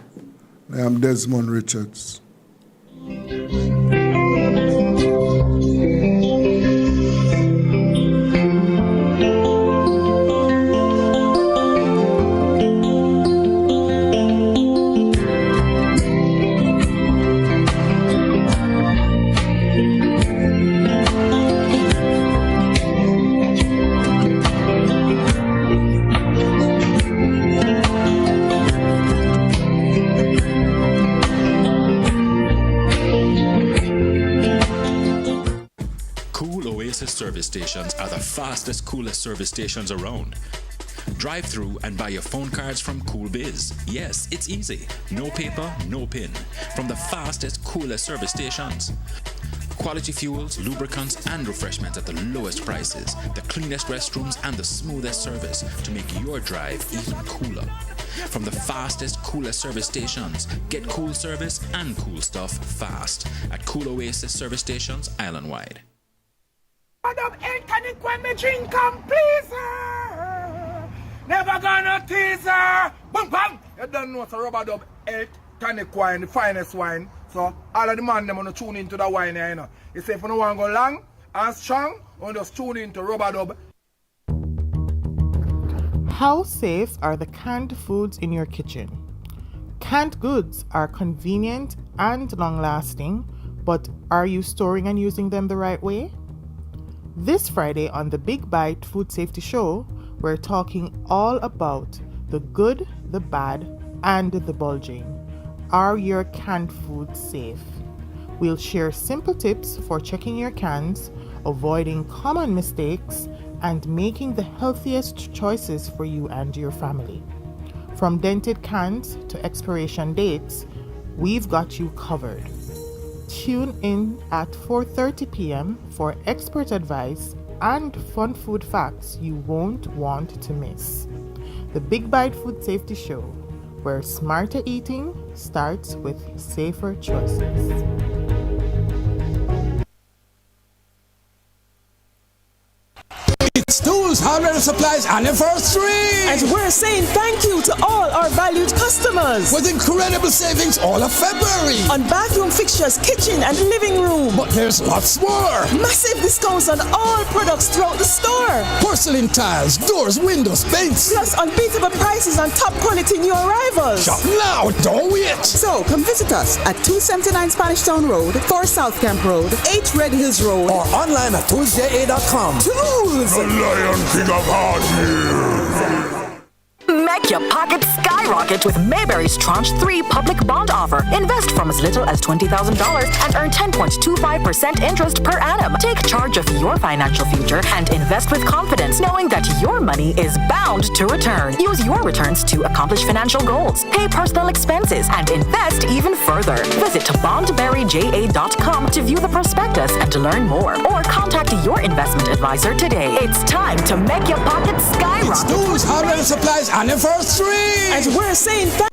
B: I am Desmond Richards.
D: Service stations are the fastest, coolest service stations around. Drive through and buy your phone cards from Cool Biz. Yes, it's easy. No paper, no pin. From the fastest, coolest service stations. Quality fuels, lubricants, and refreshments at the lowest prices. The cleanest restrooms and the smoothest service to make your drive even cooler. From the fastest, coolest service stations, get cool service and cool stuff fast at Cool Oasis service stations island-wide.
E: Never gonna tease her. Boom, bam. You don't know it's a rubber dub, health, tonic wine, the finest wine. So all of the man them wanna tune into the wine here, you know. You say if you don't want to go long and strong, you just tune into rubber dub.
F: How safe are the canned foods in your kitchen? Canned goods are convenient and long-lasting, but are you storing and using them the right way? This Friday on the Big Bite Food Safety Show, we're talking all about the good, the bad, and the bulging. Are your canned foods safe? We'll share simple tips for checking your cans, avoiding common mistakes, and making the healthiest choices for you and your family. From dented cans to expiration dates, we've got you covered. Tune in at 4:30 p.m. for expert advice and fun food facts you won't want to miss. The Big Bite Food Safety Show, where smarter eating starts with safer choices.
M: It's Tools, Hardware and Supplies anniversary!
J: And we're saying thank you to all our valued customers
M: with incredible savings all of February
J: on bathroom fixtures, kitchen and living room.
M: But there's lots more.
J: Massive discounts on all products throughout the store.
M: Porcelain tiles, doors, windows, paints.
J: Plus unbeatable prices on top quality new arrivals.
M: Shop now, don't wait.
G: So come visit us at 279 Spanish Town Road, 4 South Camp Road, 8 Red Hills Road,
M: or online at toolsja.com.
J: Tools!
K: The Lion King of Hardware.
H: Make your pockets skyrocket with Mayberry's Tranche 3 public bond offer. Invest from as little as $20,000 and earn 10.25% interest per annum. Take charge of your financial future and invest with confidence, knowing that your money is bound to return. Use your returns to accomplish financial goals, pay personal expenses, and invest even further. Visit bondberryja.com to view the prospectus and to learn more, or contact your investment advisor today. It's time to make your pockets skyrocket.
M: It's News, Harvard Supplies Anniversary!
J: And we're saying